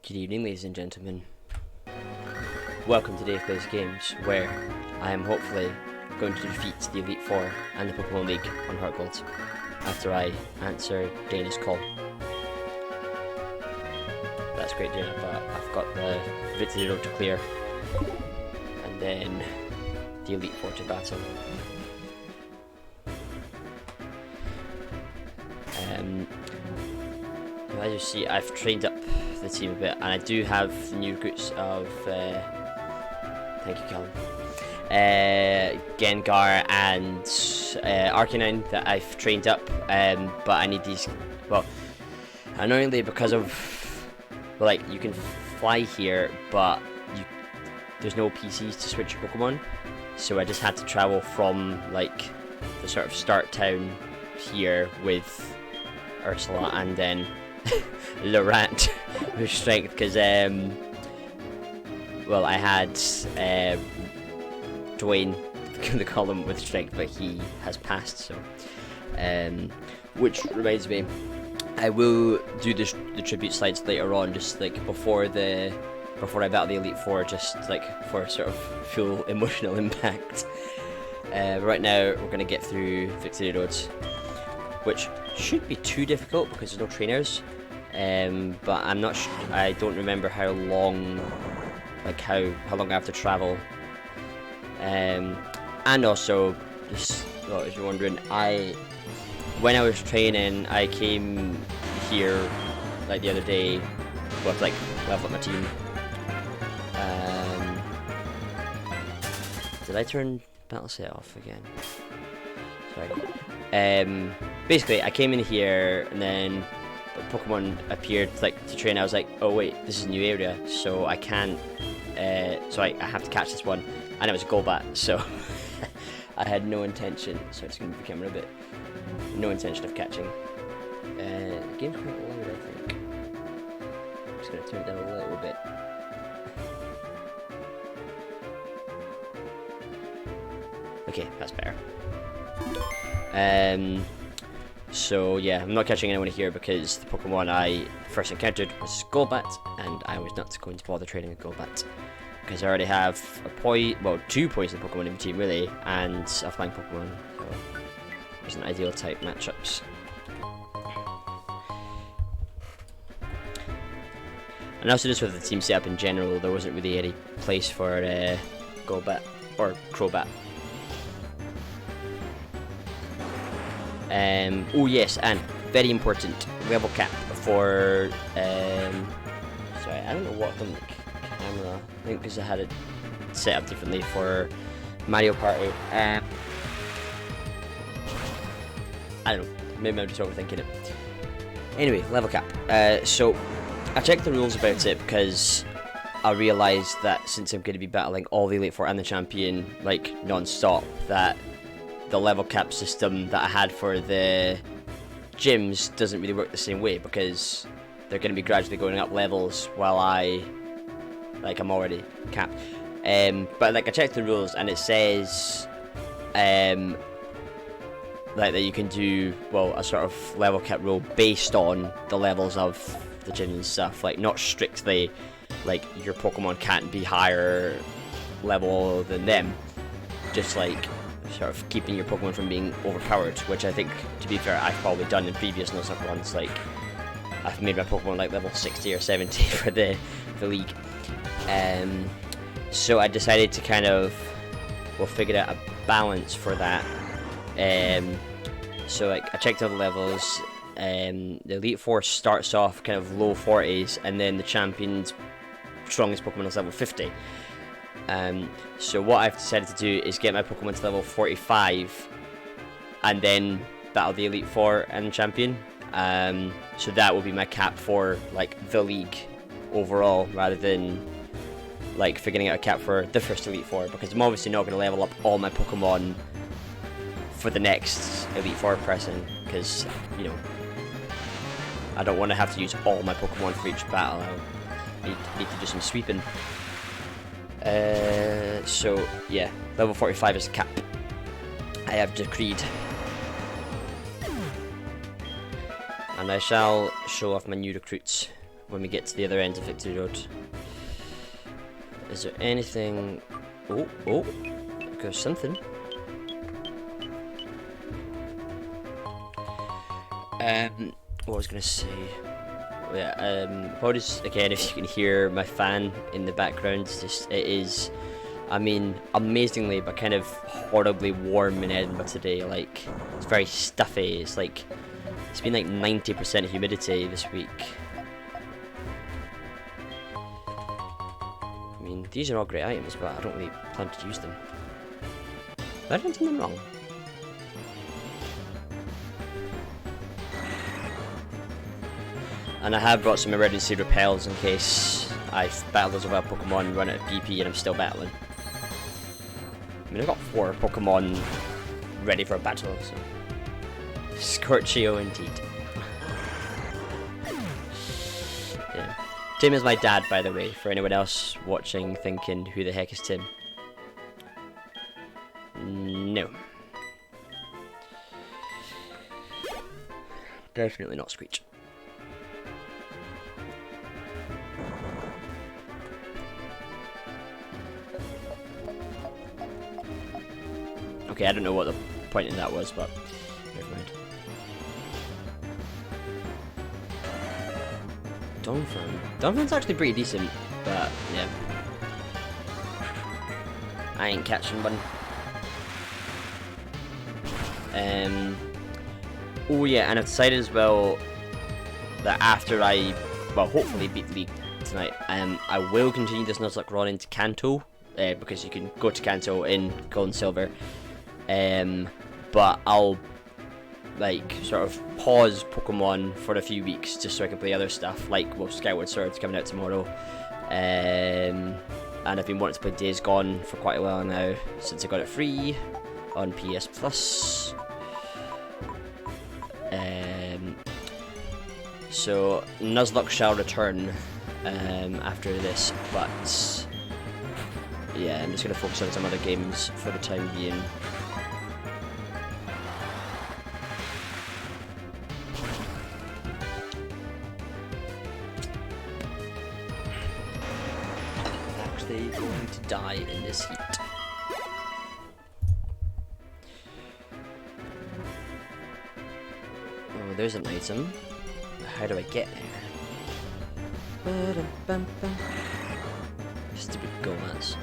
Good evening, ladies and gentlemen. Welcome to Dave Plays Games, where I am hopefully going to defeat the Elite Four and the Pokémon League on HeartGold after I answer Dana's call. That's great, Dana, but I've got the victory road to clear, and then the Elite Four to battle. As you see, I've trained up the team a bit, and I do have the new recruits of thank you, Callum, Gengar and Arcanine that I've trained up, but I need these, well, annoyingly, because of, well, like, you can fly here, but there's no PCs to switch your Pokemon, so I just had to travel from, like, the sort of start town here with Ursula and then Laurent with strength, because well, I had Dwayne the column with strength, but he has passed, so which reminds me, I will do the tribute slides later on, just like before I battle the Elite Four, just like for sort of full emotional impact. Right now we're going to get through Victory Roads, which shouldn't be too difficult because there's no trainers, but I'm not I don't remember how long, like how long I have to travel, and also, just, well, if you're wondering, when I was training, I came here like the other day, well, to like level up my team. Did I turn battle set off again? Sorry. Basically, I came in here, and then the Pokemon appeared like to train. I was like, oh wait, this is a new area, so I can't. So I have to catch this one, and it was a Golbat. So I had no intention. Sorry, just gonna move the camera a bit. No intention of catching. The game's quite loud, I think. I'm just gonna turn it down a little bit. Okay, that's better. So yeah, I'm not catching anyone here because the Pokemon I first encountered was Golbat, and I was not going to bother training with Golbat because I already have two poison Pokemon in my team really, and a flying Pokemon, so it wasn't ideal type matchups. And also just with the team setup in general, there wasn't really any place for Golbat or Crobat. Oh yes, and very important, level cap for, sorry, I don't know what the camera, I think because I had it set up differently for Mario Party. I don't know, maybe I'm just overthinking it. Anyway, level cap. So, I checked the rules about it because I realised that since I'm going to be battling all the Elite Four and the Champion, like, non-stop, that the level cap system that I had for the gyms doesn't really work the same way, because they're going to be gradually going up levels while I'm already capped. But like, I checked the rules and it says like that you can do, well, a sort of level cap rule based on the levels of the gym and stuff, like not strictly like your Pokemon can't be higher level than them, just like sort of keeping your Pokemon from being overpowered, which I think, to be fair, I've probably done in previous Nuzlocke runs. Like, I've made my Pokemon like level 60 or 70 for the league. So I decided to kind of, well, figure out a balance for that. So like, I checked all the levels. The Elite Four starts off kind of low 40s, and then the Champion's strongest Pokemon is level 50. So what I've decided to do is get my Pokemon to level 45 and then battle the Elite Four and Champion. So that will be my cap for like the league overall, rather than like figuring out a cap for the first Elite Four, because I'm obviously not going to level up all my Pokemon for the next Elite Four person, because, you know, I don't want to have to use all my Pokemon for each battle. I need to do some sweeping. So yeah, level 45 is the cap I have decreed, and I shall show off my new recruits when we get to the other end of Victory Road. Is there anything? Oh, there's something. What was I gonna say? Yeah, apologies again if you can hear my fan in the background. It is, I mean, amazingly but kind of horribly warm in Edinburgh today. Like, it's very stuffy. It's like, it's been like 90% humidity this week. I mean, these are all great items, but I don't really plan to use them. Have I done something wrong? And I have brought some emergency repels in case I've battled those wild Pokemon, run out of BP, and I'm still battling. I mean, I've got 4 Pokemon ready for a battle, so... Scorchio indeed. Yeah. Tim is my dad, by the way, for anyone else watching thinking, who the heck is Tim? No. Definitely not Screech. Okay, I don't know what the point in that was, but never mind. Donphan's actually pretty decent, but yeah. I ain't catching one. Oh yeah, and I've decided as well that after I, well, hopefully beat the league tonight, I will continue this Nuzlocke run into Kanto, because you can go to Kanto in Gold and Silver. But I'll like sort of pause Pokemon for a few weeks just so I can play other stuff, like, well, Skyward Sword's coming out tomorrow, and I've been wanting to play Days Gone for quite a while now since I got it free on PS Plus. So Nuzlocke shall return after this, but yeah, I'm just gonna focus on some other games for the time being. Going to die in this heat. Oh, there's an item. How do I get there? Stupid Gomez.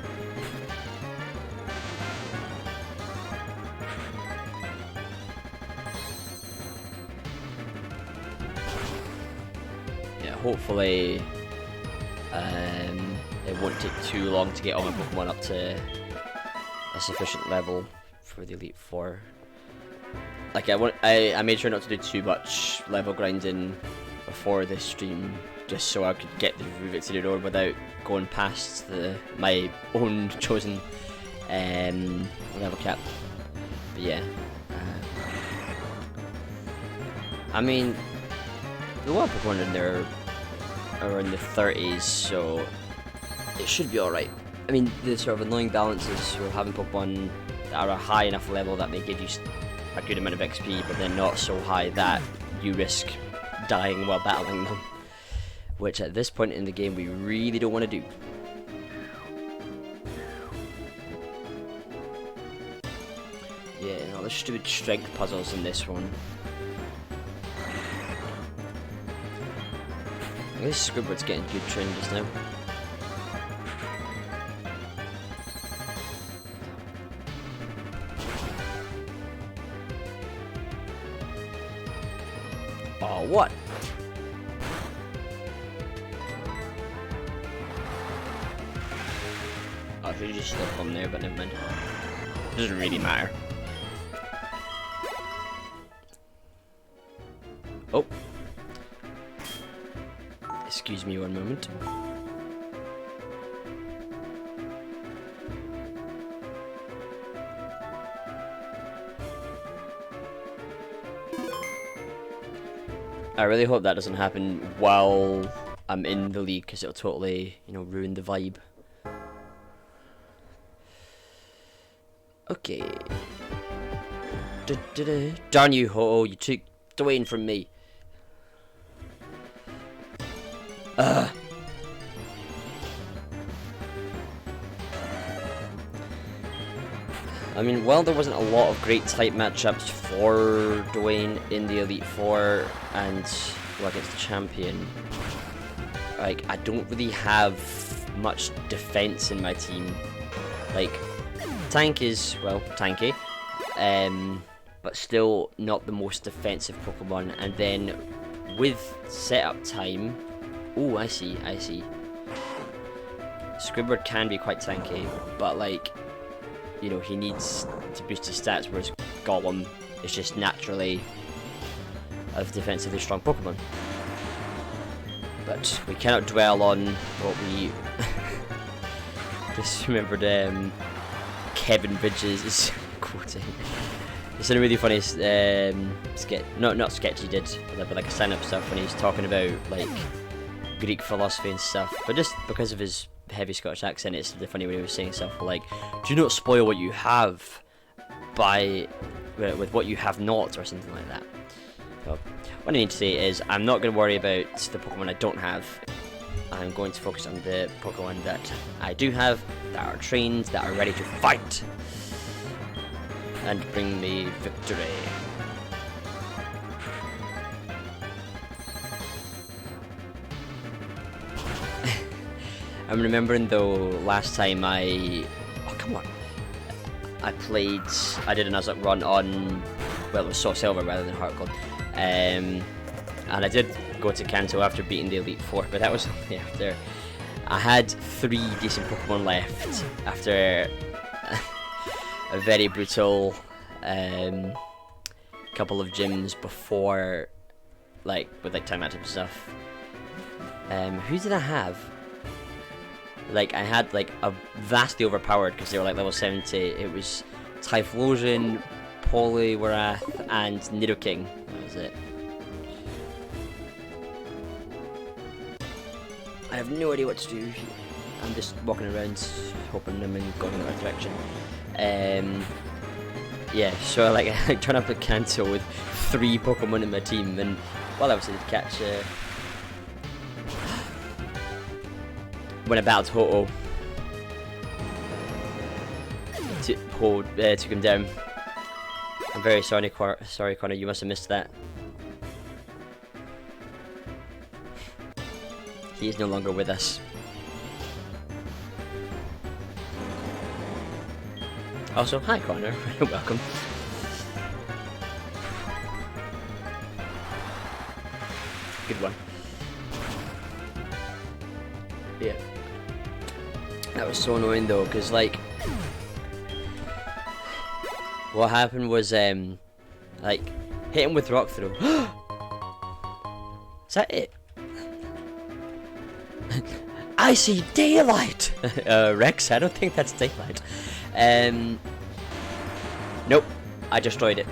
Yeah, hopefully it won't take too long to get all my Pokemon up to a sufficient level for the Elite Four. Like, I made sure not to do too much level grinding before this stream, just so I could get the Victory Road without going past my own chosen level cap. But yeah, I mean, the wild Pokemon in there are in the 30s, so it should be alright. I mean, the sort of annoying balance is we're having Pokemon that are a high enough level that they give you a good amount of XP, but they're not so high that you risk dying while battling them, which at this point in the game we really don't want to do. Yeah, all the stupid strength puzzles in this one. This Squidward's getting good trained just now. Oh, what? Oh, I should just stop on there, but never mind. It doesn't really matter. Oh. Excuse me one moment. I really hope that doesn't happen while I'm in the league, because it'll totally, you know, ruin the vibe. Okay. Darn you, Ho-Oh, you took Dwayne from me. Ugh. I mean, while there wasn't a lot of great type matchups for Dwayne in the Elite Four and well, against the champion, like, I don't really have much defense in my team. Like, Tank is, well, tanky, but still not the most defensive Pokemon. And then with setup time, oh, I see. Squidward can be quite tanky, but like, you know, he needs to boost his stats, whereas Golem is just naturally a defensively strong Pokemon. But we cannot dwell on what we just remembered. Kevin Bridges quoting. It's a really funny sketch. Not sketch he did, but like a stand-up stuff when he's talking about like Greek philosophy and stuff. But just because of his heavy Scottish accent, it's really funny when he was saying stuff like, "Do not spoil what you have by with what you have not," or something like that. So, what I need to say is, I'm not going to worry about the Pokemon I don't have. I'm going to focus on the Pokemon that I do have, that are trained, that are ready to fight, and bring me victory. I'm remembering though, last time I did a Nuzlocke run on, well, it was Soft Silver rather than HeartGold, and I did go to Kanto after beating the Elite Four, but that was only after I had 3 decent Pokemon left after a very brutal couple of gyms before, like, with like time matchup and stuff. Who did I have? Like, I had like a vastly overpowered, because they were like level 70. It was Typhlosion, Poliwrath, and Nidoking. That was it. I have no idea what to do. I'm just walking around hoping I'm going in the right direction. Yeah, so like I turned up at Kanto with 3 Pokemon in my team, and well, obviously did catch when I battled Ho-Oh, took him down. I'm very sorry, Connor, you must have missed that. He is no longer with us. Also, hi Connor, welcome. Good one. Yeah. That was so annoying though, because like, what happened was, like, hit him with Rock Throw. Is that it? I see daylight! Rex, I don't think that's daylight. Nope, I destroyed it.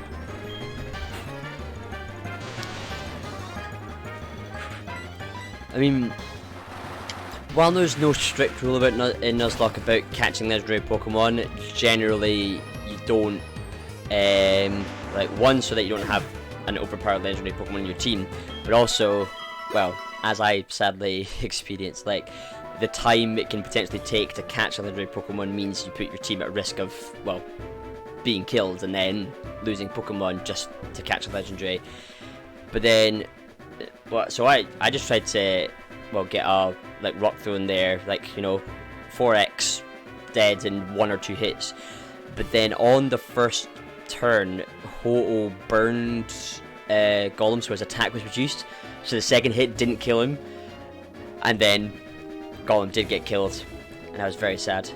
I mean, while there's no strict rule in Nuzlocke about catching legendary Pokemon, generally you don't, like, one, so that you don't have an overpowered legendary Pokemon in your team, but also, well, as I sadly experienced, like, the time it can potentially take to catch a legendary Pokemon means you put your team at risk of, well, being killed and then losing Pokemon just to catch a legendary. But then, well, so I just tried to, well, get a, like, Rock Throw in there, like, you know, 4x dead in 1 or 2 hits. But then on the first turn, Ho-Oh burned Golem, so his attack was reduced. So the second hit didn't kill him, and then Golem did get killed, and I was very sad.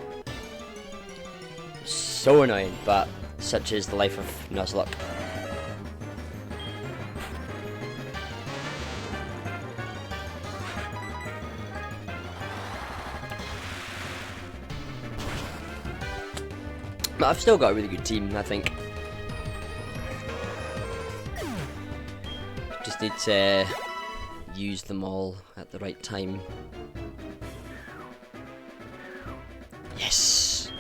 So annoying, but such is the life of Nuzlocke. But I've still got a really good team, I think. Just need to use them all at the right time. Yes!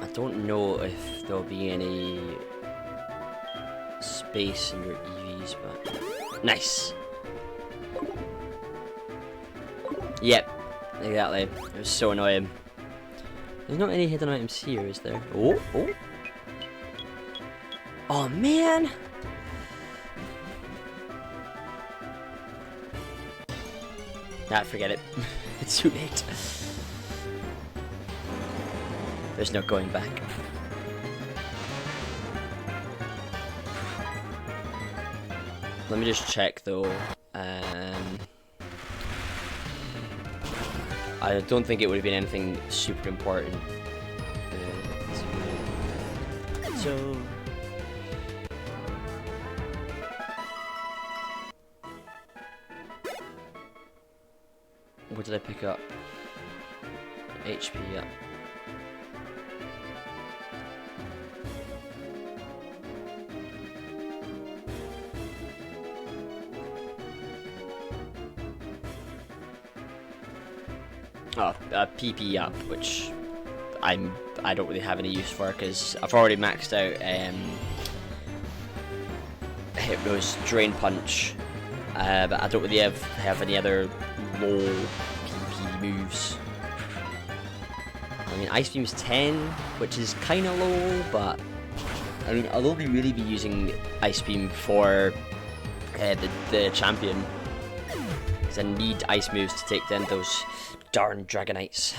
I don't know if there'll be any base and your EVs, but nice. Yep, exactly. It was so annoying. There's not any hidden items here, is there? Oh, oh. Oh man! Nah, forget it. It's too late. There's no going back. Let me just check though. I don't think it would have been anything super important. So what did I pick up? HP, yeah. Oh, PP up, which I don't really have any use for because I've already maxed out Hypno's Drain Punch, but I don't really have any other low PP moves. I mean, Ice Beam's 10, which is kind of low, but I mean, I'll only really be using Ice Beam for the champion because I need ice moves to take down those darn Dragonites.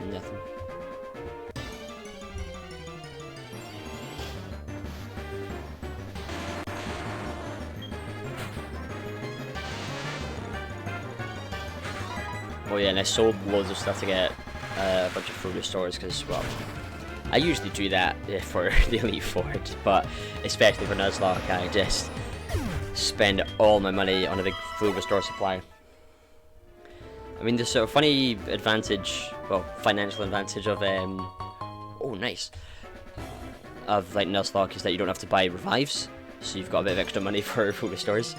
Nothing. Oh yeah, and I sold loads of stuff to get a bunch of food restores because, well, I usually do that for the Elite Ford, but especially for Nuzlocke, I just spend all my money on a big food restore supply. I mean, the sort of funny advantage, well, financial advantage of oh nice, of like Nuzlocke is that you don't have to buy revives, so you've got a bit of extra money for food restores.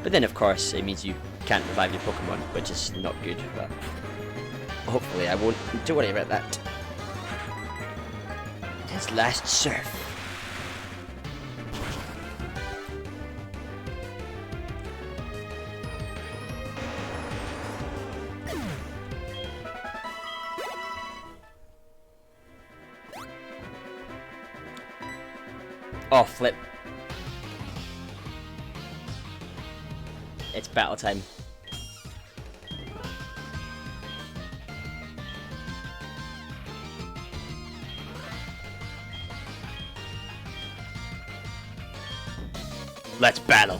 But then of course it means you can't revive your Pokemon, which is not good. But hopefully I won't do worry about that. His last surf. Oh, flip. It's battle time. Let's battle.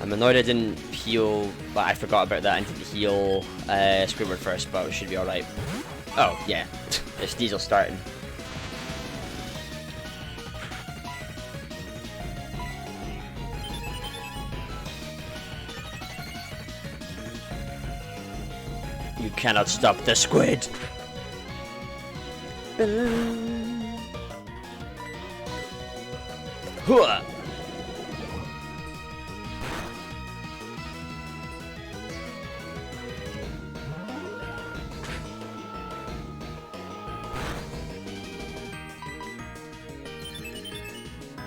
I'm annoyed I didn't heal, but I forgot about that and didn't heal Squidward first, but we should be alright. Oh, yeah. There's Diesel starting. You cannot stop the squid. Hooah!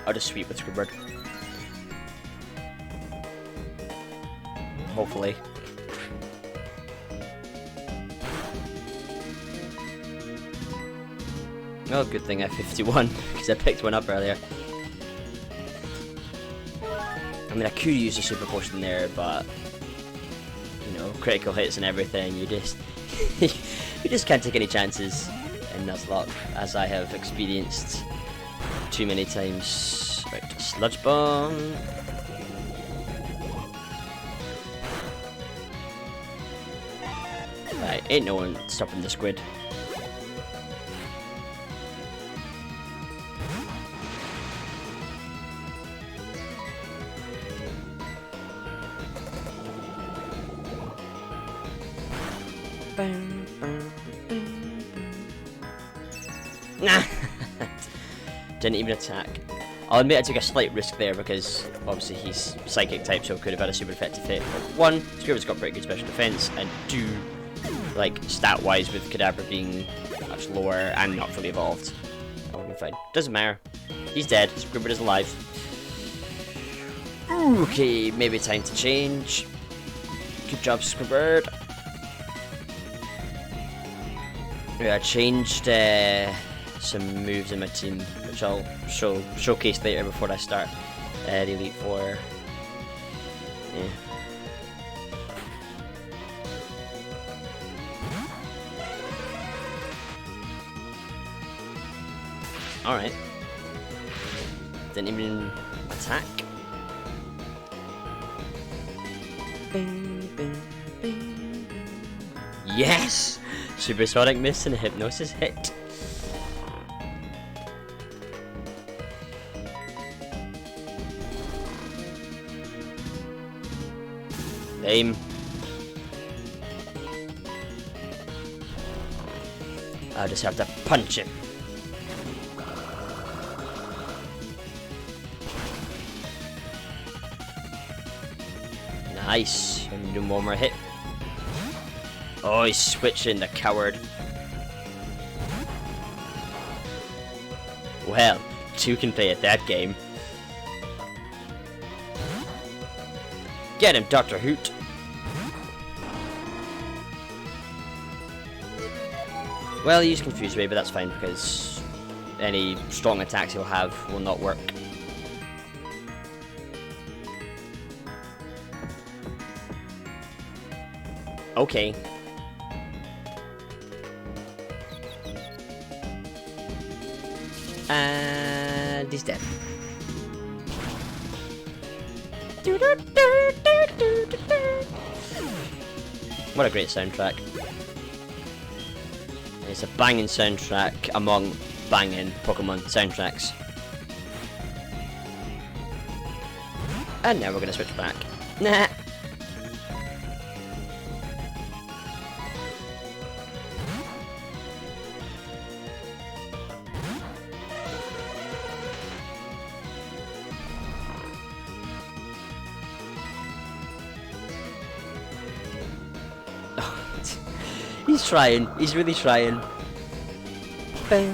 I'll just sweep with Squidward. Hopefully. Oh, good thing I 51 because I picked one up earlier. I mean, I could use a super potion there, but you know, critical hits and everything. You just you just can't take any chances in Nuzlocke, as I have experienced too many times. Right, Sludge Bomb. Right, ain't no one stopping the squid. Nah. Didn't even attack. I'll admit I took a slight risk there because obviously he's psychic type, so could have had a super effective hit. But one, Squidward's got pretty good special defense, and two, like stat-wise with Kadabra being much lower and not fully evolved. That would be fine. Doesn't matter. He's dead. Squidward is alive. Okay, maybe time to change. Good job, Squidward. Yeah, I changed some moves in my team, which I'll showcase later before I start the Elite Four. Yeah. Alright. Didn't even attack. Bing, bing, bing, bing. Yes! Supersonic Miss and a Hypnosis hit. Aim. I'll just have to punch him. Nice. And do one more hit. Oh, he's switching, the coward. Well, two can play at that game. Get him, Dr. Hoot. Well, he's confused me, but that's fine because any strong attacks he'll have will not work. Okay. And he's dead. What a great soundtrack. It's a banging soundtrack among banging Pokemon soundtracks. And now we're gonna switch back. Nah. He's trying. He's really trying. You're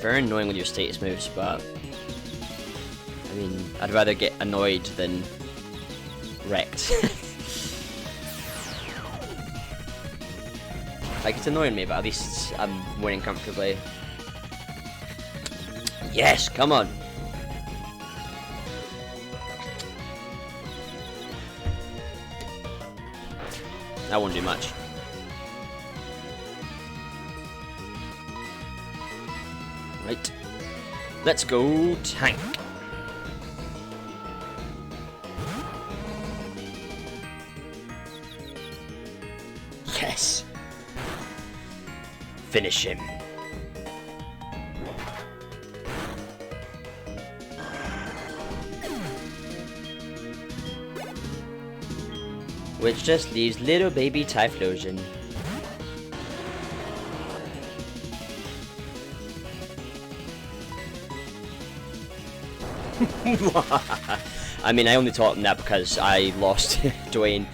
very annoying with your status moves, but I mean, I'd rather get annoyed than wrecked. Like, it's annoying me, but at least I'm winning comfortably. Yes, come on! That won't do much. Right. Let's go tank. Yes! Finish him. Which just leaves little baby Typhlosion. I mean, I only taught him that because I lost Dwayne.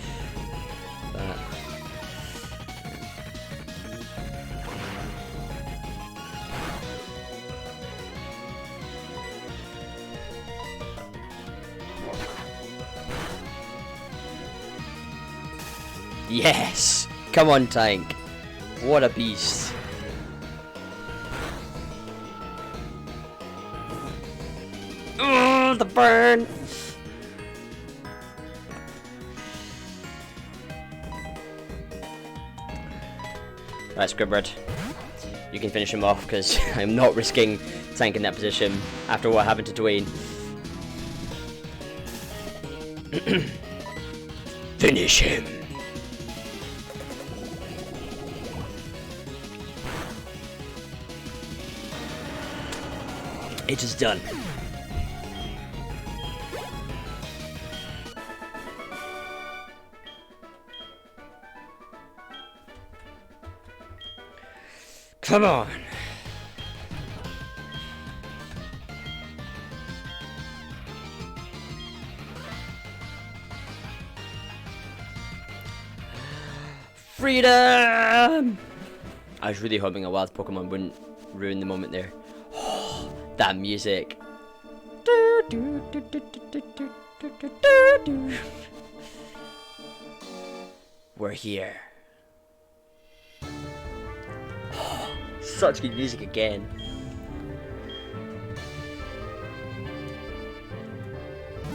Yes! Come on, tank. What a beast. Oh, the burn! Right, Squidward. You can finish him off because I'm not risking tank in that position after what happened to Dwayne. Finish him! It is done. Come on! Freedom! I was really hoping a wild Pokemon wouldn't ruin the moment there. Oh, that music. We're here. Oh, such good music again.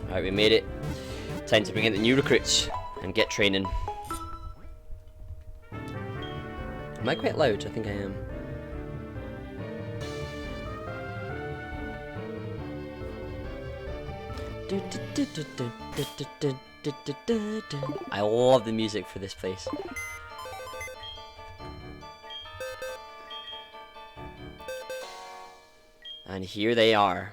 Alright, we made it. Time to bring in the new recruits and get training. Am I quite loud? I think I am. I love the music for this place. And here they are.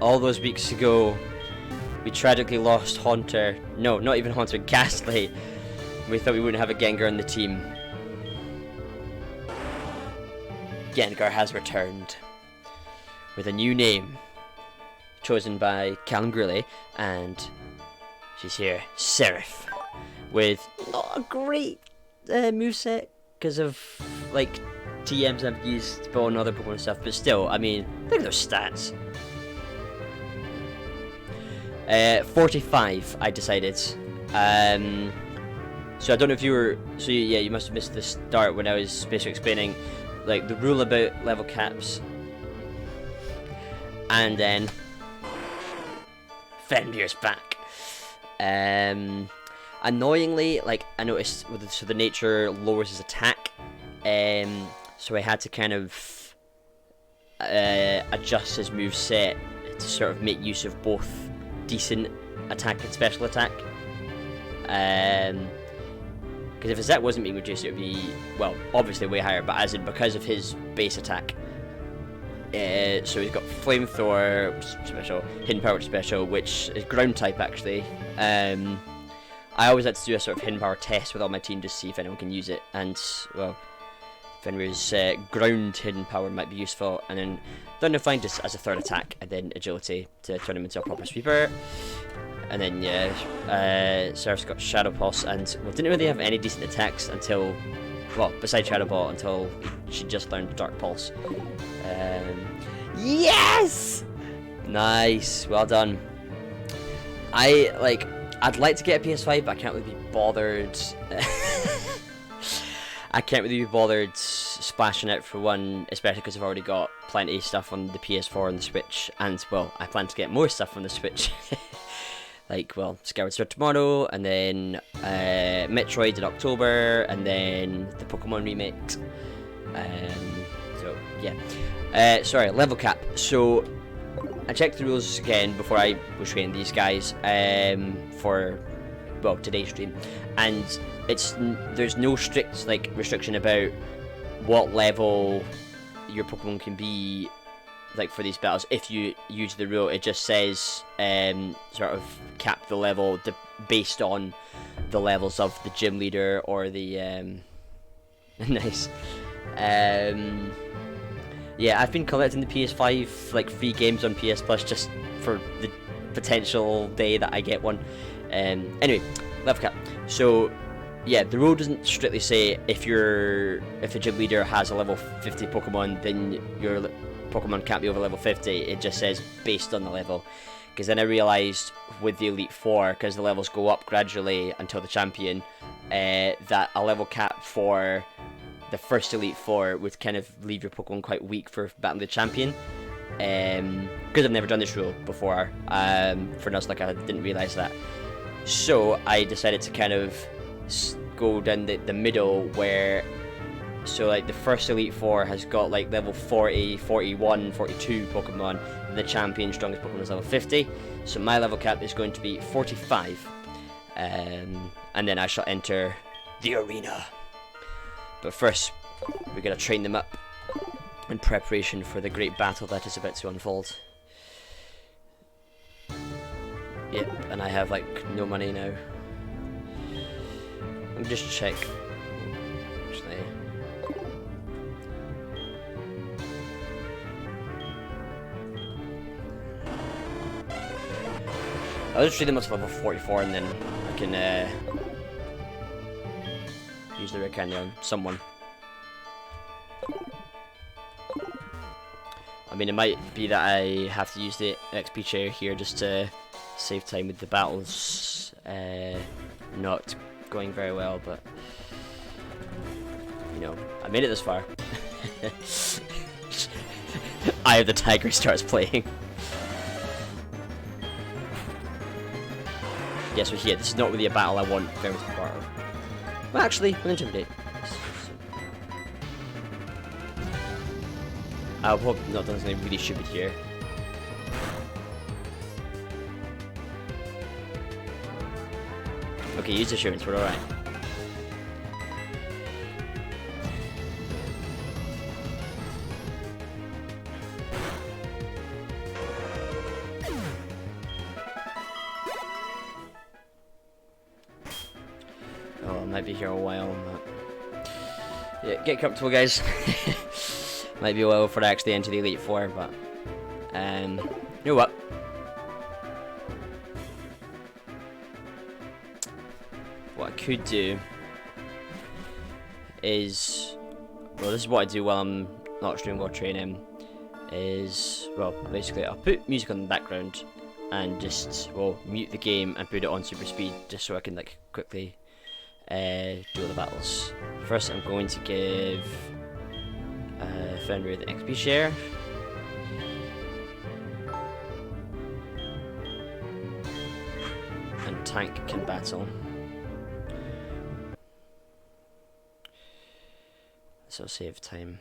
All those weeks ago, we tragically lost Haunter. No, not even Haunter, Ghastly. We thought we wouldn't have a Gengar on the team. Gengar has returned. With a new name. Chosen by Callum Grilly. And she's here, Seraph. With not a great moveset. Because of, like, TMs I've used for other Pokemon and stuff. But still, I mean, look at those stats. 45, I decided. So I don't know if you were. So yeah, you must have missed the start when I was basically explaining, like, the rule about level caps. And then Fenrir's back. Annoyingly, like, I noticed so the nature lowers his attack. So I had to kind of adjust his moveset to sort of make use of both decent attack and special attack. Because if his attack wasn't being reduced, it would be, well, obviously way higher, but as in because of his base attack. So he's got Flamethrower special, Hidden Power special, which is ground type actually. I always had to do a sort of Hidden Power test with all my team to see if anyone can use it, and well, Fenrir's ground Hidden Power might be useful, and then Thunderfang just as a third attack, and then Agility to turn him into a proper sweeper. And then yeah, Seraph's got Shadow Pulse, and well, didn't really have any decent attacks until, well, besides Shadow Ball, until she just learned Dark Pulse. Yes! Nice, well done. I'd like to get a PS5, but I can't really be bothered. I can't really be bothered splashing out for one, especially because I've already got plenty of stuff on the PS4 and the Switch, and well, I plan to get more stuff on the Switch. Like, well, Skyward Sword tomorrow, and then Metroid in October, and then the Pokemon remake. So yeah. Sorry, level cap. So I checked the rules again before I was training these guys for, well, today's stream, and there's no strict like restriction about what level your Pokemon can be, like, for these battles. If you use the rule, it just says sort of cap the level based on the levels of the gym leader or the nice. Yeah, I've been collecting the PS5 like free games on PS Plus just for the potential day that I get one. Anyway, level cap. So yeah, the rule doesn't strictly say if a gym leader has a level 50 Pokemon, then your Pokemon can't be over level 50. It just says based on the level. Because then I realised with the Elite Four, because the levels go up gradually until the champion, that a level cap for the first Elite Four would kind of leave your Pokemon quite weak for battling the champion. Because I've never done this rule before, for Nuzlocke, I didn't realise that. So I decided to kind of go down the middle where, so like the first Elite Four has got like level 40, 41, 42 Pokemon, and the champion strongest Pokemon is level 50, so my level cap is going to be 45, and then I shall enter the arena. But first, we're going to train them up in preparation for the great battle that is about to unfold. Yep, and I have like no money now. Let me just check. Actually. I'll just read them up to level 44 and then I can use the rare candy on someone. I mean, it might be that I have to use the XP chair here just to save time with the battles not going very well, but you know, I made it this far. Eye of the Tiger starts playing. Yeah, so here, this is not really a battle I want very much part of. Well, actually, we'll intimidate. I hope not done something really stupid here. Okay, use assurance, we're alright. Oh, I might be here a while, but yeah, get comfortable, guys. Might be a while before I actually enter the Elite Four, but you know what? What I could do is, well, this is what I do while I'm not streaming or training. Is, well, basically I'll put music on the background and just, well, mute the game and put it on super speed just so I can like quickly do all the battles. First, I'm going to give Fenrir the XP share. And tank can battle. So save time.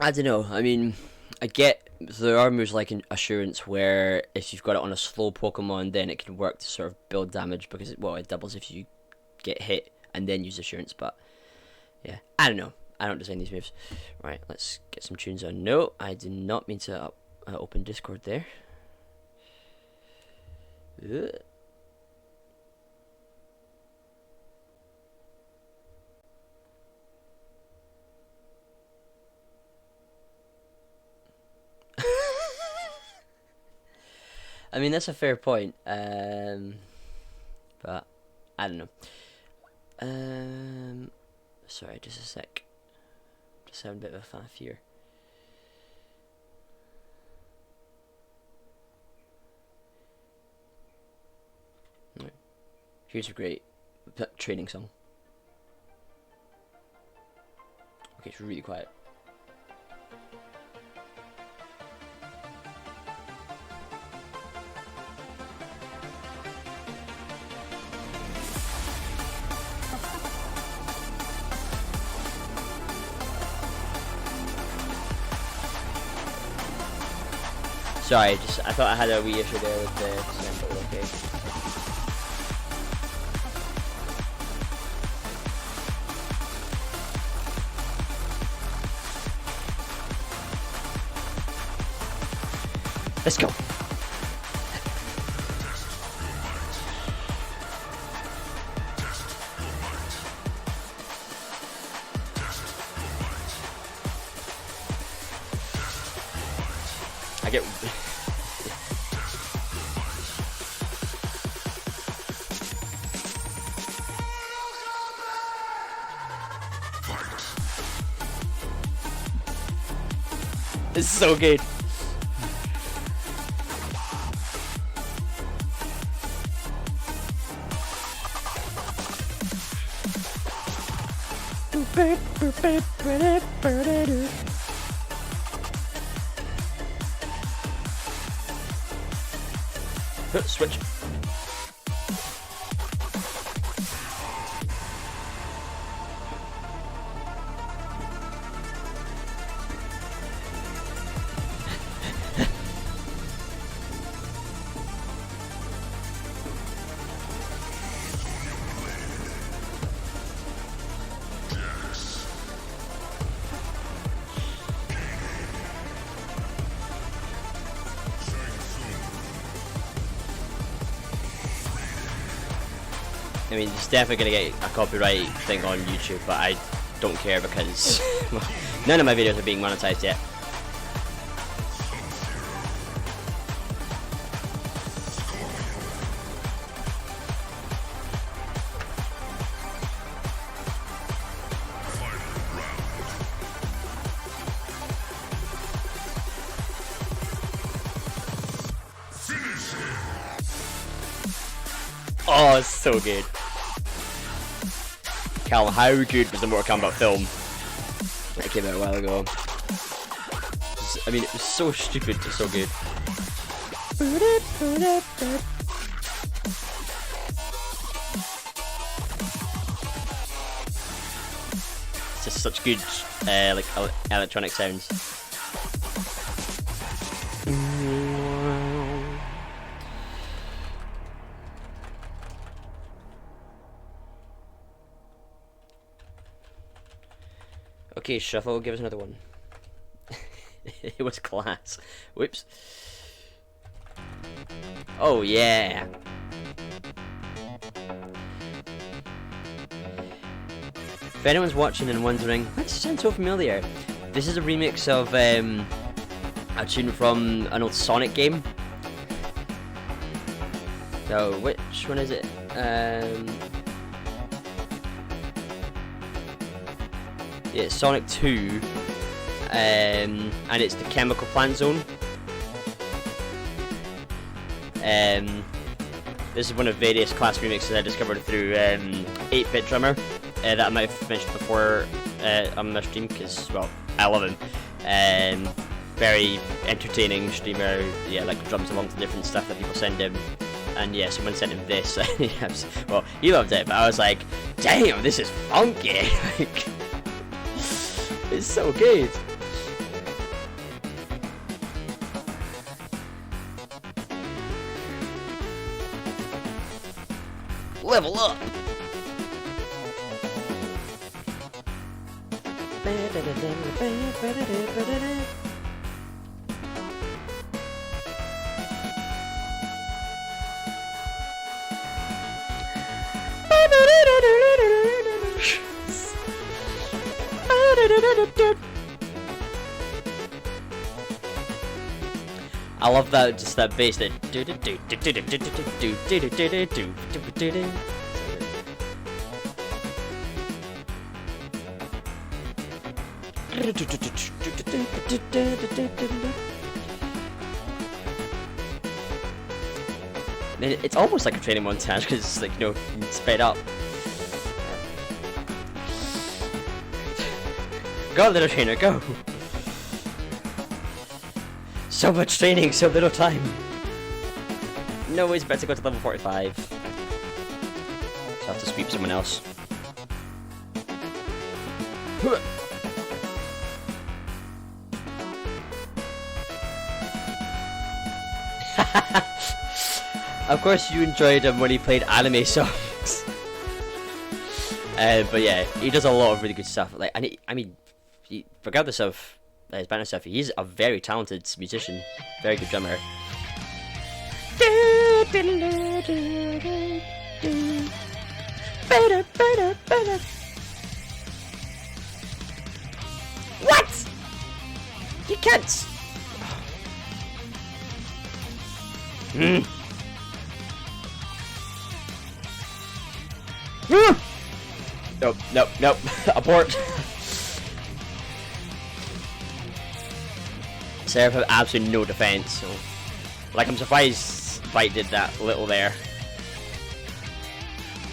I don't know. I mean, I get there are moves like in Assurance where if you've got it on a slow Pokemon, then it can work to sort of build damage because it doubles if you get hit and then use Assurance. But yeah, I don't know. I don't design these moves. Right, let's get some tunes on. No, I did not mean to open Discord there. I mean, that's a fair point, but I don't know. Sorry, just a sec. Just having a bit of a faff here. Right. Here's a great training song. Okay, it's really quiet. Sorry, I thought I had a wee issue there with the sample, okay. Let's go. I get This is so good. Switch. I mean, it's definitely gonna get a copyright thing on YouTube, but I don't care because none of my videos are being monetized yet. Oh, it's so good. Cal, how good was the Mortal Kombat film that came out a while ago? I mean, it was so stupid, but so good. It's just such good, like, electronic sounds. Okay, Shuffle, give us another one. It was class. Whoops. Oh, yeah. If anyone's watching and wondering, why does it sound so familiar? This is a remix of a tune from an old Sonic game. So, which one is it? Yeah, it's Sonic 2, and it's the Chemical Plant Zone. This is one of various class remixes I discovered through 8-Bit Drummer that I might have mentioned before on my stream, because, well, I love him. Very entertaining streamer, yeah, like drums along to different stuff that people send him. And yeah, someone sent him this, well, he loved it, but I was like, damn, this is funky! Like, it's so good. Level up. I love that, just that bass that it's almost like a training montage because it's like, you know, sped up. Go, little trainer, go! So much training, so little time. No, it's better to go to level 45. So I have to sweep someone else. Of course you enjoyed him when he played anime songs. But yeah, he does a lot of really good stuff. Like, and I mean, regardless of his band and stuff, he's a very talented musician, very good drummer. What? You can't. Nope, nope, nope. Abort. Seraph have absolutely no defense, so like I'm surprised Bite did that little there.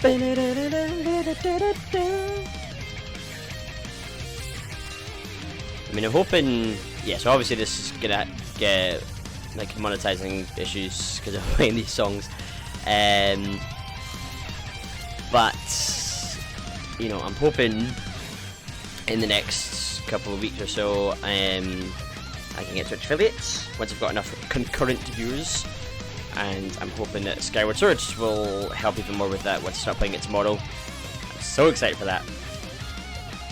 I mean, I'm hoping, yeah, so obviously this is gonna get like monetizing issues because I'm playing these songs, but you know, I'm hoping in the next couple of weeks or so I can get Twitch affiliates once I've got enough concurrent viewers, and I'm hoping that Skyward Sword will help even more with that once I start playing it tomorrow. I'm so excited for that.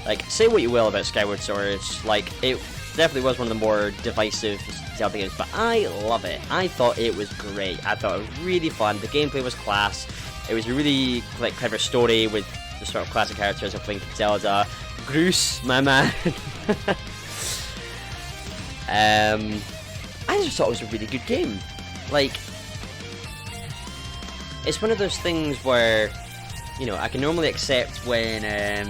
Like, say what you will about Skyward Sword, like, it definitely was one of the more divisive Zelda games, but I love it. I thought it was great. I thought it was really fun. The gameplay was class. It was a really like clever story with the sort of classic characters of Link and Zelda. Groose, my man. I just thought it was a really good game. Like, it's one of those things where, you know, I can normally accept when I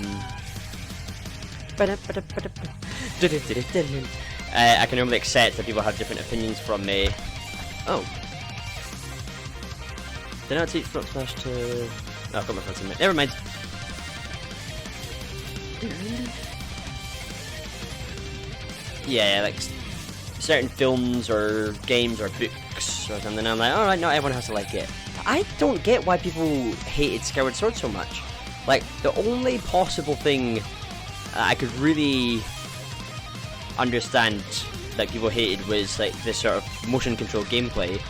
can normally accept that people have different opinions from me. Oh. Did I not teach Front Smash to... Oh, I've got my friends in it. Never mind. Yeah, like certain films or games or books or something, I'm like, alright, not everyone has to like it. I don't get why people hated Skyward Sword so much. Like, the only possible thing I could really understand that people hated was like this sort of motion control gameplay,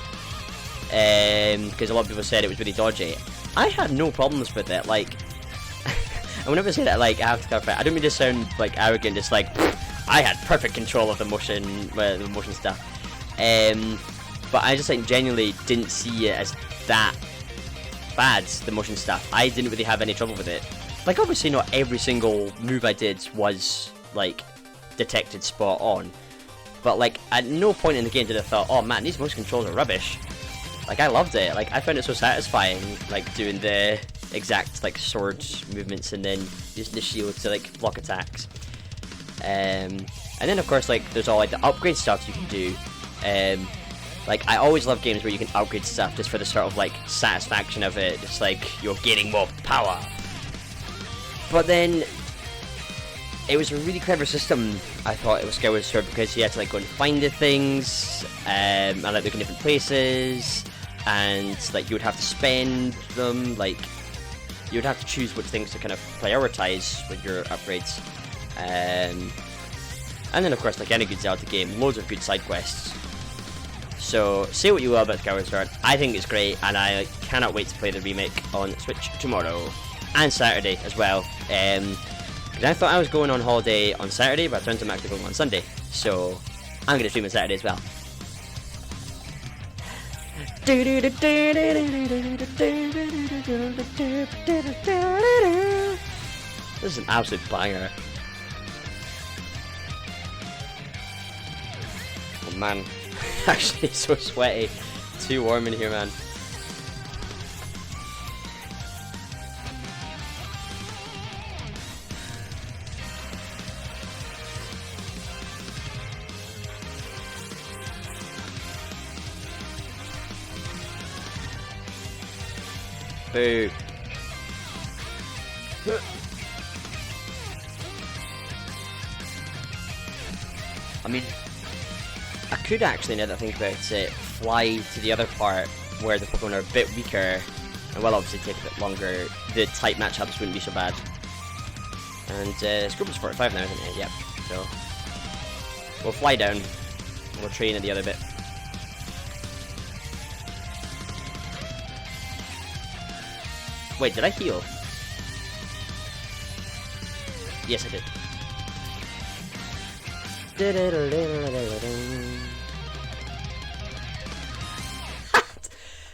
because a lot of people said it was really dodgy. I had no problems with it. Like, and whenever I say that, like, I have to clarify, I don't mean to sound like arrogant, just like I had perfect control of the motion stuff, but I just like genuinely didn't see it as that bad, the motion stuff. I didn't really have any trouble with it. Like, obviously not every single move I did was like detected spot on, but like at no point in the game did I thought, oh man, these motion controls are rubbish. Like, I loved it. Like, I found it so satisfying, like doing the exact like sword movements and then using the shield to like block attacks. And then of course, like, there's all like the upgrade stuff you can do. Like, I always love games where you can upgrade stuff just for the sort of like satisfaction of it, just like you're gaining more power. But then it was a really clever system, I thought, it was Skyward Sword, because you had to like go and find the things, and like look in different places, and like you would have to spend them, like you would have to choose which things to kind of prioritize with your upgrades. And then of course, like any good Zelda game, loads of good side quests. So say what you will about Skyward Sword, I think it's great, and I cannot wait to play the remake on Switch tomorrow and Saturday as well. I thought I was going on holiday on Saturday, but it turns out I'm actually going on Sunday, so I'm going to stream on Saturday as well. This is an absolute banger. Oh man, actually so sweaty. Too warm in here, man. Boo. I mean, I could actually, now that I think about it, fly to the other part where the Pokemon are a bit weaker, and will obviously take a bit longer. The type matchups wouldn't be so bad. And Scoop is 45 now, isn't it? Yep. So we'll fly down, and we'll train at the other bit. Wait, did I heal? Yes, I did.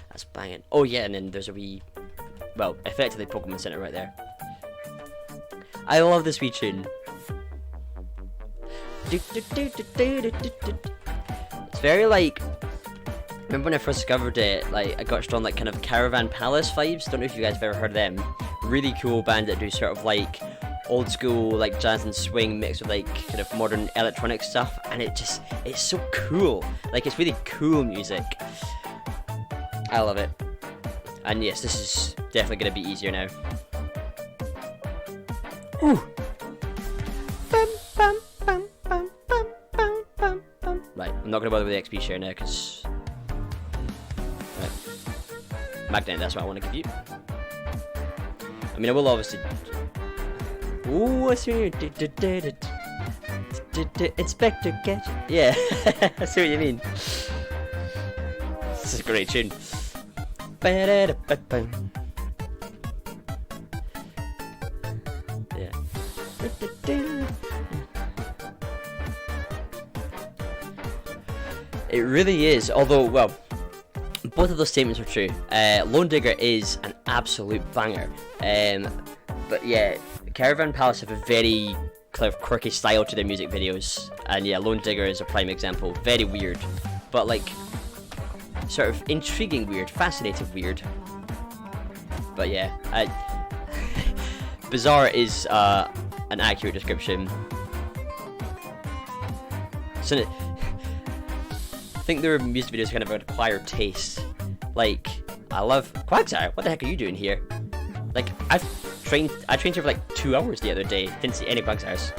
That's banging. Oh yeah, and then there's a wee, well, effectively Pokemon Center right there. I love this wee tune. It's very like, remember when I first discovered it, like I got strong like kind of Caravan Palace vibes. Don't know if you guys have ever heard of them. Really cool band that do sort of like old school like jazz and swing mixed with like kind of modern electronic stuff, and it's so cool. Like, it's really cool music. I love it. And yes, this is definitely gonna be easier now. Ooh. Right, I'm not gonna bother with the XP share now because Magnet, that's what I want to give you. I mean, I will obviously. Ooh, I see. Inspector Gadget. Yeah, I see what you mean. This is a great tune. Yeah. It really is. Although, well, both of those statements are true. Lone Digger is an absolute banger. But yeah, Caravan Palace have a very kind of quirky style to their music videos, and yeah, Lone Digger is a prime example. Very weird, but like sort of intriguing weird, fascinating weird. But yeah, bizarre is an accurate description. So I think their music videos kind of acquire taste. Like, I love Quagsire. What the heck are you doing here? Like, I trained here for like 2 hours the other day. Didn't see any Quagsires.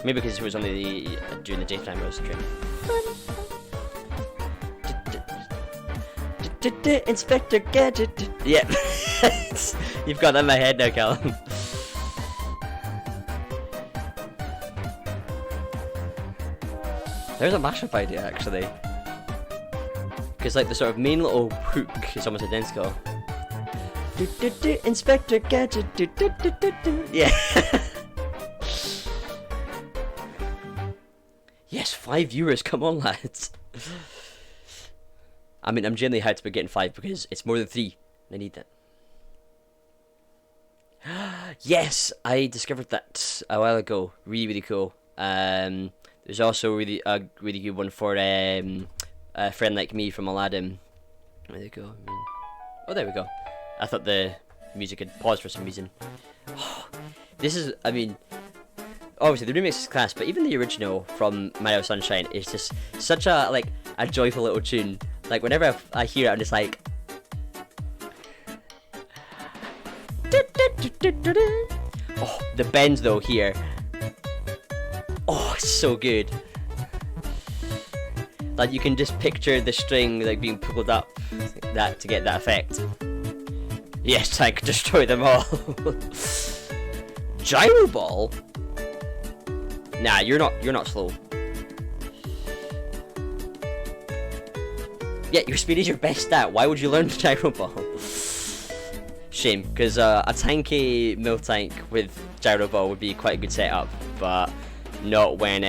Maybe because it was only during the daytime I was training. Inspector Gadget. Yeah, you've got that in my head now, Callum. There's a mashup idea actually, because like the sort of main little hook is almost identical. Inspector Gadget. Yeah. Yes, 5 viewers. Come on, lads. I mean, I'm generally hyped about getting 5 because it's more than 3. I need that. Yes, I discovered that a while ago. Really, really cool. There's also a really good one for a friend like me from Aladdin. Where they go? Oh, there we go. I thought the music had paused for some reason. Oh, this is, I mean, obviously the remix is class, but even the original from Mario Sunshine is just such a like a joyful little tune. Like whenever I hear it, I'm just like. Oh, the bends though here. Oh, it's so good. Like you can just picture the string like being pulled up that to get that effect. Yes, I could destroy them all. Gyro Ball? Nah, you're not slow. Yeah, your speed is your best stat. Why would you learn the Gyro Ball? Shame, because a tanky Miltank with Gyro Ball would be quite a good setup, but not when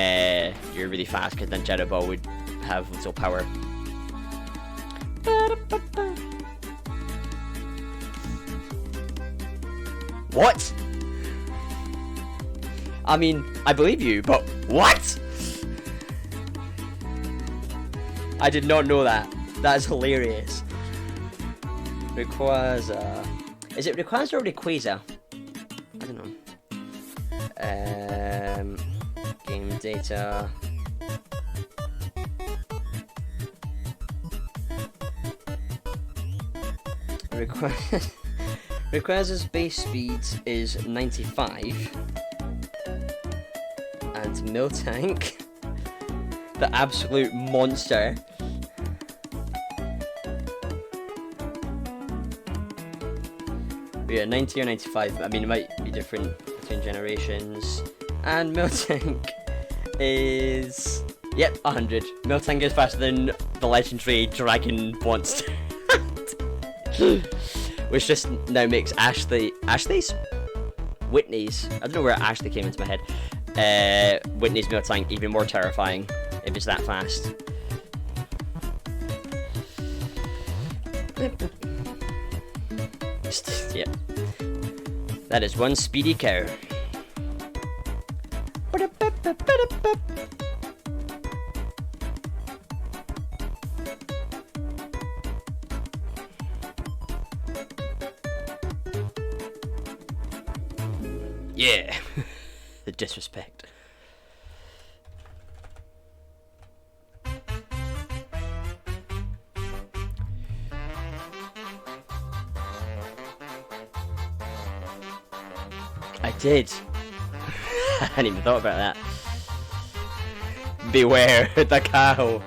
you're really fast, because then Gyro Ball would have little power. What? I mean, I believe you, but what? I did not know that. That is hilarious. Rayquaza. Is it Rayquaza or Rayquaza? I don't know. Game data. Rayquaza's base speed is 95. And Miltank, the absolute monster, yeah, 90 or 95. I mean, it might be different between generations. And Miltank is, yep, 100. Miltank is faster than the legendary Dragon Monster. Which just now makes Whitney's, I don't know where Ashley came into my head, Whitney's Miltank even more terrifying if it's that fast. Yeah. That is one speedy cow. Yeah. The disrespect. I did. I hadn't even thought about that. Beware the cow.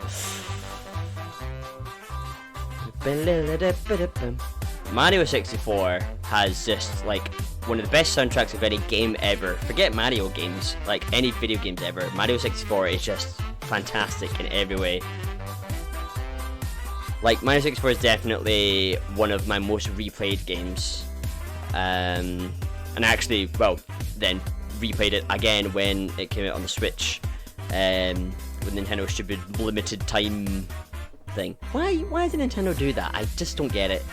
Mario 64 has just like one of the best soundtracks of any game ever. Forget Mario games, like any video games ever. Mario 64 is just fantastic in every way. Like Mario 64 is definitely one of my most replayed games. And actually, well, then replayed it again when it came out on the Switch. With Nintendo's stupid limited time thing. Why did Nintendo do that? I just don't get it.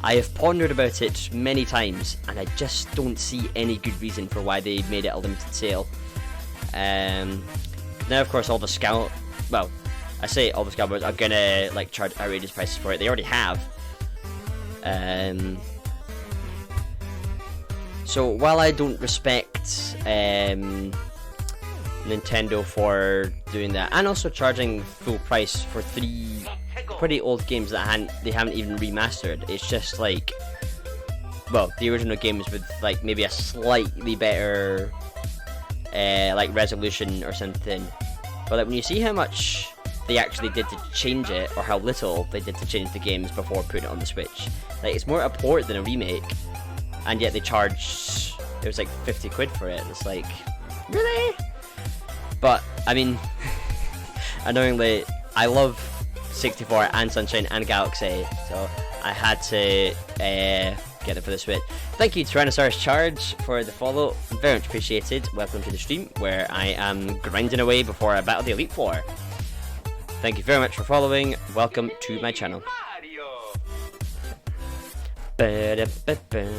I have pondered about it many times, and I just don't see any good reason for why they made it a limited sale. Now, of course, all the scout... Well, I say all the scalpers are gonna, like, charge outrageous prices for it. They already have. So, while I don't respect Nintendo for doing that, and also charging full price for 3 pretty old games that they haven't even remastered, it's just like, well, the original games with like maybe a slightly better like resolution or something. But like when you see how much they actually did to change it, or how little they did to change the games before putting it on the Switch, like it's more a port than a remake, and yet they charged, it was like 50 quid for it. It's like, really? But I mean, annoyingly, I love 64 and Sunshine and Galaxy, so I had to get it for the Switch. Thank you, Tyrannosaurus Charge, for the follow. Very much appreciated. Welcome to the stream where I am grinding away before I battle the Elite Four. Thank you very much for following. Welcome to my channel. Ba-da-ba-ba.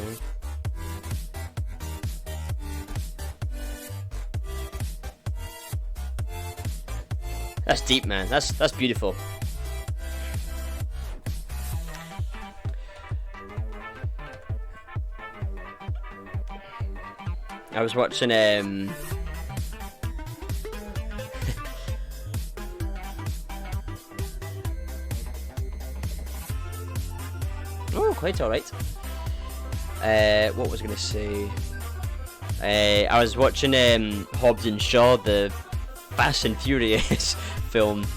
That's deep, man. That's beautiful. I was watching oh, quite alright. What was I gonna say? I was watching Hobbs and Shaw, the Fast and Furious film,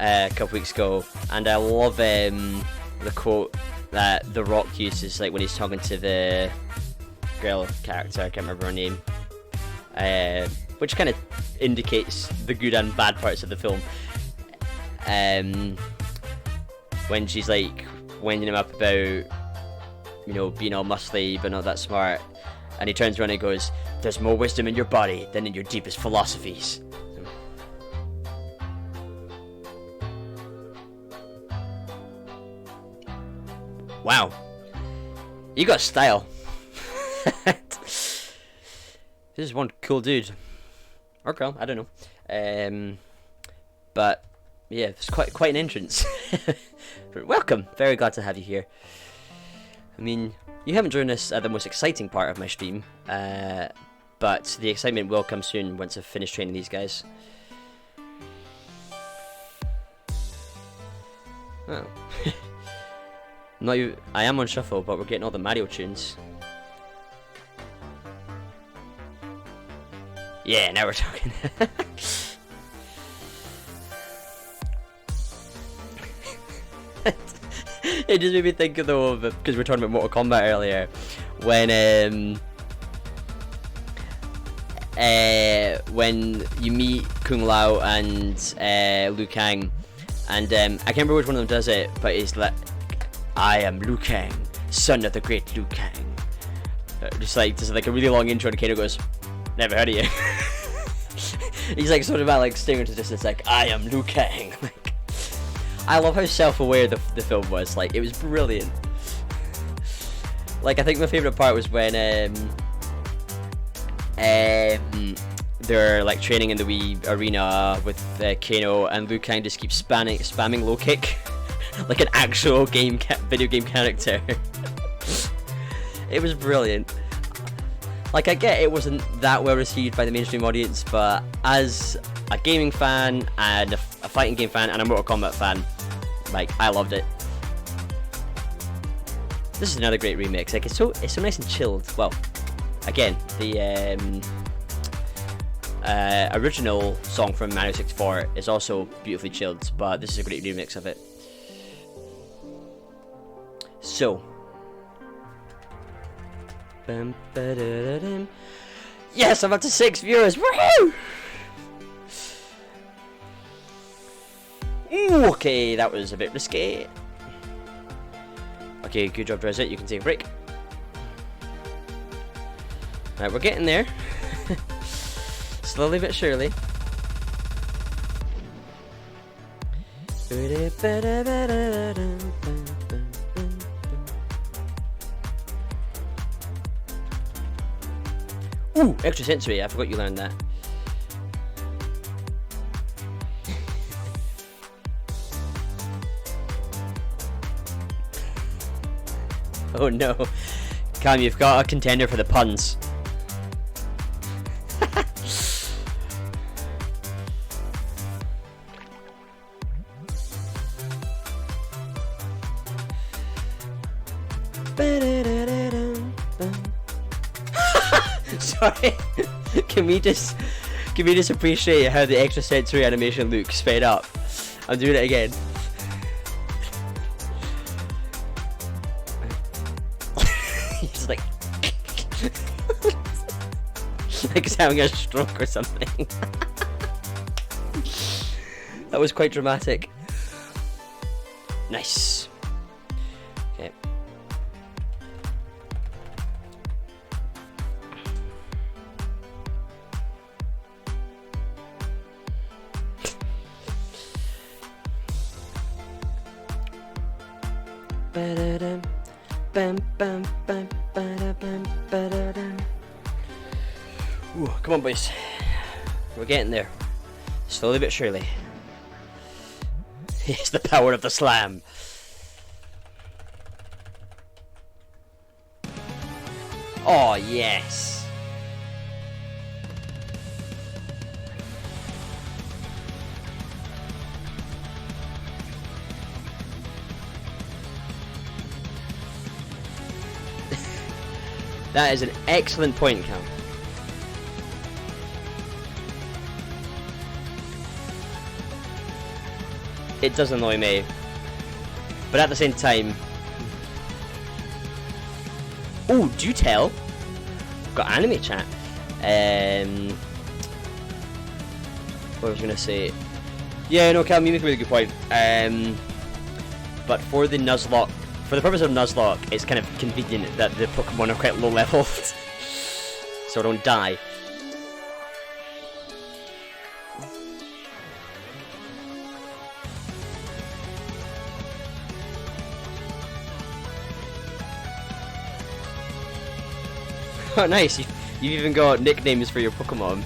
a couple weeks ago, and I love the quote that The Rock uses, like when he's talking to the girl character, I can't remember her name, which kind of indicates the good and bad parts of the film. When she's like winding him up about, you know, being all muscly but not that smart, and he turns around and goes, "There's more wisdom in your body than in your deepest philosophies." Wow, you got style. This is one cool dude, or girl, I don't know. But yeah, it's quite an entrance. Welcome, very glad to have you here. I mean, you haven't joined us at the most exciting part of my stream, but the excitement will come soon once I've finished training these guys. Oh. I am on shuffle, but we're getting all the Mario tunes. Yeah, now we're talking. It just made me think though of, because we were talking about Mortal Kombat earlier, when you meet Kung Lao and Liu Kang, and I can't remember which one of them does it, but it's like, "I am Liu Kang, son of the great Liu Kang." Just like a really long intro, and Kano goes, "Never heard of you." He's like sort of about like staring into distance, like, "I am Liu Kang." Like, I love how self-aware the film was. Like, it was brilliant. Like, I think my favorite part was when they're like training in the Wii arena with Kano, and Liu Kang just keeps spamming low kick like an actual video game character. It was brilliant. Like, I get it wasn't that well received by the mainstream audience, but as a gaming fan and a fighting game fan and a Mortal Kombat fan, like, I loved it. This is another great remix. Like, it's so nice and chilled. Well, again, the original song from Mario 64 is also beautifully chilled, but this is a great remix of it. So, yes, I'm up to 6 viewers. Woohoo! Ooh, okay, that was a bit risky. Okay, good job, Dresset. You can take a break. Right, we're getting there. Slowly but surely. Ooh, extra sensory. I forgot you learned that. Oh no. Cam, you've got a contender for the puns. Sorry. Can we just appreciate how the extra sensory animation looks sped up? I'm doing it again. He's like like he's having a stroke or something. That was quite dramatic. Nice. Okay. Ooh, come on, boys. We're getting there. Slowly but surely. It's the power of the slam. Oh, yes. That is an excellent point, Cam. It does annoy me, but at the same time, oh, do tell. Got anime chat. What was I gonna say? Yeah, no, Cam, you make a really good point. But for the Nuzlocke, for the purpose of Nuzlocke, it's kind of convenient that the Pokemon are quite low leveled, so I don't die. Oh, nice. You've even got nicknames for your Pokemon.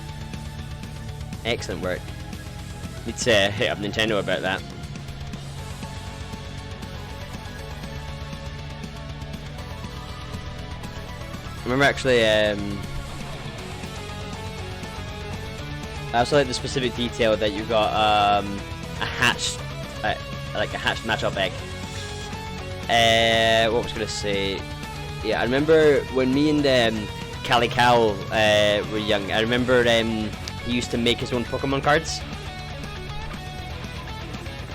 Excellent work. Need to hit up Nintendo about that. I remember actually, I also like the specific detail that you got a hatched, like a hatched matchup egg. What was I gonna say? Yeah, I remember when me and Calical were young. I remember he used to make his own Pokemon cards.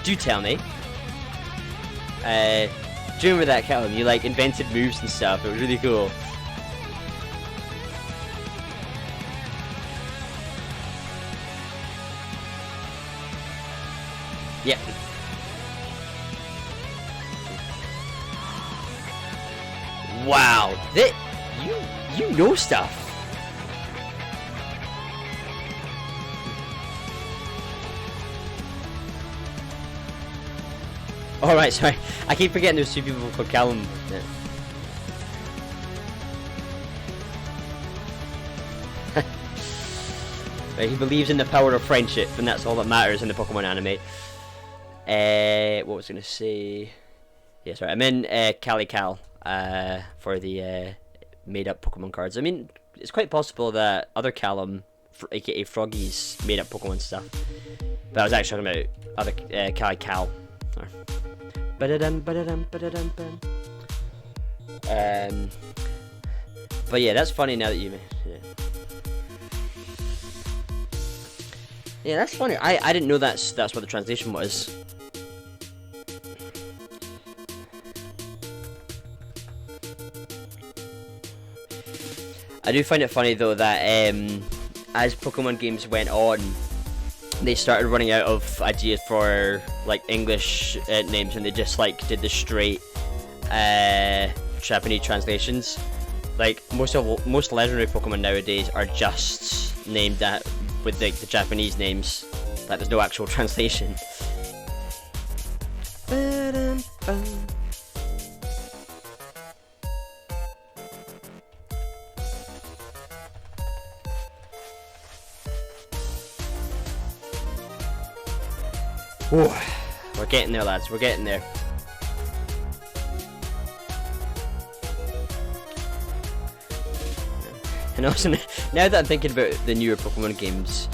Do tell me. Do you remember that, Callum? You like invented moves and stuff. It was really cool. Yeah. Wow, you know stuff. All right, sorry. I keep forgetting there's two people called Callum. Right, he believes in the power of friendship, and that's all that matters in the Pokemon anime. What was I gonna say? Yeah, sorry. I meant Calical. For the made-up Pokemon cards. I mean, it's quite possible that other Callum, aka Froggy's, made up Pokemon stuff. But I was actually talking about other Cal. But yeah, that's funny now that you. Yeah, that's funny. I didn't know that's what the translation was. I do find it funny though that as Pokemon games went on, they started running out of ideas for like English names, and they just like did the straight Japanese translations. Like most legendary Pokemon nowadays are just named that with the Japanese names. Like there's no actual translation. Whew. We're getting there, lads. We're getting there. And also, now that I'm thinking about the newer Pokemon games,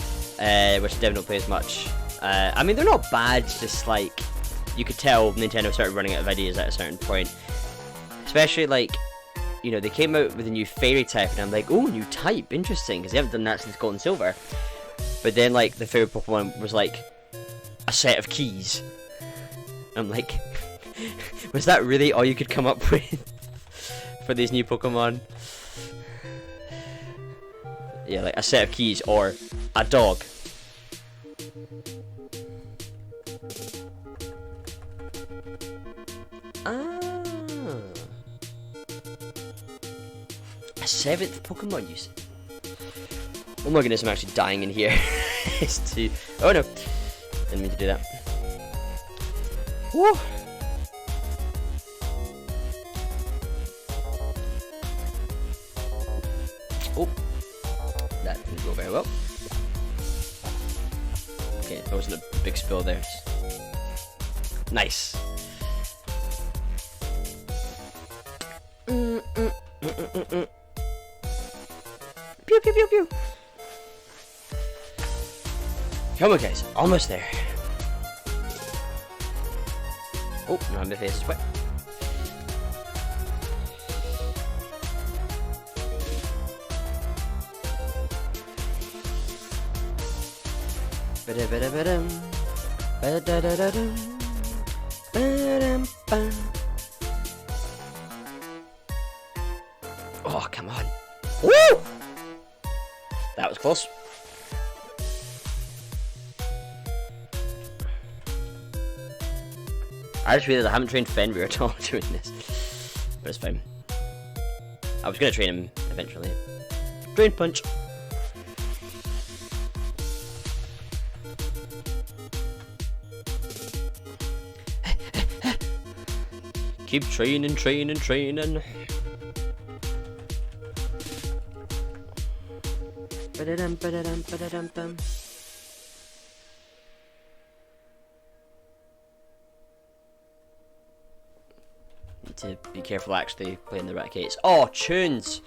which I don't play as much, I mean, they're not bad, just like, you could tell Nintendo started running out of ideas at a certain point. Especially, like, you know, they came out with a new fairy type, and I'm like, oh, new type, interesting, because they haven't done that since Gold and Silver. But then, like, the fairy Pokemon was like a set of keys. I'm like, was that really all you could come up with for these new Pokemon? Yeah, like a set of keys or a dog. Ah. A 7th Pokemon use. Oh my goodness, I'm actually dying in here. It's too... Oh no. Didn't mean to do that. Woo. Oh. That didn't go very well. Okay, there wasn't a big spill there. Nice. Pew pew pew pew. Come on, guys, almost there. Oh, no, my face is wet. Oh, come on. Woo! That was close. I just realized I haven't trained Fenrir at all doing this. But it's fine. I was going to train him eventually. Drain Punch. Keep training, training, training. Ba-da-dum, ba-da-dum, ba-da-dum-bum. Need to be careful actually playing the right case. Oh, tunes!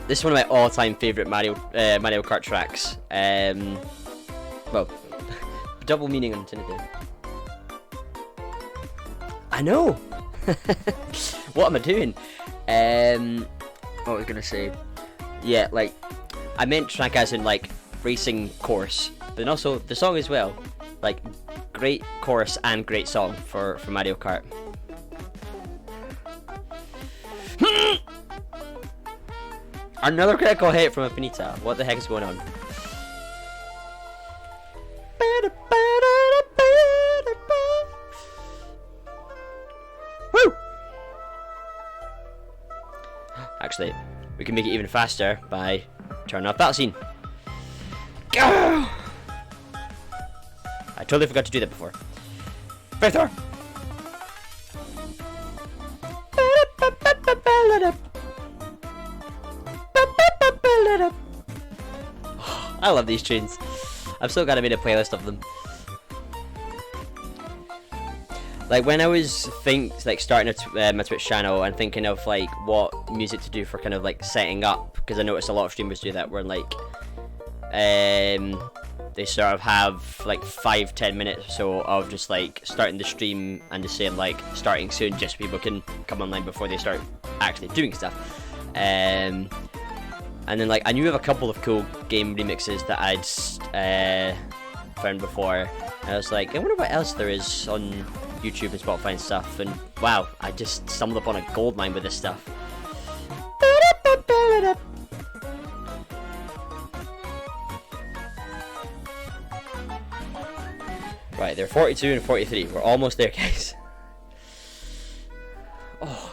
This is one of my all-time favourite Mario Kart tracks. Well, double meaning intended there. I know. What am I doing? What was I gonna say? Yeah, like I meant track as in like racing course, but then also the song as well. Like great chorus and great song for Mario Kart. Another critical hit from a Finita. What the heck is going on? Woo! Actually, we can make it even faster by turning off battle scene. Go! I totally forgot to do that before. Further! I love these tunes. I'm so glad I made a playlist of them. Like when I was starting my Twitch channel and thinking of like what music to do for kind of like setting up, because I noticed a lot of streamers do that, where like they sort of have like 5-10 minutes or so of just like starting the stream and just saying like starting soon, just so people can come online before they start actually doing stuff. And then like I knew of a couple of cool game remixes that I'd found before. And I was like, I wonder what else there is on YouTube and Spotify and stuff. And wow, I just stumbled upon a gold mine with this stuff. Right, they're 42 and 43. We're almost there, guys. Oh,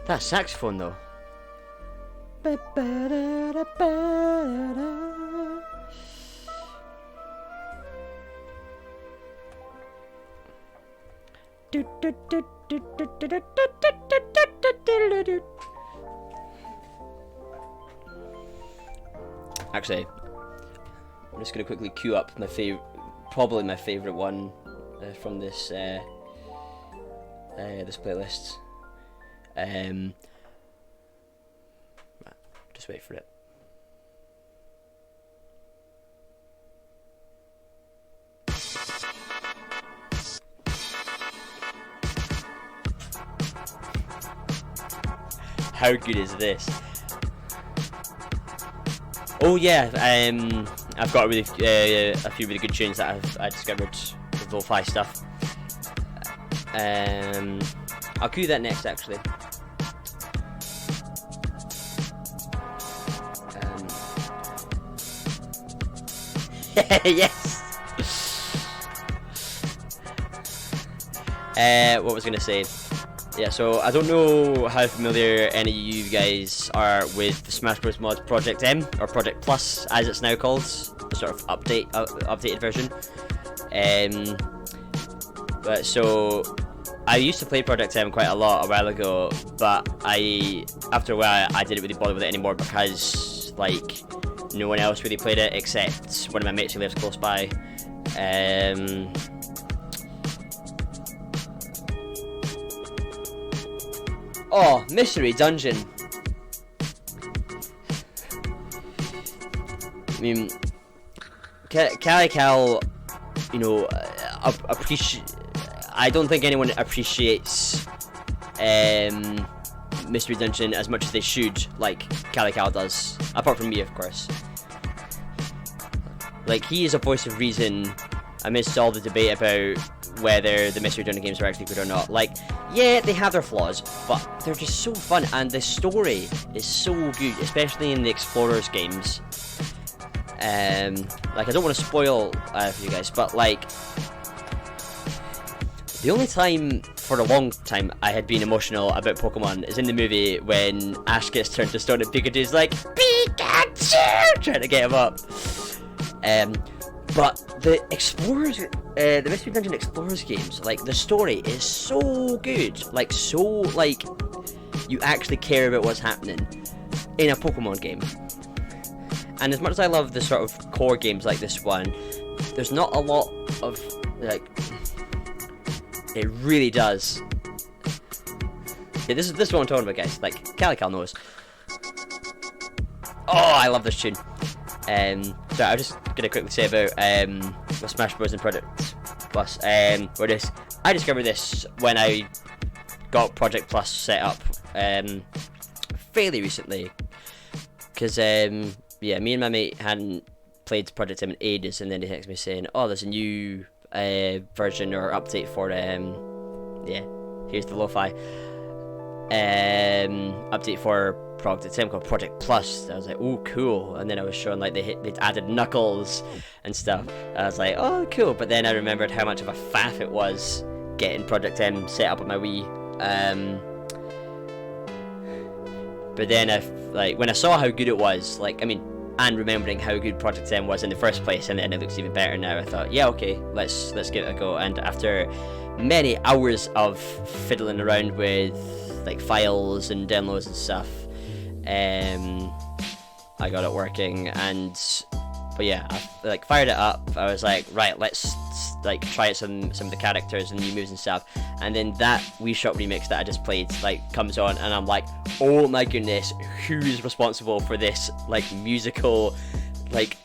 that saxophone though. Actually, I'm just gonna quickly queue up my probably my favorite one from this this playlist. Just wait for it. How good is this? Oh yeah, I've got a few really good tunes that I discovered with lo-fi stuff. I'll cue that next actually. Yes. What was I gonna say? Yeah, so I don't know how familiar any of you guys are with the Smash Bros. Mod Project M, or Project Plus as it's now called, the sort of updated version. But so I used to play Project M quite a lot a while ago, but after a while I didn't really bother with it anymore because like no one else really played it except one of my mates who lives close by. Oh, Mystery Dungeon. I mean, Cal, you know, I don't think anyone appreciates Mystery Dungeon as much as they should, like Cal does. Apart from me, of course. Like, he is a voice of reason amidst all the debate about whether the Mystery Dungeon games are actually good or not. Like, yeah, they have their flaws, but they're just so fun, and the story is so good, especially in the Explorers games. Like, I don't want to spoil for you guys, but like, the only time for a long time I had been emotional about Pokemon is in the movie when Ash gets turned to stone and Pikachu's like, Pikachu! Trying to get him up. But the Explorers, the Mystery Dungeon Explorers games, like, the story is so good. Like, so, like, you actually care about what's happening in a Pokemon game. And as much as I love the sort of core games like this one, there's not a lot of, like, it really does. Yeah, this is what I'm talking about, guys. Like, Cal knows. Oh, I love this tune. So I'm just gonna quickly say about the Smash Bros. And Project Plus. Where this, I discovered this when I got Project Plus set up fairly recently, because yeah, me and my mate hadn't played Project M in ages, and then he texted me saying, "Oh, there's a new version or update for yeah, here's the lo-fi update for Project M called Project Plus." I was like, "Oh, cool!" And then I was shown like they'd added Knuckles and stuff. I was like, "Oh, cool!" But then I remembered how much of a faff it was getting Project M set up on my Wii. But then when I saw how good it was, like, I mean, and remembering how good Project M was in the first place, and then it looks even better now, I thought, yeah, okay, let's give it a go. And after many hours of fiddling around with like files and demos and stuff, I got it working. But yeah, I like fired it up. I was like, right, let's like try out some of the characters and new moves and stuff. And then that Wii Shop remix that I just played like comes on, and I'm like, oh my goodness, who's responsible for this like musical like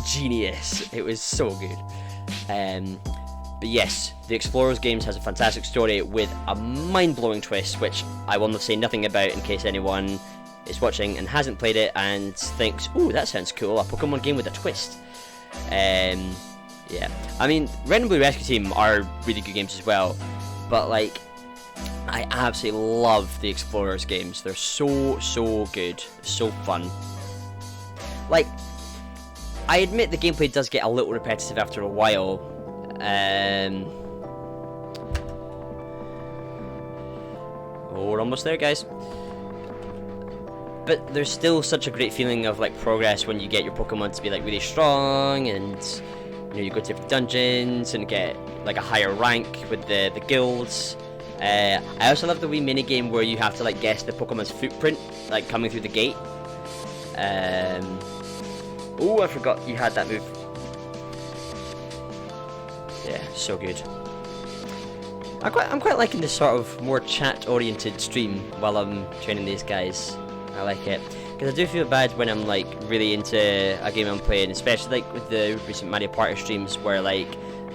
genius? It was so good. But yes, the Explorers games has a fantastic story with a mind-blowing twist, which I will say nothing about in case anyone is watching and hasn't played it and thinks, ooh, that sounds cool, a Pokemon game with a twist. Yeah, I mean, Red and Blue Rescue Team are really good games as well, but like, I absolutely love the Explorers games. They're so good, so fun. Like, I admit the gameplay does get a little repetitive after a while. Oh, we're almost there, guys. But there's still such a great feeling of like progress when you get your Pokemon to be like really strong, and you know, you go to different dungeons and get like a higher rank with the guilds. I also love the wee mini game where you have to like guess the Pokemon's footprint like coming through the gate. Oh, I forgot you had that move. Yeah, so good. I'm quite liking this sort of more chat-oriented stream while I'm training these guys. I like it. Because I do feel bad when I'm like really into a game I'm playing, especially like with the recent Mario Party streams where like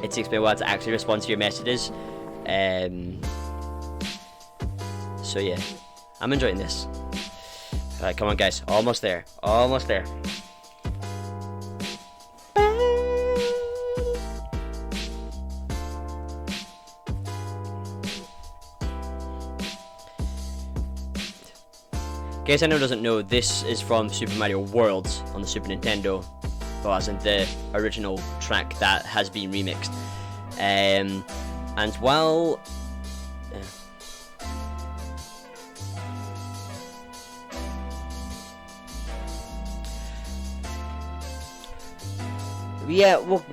it takes me a while to actually respond to your messages. So yeah, I'm enjoying this. Alright, come on guys, almost there, almost there. In case anyone doesn't know, this is from Super Mario World on the Super Nintendo, well, as in the original track that has been remixed. And while yeah, well,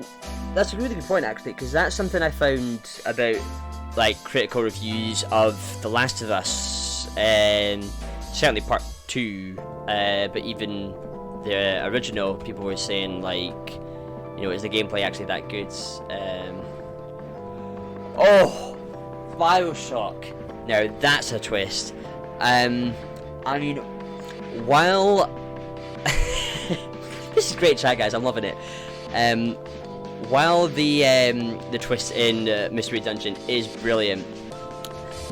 that's a really good point actually, because that's something I found about like critical reviews of The Last of Us, certainly part 2, but even the original, people were saying like, you know, is the gameplay actually that good? Oh, Bioshock. Now that's a twist. I mean, while this is great chat, guys. I'm loving it. While the twist in Mystery Dungeon is brilliant,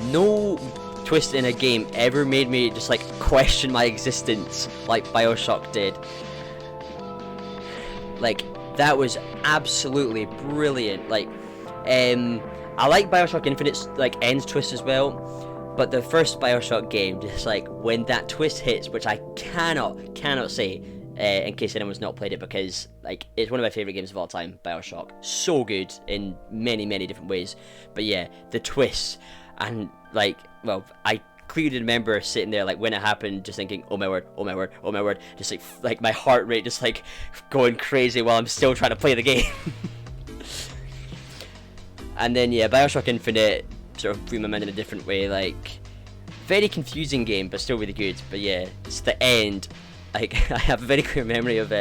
no twist in a game ever made me just like question my existence like Bioshock did. Like, that was absolutely brilliant. Like, I like Bioshock Infinite's like end twist as well, but the first Bioshock game, just like when that twist hits, which I cannot say in case anyone's not played it, because like it's one of my favorite games of all time, Bioshock. So good in many different ways. But yeah, the twist, and like, well, I clearly remember sitting there like when it happened, just thinking, oh my word, oh my word, oh my word, just like my heart rate just like going crazy while I'm still trying to play the game. And then yeah, Bioshock Infinite sort of blew my mind in a different way. Like, very confusing game, but still really good. But yeah, it's the end. Like, I have a very clear memory of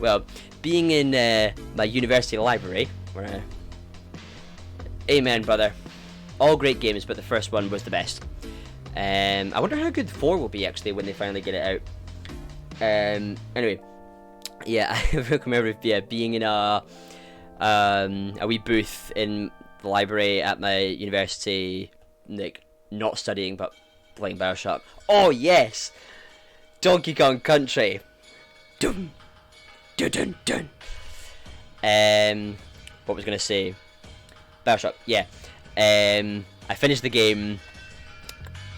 well, being in my university library, where amen, brother. All great games, but the first one was the best. I wonder how good 4 will be actually when they finally get it out. Anyway, yeah, I remember being in a wee booth in the library at my university, like not studying but playing Bioshock. Oh yes, Donkey Kong Country. Dun dun dun dun. What was I gonna say? Bioshock. Yeah. I finished the game.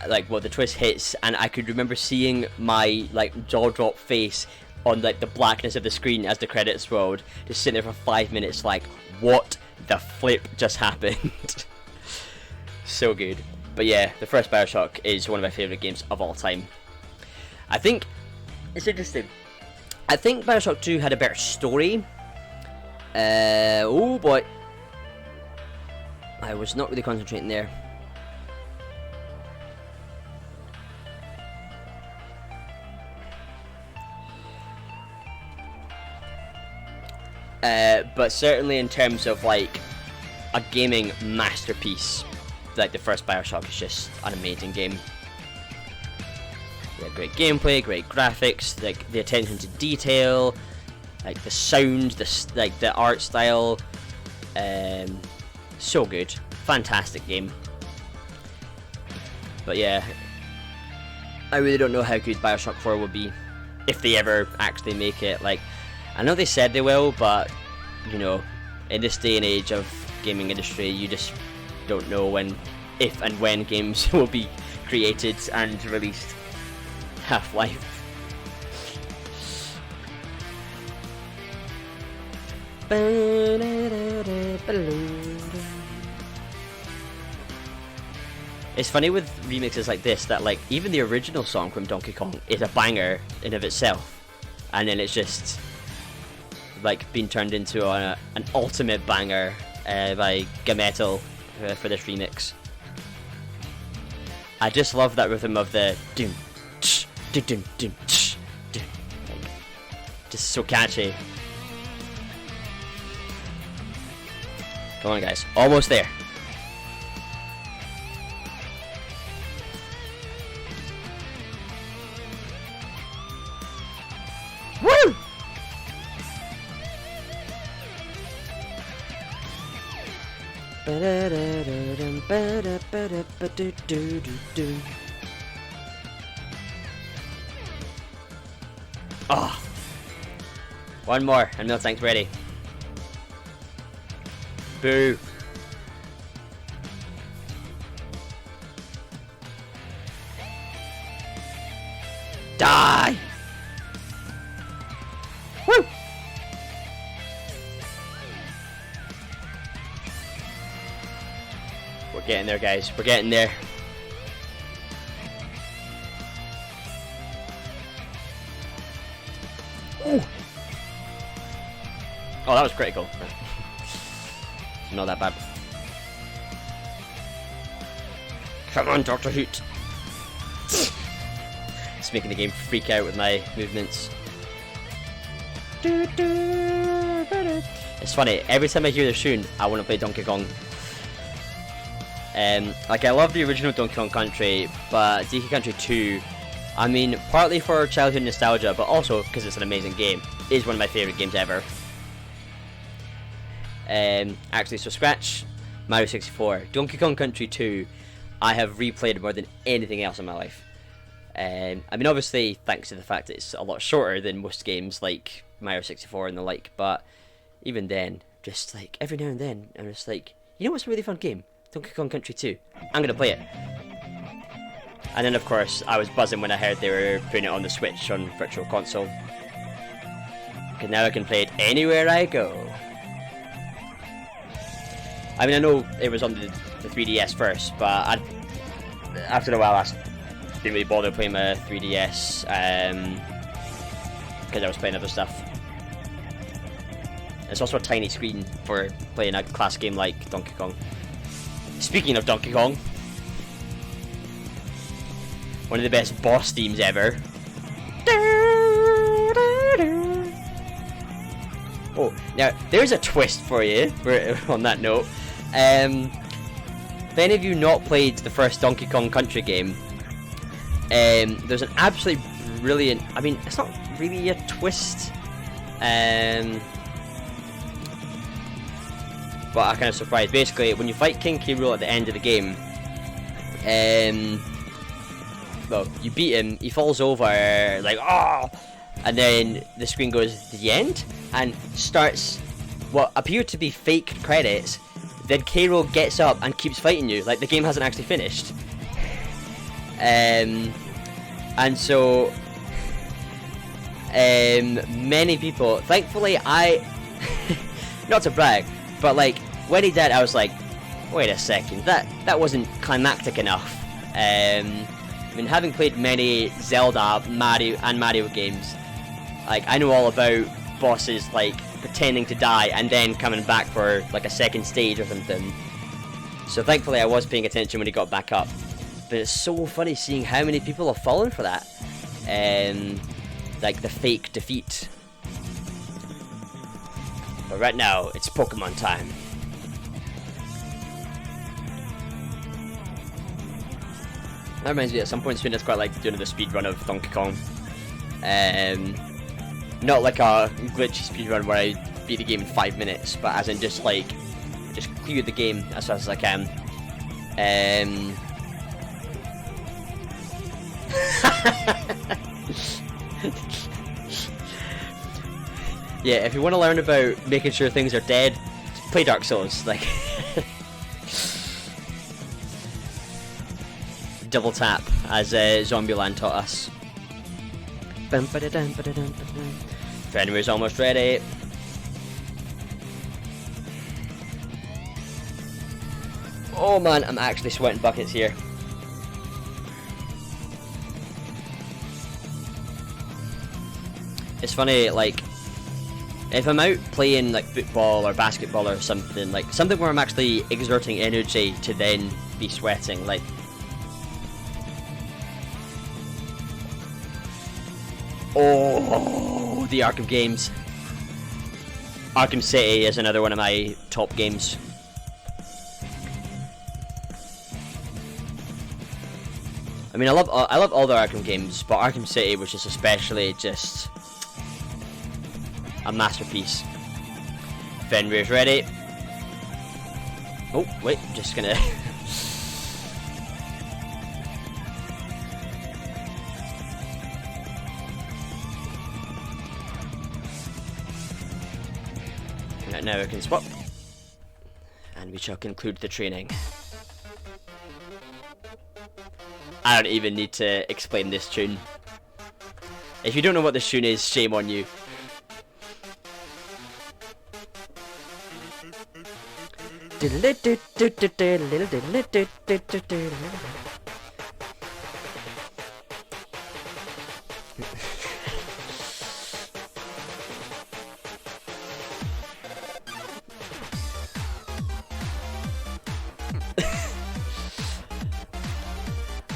Like, well, the twist hits, and I could remember seeing my like jaw drop face on like the blackness of the screen as the credits rolled, just sitting there for 5 minutes, like, what the flip just happened? So good. But yeah, the first Bioshock is one of my favorite games of all time. I think it's interesting. I think Bioshock 2 had a better story. Oh boy, I was not really concentrating there. But certainly in terms of like a gaming masterpiece, like the first Bioshock is just an amazing game. Yeah, great gameplay, great graphics, like the attention to detail, like the sound, the art style. So good, fantastic game. But yeah, I really don't know how good Bioshock 4 will be, if they ever actually make it. Like, I know they said they will, but you know, in this day and age of gaming industry, you just don't know if and when games will be created and released. Half-Life. It's funny with remixes like this that like even the original song from Donkey Kong is a banger in of itself, and then it's just like been turned into an ultimate banger by Gametal for this remix. I just love that rhythm of the doom, tsh, dun, dun, dun, tsh, dun. Like, Just so catchy. Come on, guys. Almost there. Woo! Oh. One more, and Milk Tank's ready. Boo. Die! Woo! We're getting there, guys. We're getting there. Ooh. Oh, that was critical. Not that bad. Come on, Dr. Hoot. It's making the game freak out with my movements. It's funny, every time I hear the tune, I want to play Donkey Kong. Like, I love the original Donkey Kong Country, but Donkey Country 2, I mean, partly for childhood nostalgia, but also because it's an amazing game. It is one of my favourite games ever. Actually, so scratch Mario 64. Donkey Kong Country 2, I have replayed more than anything else in my life. I mean, obviously, thanks to the fact that it's a lot shorter than most games like Mario 64 and the like, but even then, just like every now and then, I'm just like, you know what's a really fun game? Donkey Kong Country 2. I'm gonna play it. And then, of course, I was buzzing when I heard they were putting it on the Switch on Virtual Console. Because now I can play it anywhere I go. I mean, I know it was on the 3DS first, but after a while I didn't really bother playing my 3DS because I was playing other stuff. It's also a tiny screen for playing a classic game like Donkey Kong. Speaking of Donkey Kong, one of the best boss themes ever. Oh, now there's a twist for you on that note. If any of you not played the first Donkey Kong Country game, there's an absolutely brilliant, I mean, it's not really a twist, but I'm kind of surprised. Basically, when you fight King K. Rool at the end of the game, well, you beat him, he falls over, like, oh, and then the screen goes to the end, and starts what appear to be fake credits. Then K. Rool gets up and keeps fighting you, like the game hasn't actually finished. And so, many people, thankfully not to brag, but like, when he did, I was like, wait a second, that wasn't climactic enough. I mean, having played many Zelda, Mario games, like, I know all about bosses, like, pretending to die and then coming back for, like, a second stage or something. So thankfully I was paying attention when he got back up. But it's so funny seeing how many people have fallen for that. Like, the fake defeat. But right now, it's Pokemon time. That reminds me, at some point soon, it's quite like doing the speedrun of Donkey Kong. Not like a glitchy speedrun where I beat the game in 5 minutes, but as in just like, just clear the game as fast as I can. Yeah, if you want to learn about making sure things are dead, play Dark Souls. Like, double tap, as Zombieland taught us. Fenrir's almost ready. Oh man, I'm actually sweating buckets here. It's funny, like, if I'm out playing like football or basketball or something, like something where I'm actually exerting energy to then be sweating, like, oh Oh, the Arkham games. Arkham City is another one of my top games. I mean, I love all the Arkham games, but Arkham City was just especially just a masterpiece. Fenrir's ready. Oh wait, I'm just gonna. Right, now we can swap, and we shall conclude the training. I don't even need to explain this tune. If you don't know what this tune is, shame on you.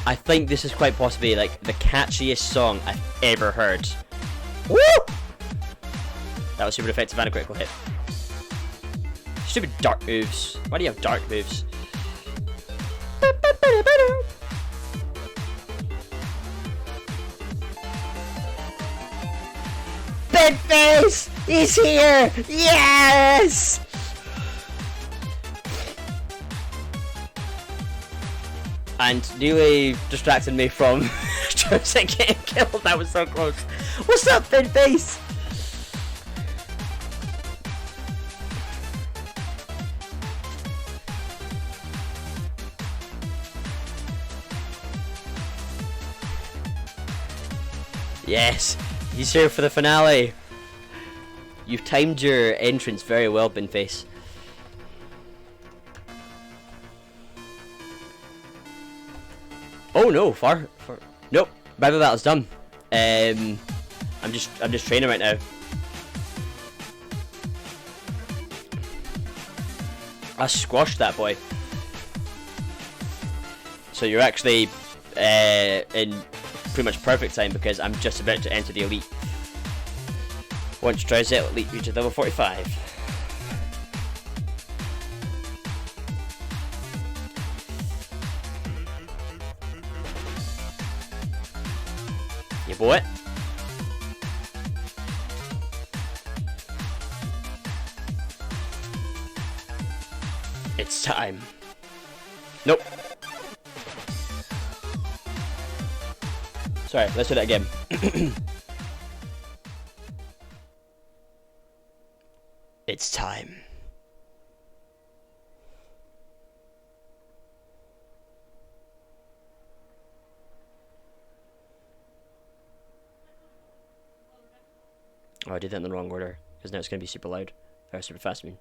I think this is quite possibly like the catchiest song I've ever heard. Woo! That was super effective and a critical hit. Stupid dark moves. Why do you have dark moves? Bedface! He's here! Yes! And nearly distracted me from getting killed. That was so close. What's up, Bedface? Yes, he's here for the finale. You've timed your entrance very well, Binface. Oh no, far. Nope, battle battle's done. I'm just training right now. I squashed that boy. So you're actually in pretty much perfect time because I'm just about to enter the elite. Once Drowsy elite reaches level 45. Yeah, boy. It's time. Nope. Sorry, let's do that again. It's time. Oh, I did that in the wrong order, because now it's going to be super loud. Or super fast, I mean.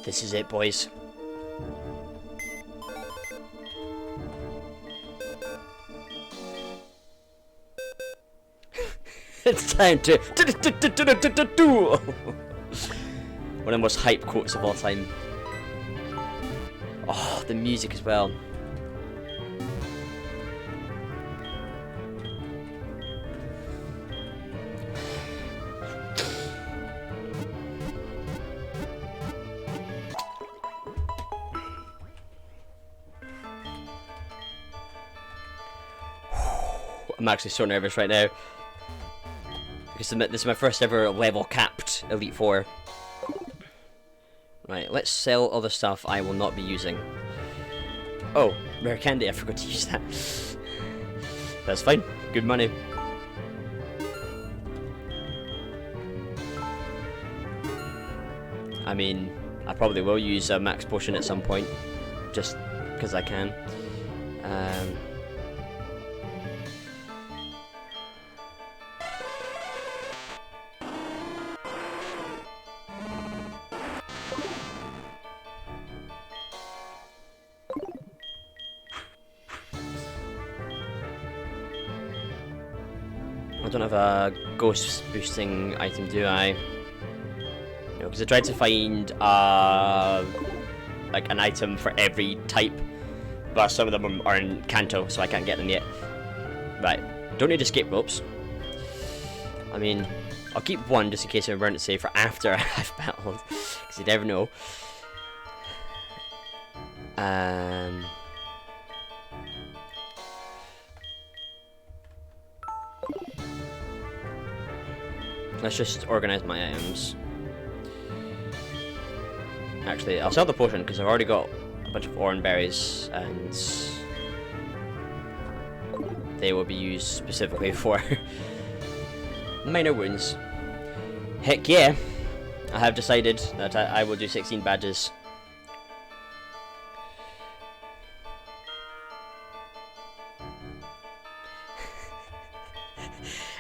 This is it, boys. It's time to one of the most hype quotes of all time. Oh, the music as well. I'm actually so nervous right now. Because this is my first ever level capped Elite Four. Right, let's sell all the stuff I will not be using. Oh, rare candy, I forgot to use that. That's fine, good money. I mean, I probably will use a max potion at some point, just because I can. I don't have a ghost boosting item, do I? No, because I tried to find like an item for every type, but some of them are in Kanto, so I can't get them yet. Right, don't need escape ropes. I mean, I'll keep one just in case of emergency for after I've battled, because you never know. Let's just organize my items. Actually, I'll sell the potion because I've already got a bunch of orange berries, and they will be used specifically for minor wounds. Heck yeah! I have decided that I will do 16 badges.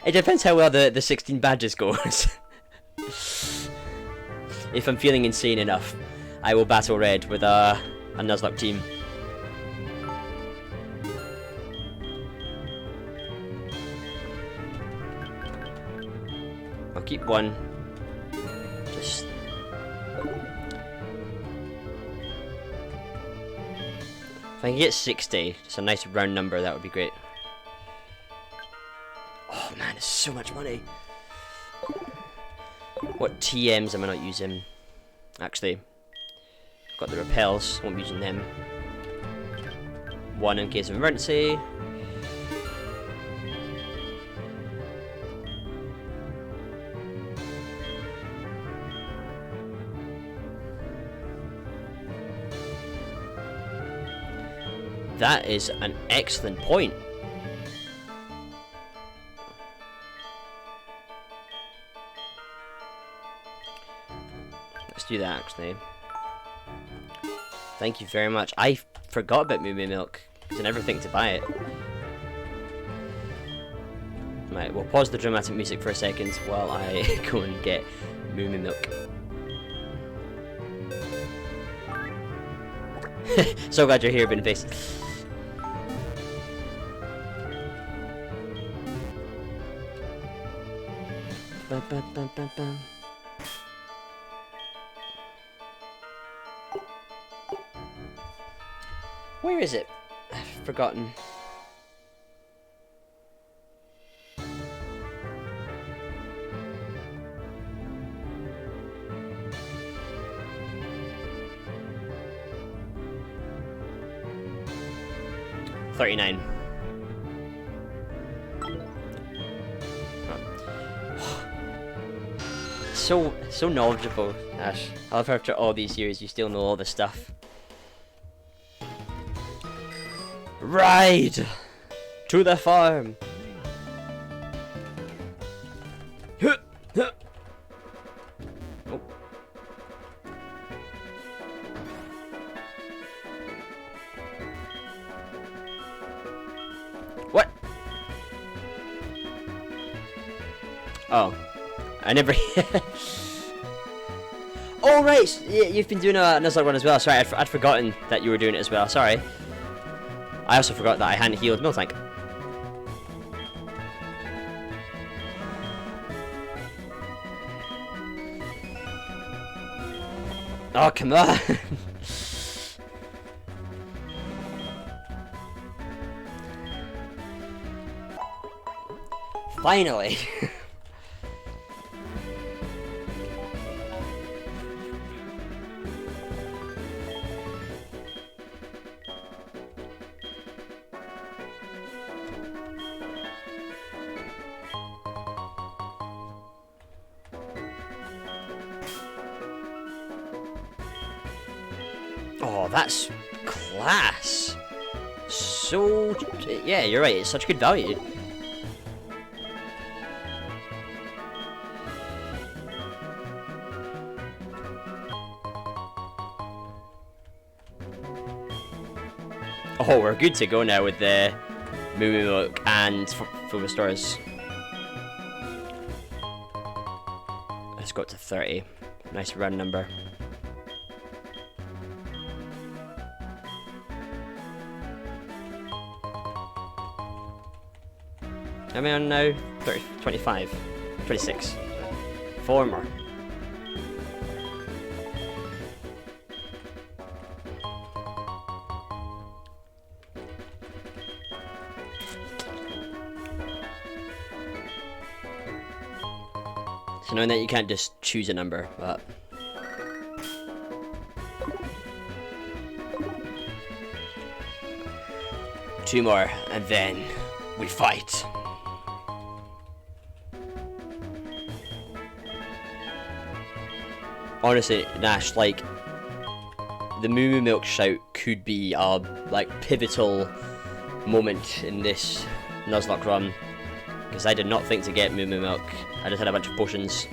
It depends how well the 16 badges goes. If I'm feeling insane enough, I will battle red with a Nuzlocke team. I'll keep one. Just... if I can get 60, just a nice round number, that would be great. Oh man, it's so much money. What TMs am I not using? Actually, I've got the repels, won't be using them. One in case of emergency. That is an excellent point. Let's do that actually. Thank you very much. I forgot about Moo Moo Milk because I never think to buy it. Right, we'll pause the dramatic music for a second while I go and get Moo Moo Milk. So glad you're here, Binface. Where is it? I've forgotten. $39. So knowledgeable, Ash. I love how after all these years you still know all this stuff. Ride to the farm. Oh. What? Oh, I never. Oh right, yeah, you've been doing a Nuzlocke run as well. Sorry, I'd forgotten that you were doing it as well. Sorry. I also forgot that I hadn't healed Miltank. Oh, come on! Finally! Oh, that's class. So, yeah, you're right. It's such good value. Oh, we're good to go now with the Moo Moo Milk and Full Restores. Let's go up to 30. Nice round number. How many on now? 30, 25, 26. 4 more. It's annoying that you can't just choose a number, but... Two more, and then we fight. Honestly, Nash, like, the Moo Moo Milk shout could be a, like, pivotal moment in this Nuzlocke run. Because I did not think to get Moo Moo Milk. I just had a bunch of potions.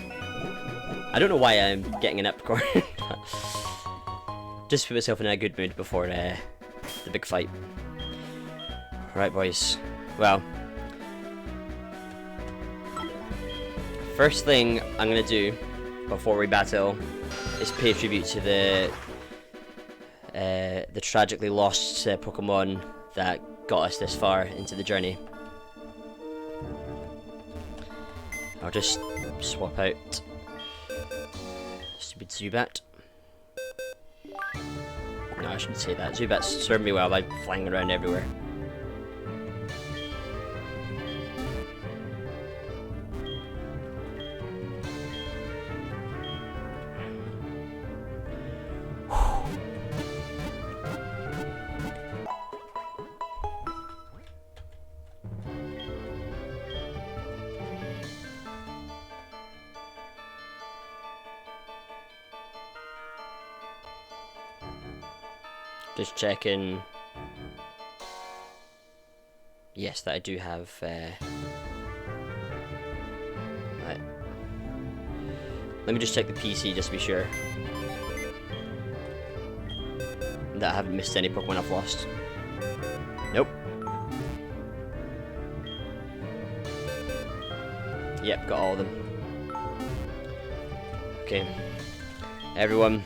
I don't know why I'm getting an Epicor. Just put myself in a good mood before the big fight. Right, boys. Well, first thing I'm gonna do before we battle is pay tribute to the tragically lost Pokemon that got us this far into the journey. I'll just swap out stupid Zubat. No, I shouldn't say that. Zubat's served me well by flying around everywhere. Just checking. Yes, that I do have. Right. Let me just check the PC just to be sure that I haven't missed any Pokemon I've lost. Nope. Yep, got all of them. Okay. Everyone,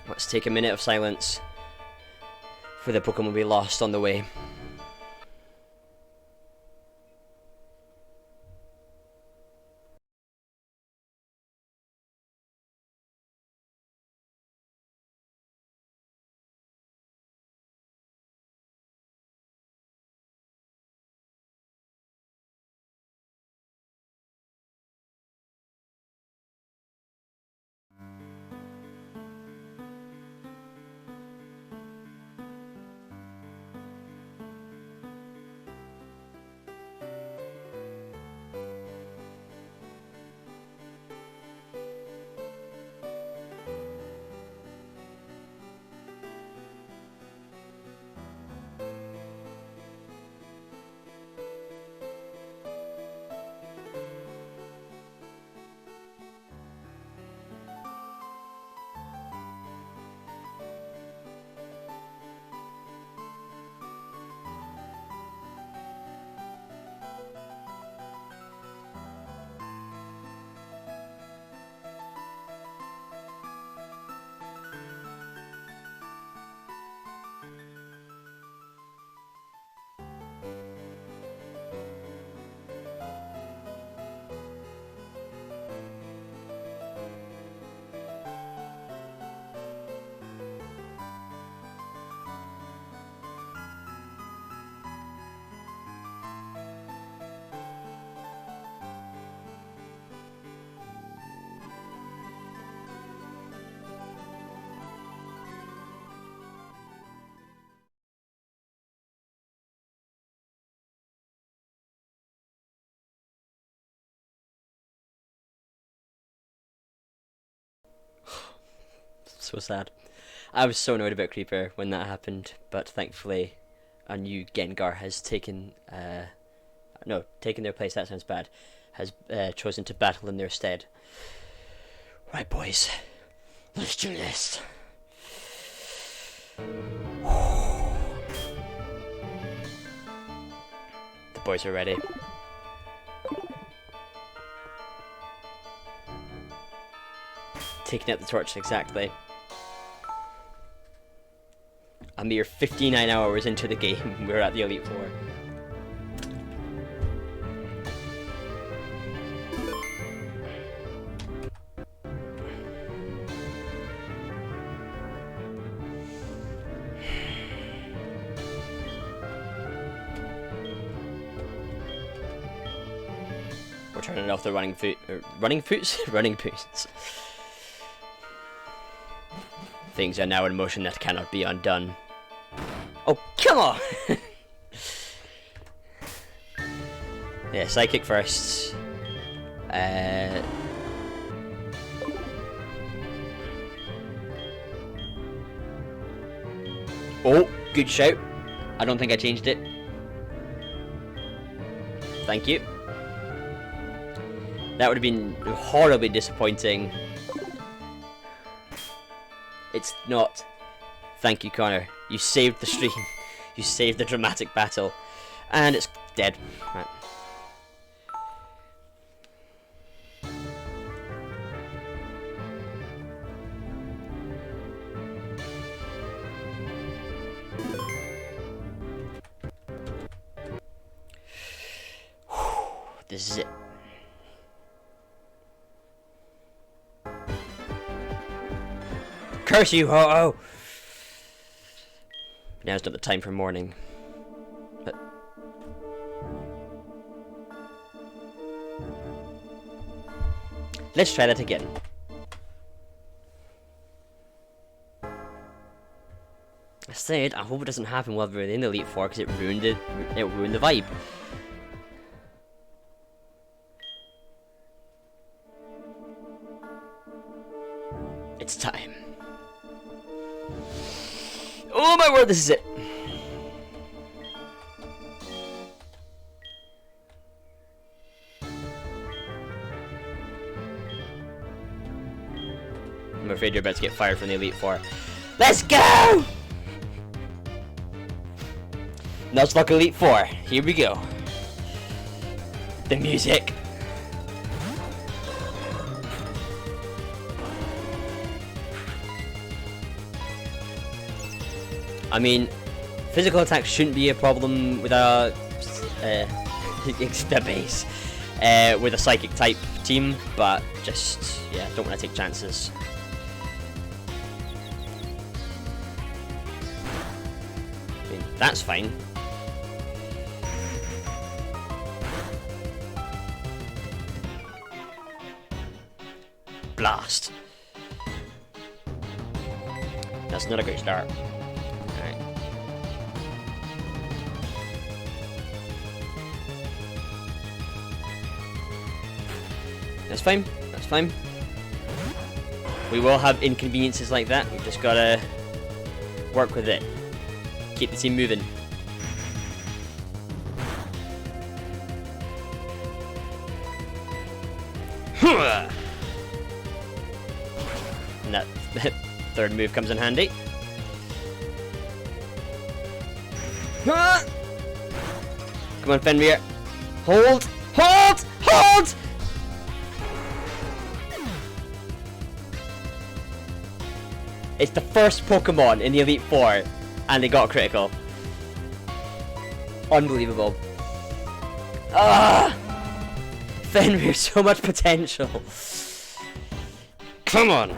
let's take a minute of silence for the Pokemon we lost on the way. So sad. I was so annoyed about Creeper when that happened, but thankfully a new Gengar has taken taken their place, that sounds bad, has chosen to battle in their stead. Right, boys, let's do this. The boys are ready. Taking out the torch, exactly. A mere 59 hours into the game, we're at the Elite Four. for turning off the running boots. Things are now in motion that cannot be undone. Oh, come on! Yeah, psychic first. Oh, good shout. I don't think I changed it. Thank you. That would have been horribly disappointing. It's not. Thank you, Connor. You saved the stream. You saved the dramatic battle. And it's dead. Right. This is it. Curse you, ho-oh! Now's not the time for mourning. But let's try that again. I said I hope it doesn't happen while we're in the Elite Four because it ruined the vibe. It's time. Oh my word, this is it. I'm afraid you're about to get fired from the Elite Four. Let's go! Nuzlocke Elite Four. Here we go. The music. I mean, physical attacks shouldn't be a problem with a base with a psychic type team, but just yeah, don't want to take chances. I mean, that's fine. Blast. That's not a great start. That's fine, that's fine. We will have inconveniences like that, we've just gotta work with it. Keep the team moving. And that third move comes in handy. Come on, Fenrir. Hold! Hold! Hold! It's the first Pokemon in the Elite Four, and they got critical. Unbelievable. Ah! Fenrir, so much potential. Come on.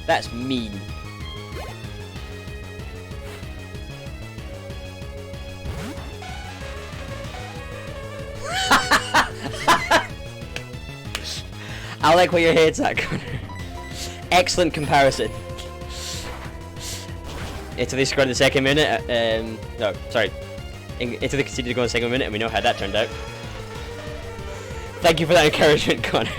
That's mean. I like where your head's at, Connor. Excellent comparison. Italy scored in the second minute. No, sorry. Italy conceded to go in the second minute, and we know how that turned out. Thank you for that encouragement, Connor.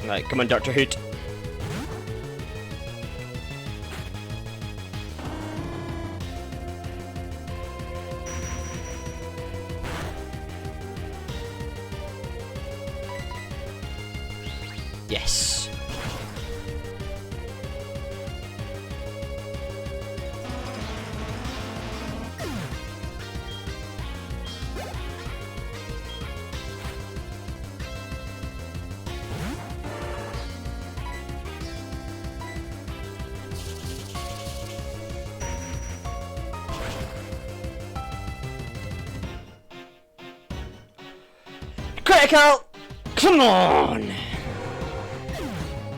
Right, come on, Dr. Hoot. Yes. Critical! Come on!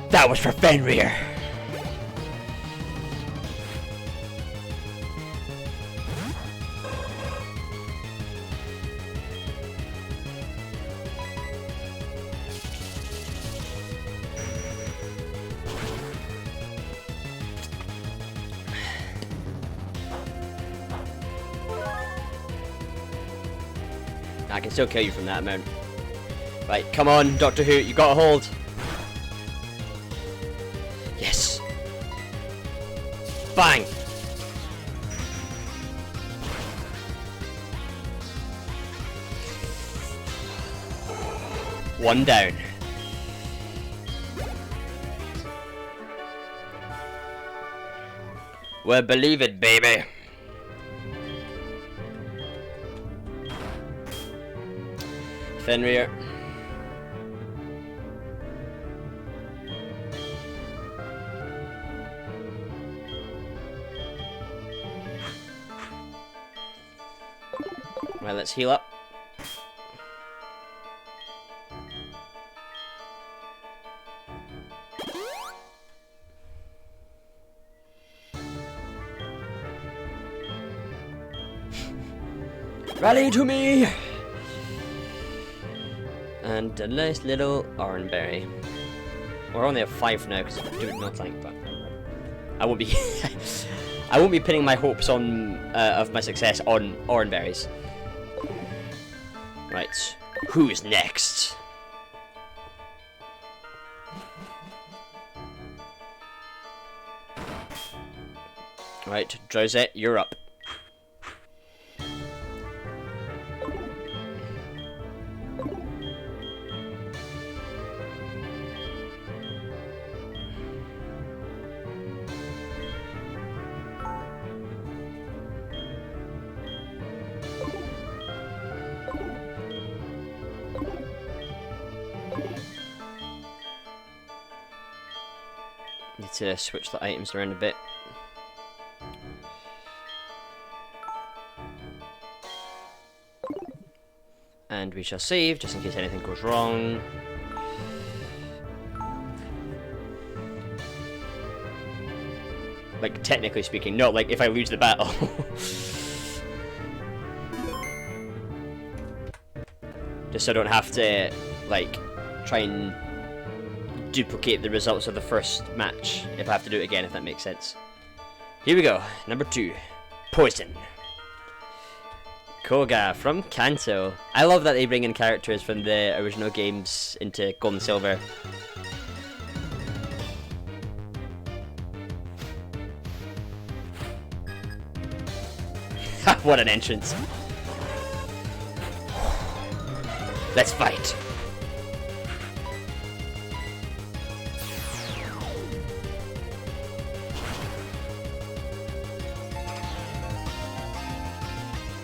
That was for Fenrir. I can still kill you from that amount. Right, come on, Doctor Who, you got a hold. Yes. Bang. One down. Well, believe it, baby. Fenrir. Right, let's heal up. Rally to me! And a nice little oranberry. We're only at 5 now because I do no tank, but I won't be I won't be pinning my hopes on of my success on oranberries. Right, who is next? Right, Drowsette, you're up. Need to switch the items around a bit. And we shall save, just in case anything goes wrong. Like, technically speaking, not like if I lose the battle. Just so I don't have to, like, try and duplicate the results of the first match if I have to do it again, if that makes sense. Here we go, number 2. Poison. Koga from Kanto. I love that they bring in characters from the original games into Gold and Silver. What an entrance. Let's fight.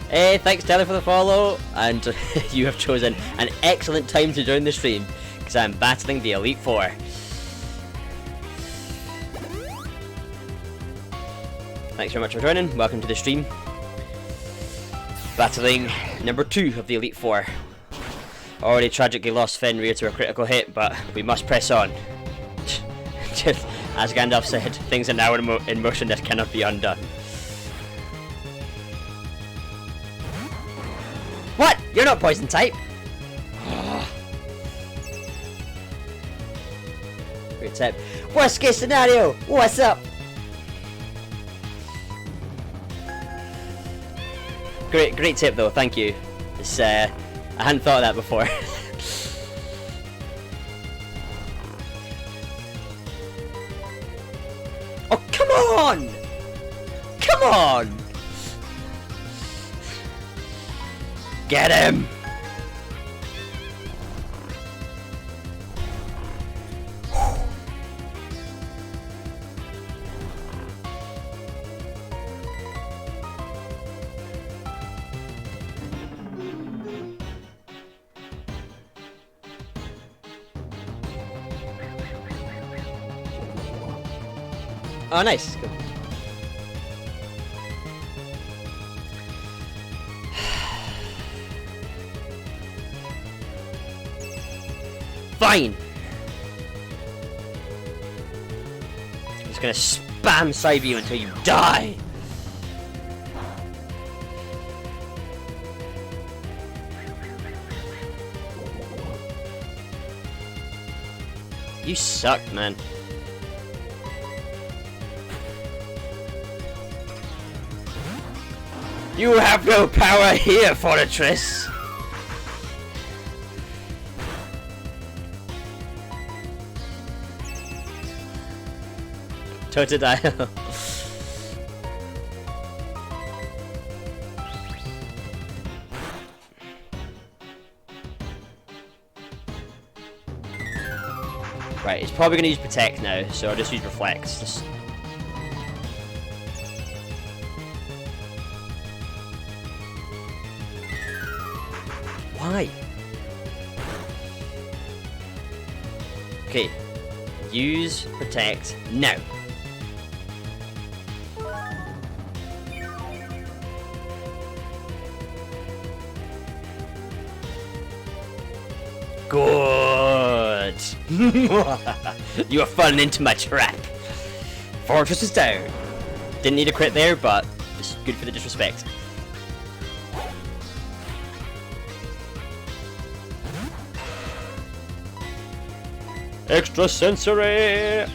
Hey, thanks Telly for the follow, and you have chosen an excellent time to join the stream, because I'm battling the Elite Four. Thanks very much for joining, welcome to the stream. Battling number 2 of the Elite Four. Already tragically lost Fenrir to a critical hit, but we must press on. Just as Gandalf said, things are now in motion that cannot be undone. What? You're not poison type. Great tip. Worst case scenario. What's up? Great tip though. Thank you. It's I hadn't thought of that before. Oh come on! Come on! Get him! Oh, nice. Cool. Fine. I'm just gonna spam side you until you die. You suck, man. You have no power here, Fortress. Totodile. Right, he's probably going to use Protect now, so I'll just use Reflex. Just... Why? Okay, use Protect now. Good. You are falling into my trap. Fortress is down. Didn't need a crit there, but it's good for the disrespect. Extrasensory.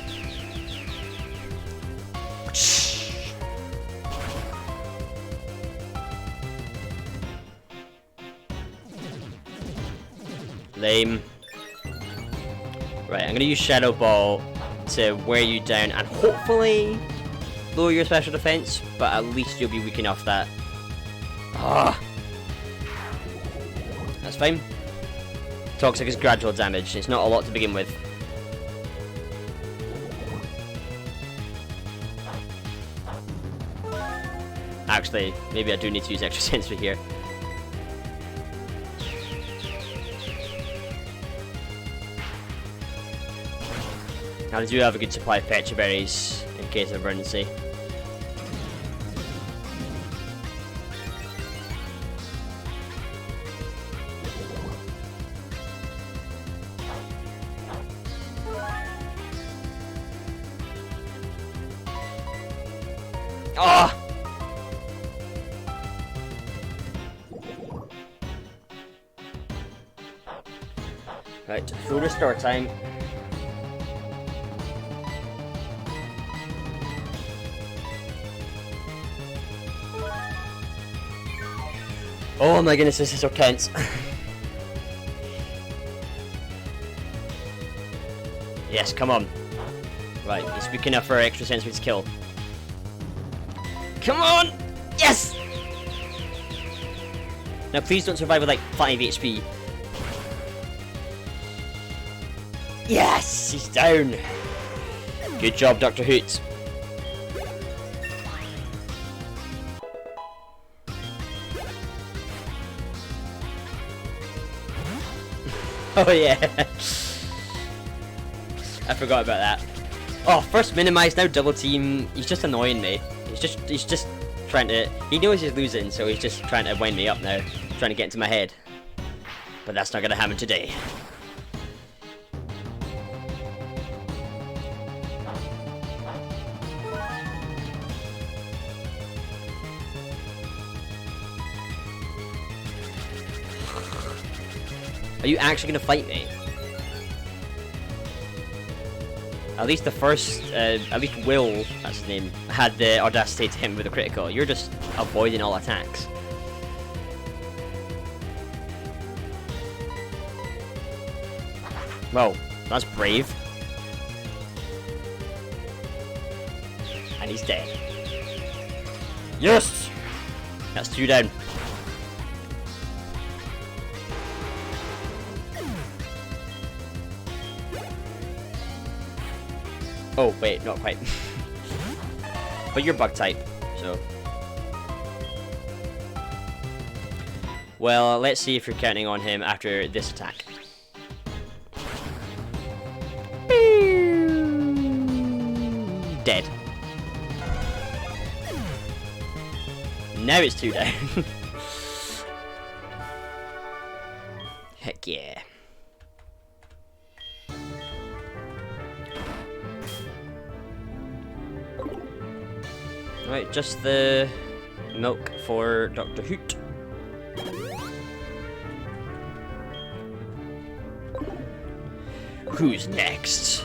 Lame. Right, I'm gonna use Shadow Ball to wear you down and hopefully lower your special defense, but at least you'll be weak enough that... Ah, that's fine. Toxic is gradual damage, it's not a lot to begin with. Actually, maybe I do need to use extra sensory here. And I do have a good supply of Petra Berries in case of emergency. Ah! Right, full restore time. Oh my goodness, this is so tense. Yes, come on. Right, it's weak enough for extra sensory to kill. Come on! Yes! Now please don't survive with like 5 HP. Yes! He's down! Good job, Dr. Hoot. Oh yeah. I forgot about that. Oh, first minimize, now double team. He's just annoying me. He's just trying to... He knows he's losing, so he's just trying to wind me up now. Trying to get into my head. But that's not gonna happen today. Are you actually gonna fight me? At least the first, at least Will, that's his name, had the audacity to hit him with a critical. You're just avoiding all attacks. Well, that's brave. And he's dead. Yes! That's 2 down. Oh, wait, not quite. But you're bug type, so... Well, let's see if you're counting on him after this attack. Dead. now it's 2 down. Heck yeah. Right, just the milk for Dr. Hoot. Who's next?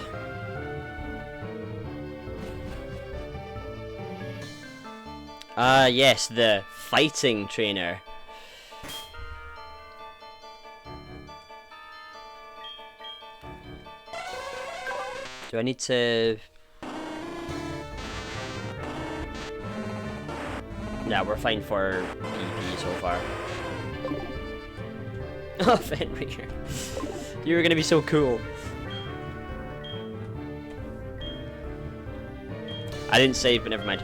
Yes, the fighting trainer. Do I need to... Nah, we're fine for PP so far. Oh, Fenrir. You were gonna be so cool. I didn't save, but never mind.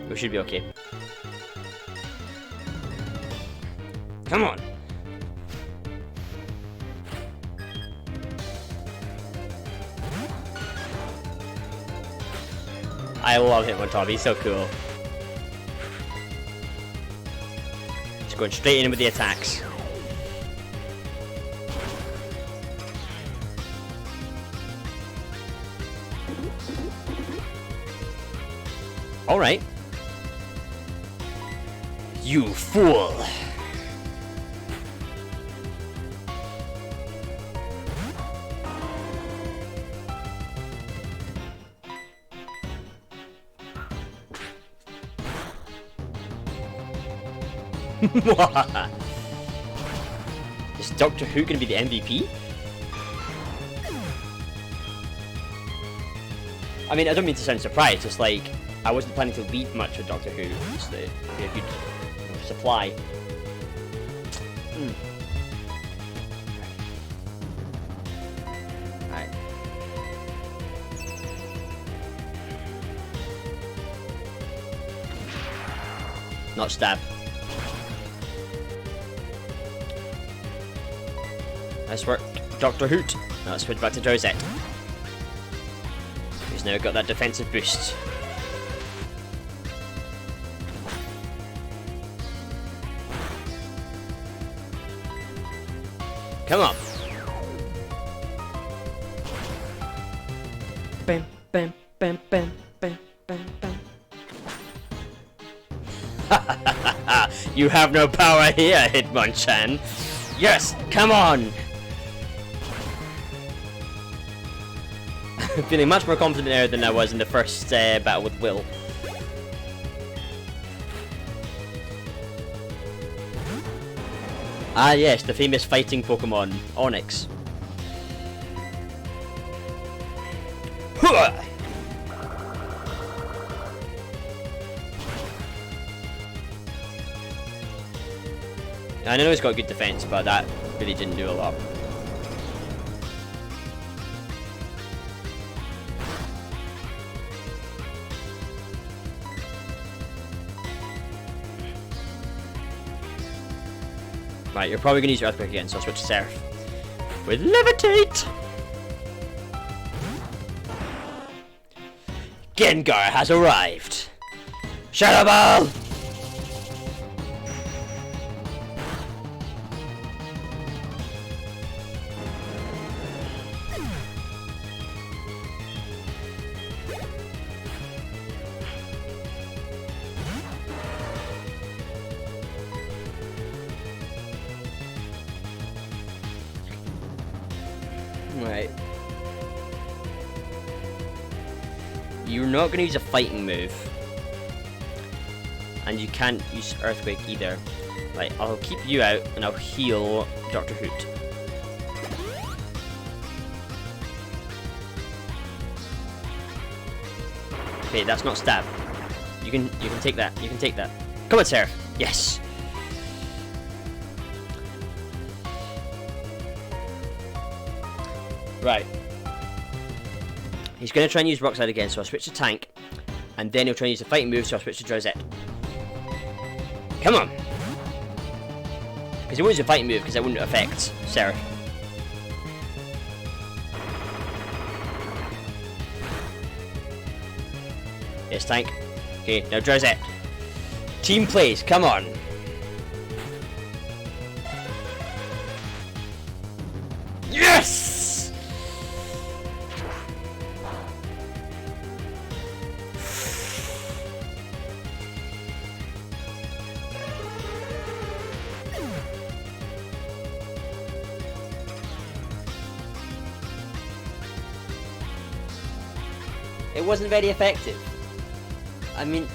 We should be okay. Come on! I love him on top, he's so cool. Just going straight in with the attacks. Alright. You fool! Is Doctor Who gonna be the MVP? I mean, I don't mean to sound surprised, it's like I wasn't planning to lead much with Doctor Who, so it'd be a good supply. Alright. Not stab. Nice work, Dr. Hoot. Now let's switch back to Drowsette. He's now got that defensive boost. Come on. Bam, bam, bam, bam, bam, bam, bam. You have no power here, Hitmonchan. Yes, come on. Feeling much more confident now than I was in the first battle with Will. Ah yes, the famous fighting Pokemon, Onix. I know he's got good defense, but that really didn't do a lot. Right, you're probably gonna use your Earthquake again, so I'll switch to Surf. With Levitate! Gengar has arrived! Shadow Ball! Right. You're not going to use a fighting move. And you can't use Earthquake either. Right, I'll keep you out and I'll heal Dr. Hoot. Okay, that's not stab. You can take that. You can take that. Come on, Sarah. Yes. Right. He's going to try and use Rock Slide again, so I'll switch to Tank. And then he'll try and use the fighting move, so I'll switch to Drowsette. Come on! Because he won't use a fighting move, because that wouldn't affect Seraph. Yes, Tank. Okay, now Drowsette. Team plays, come on. Yes! It wasn't very effective. I mean,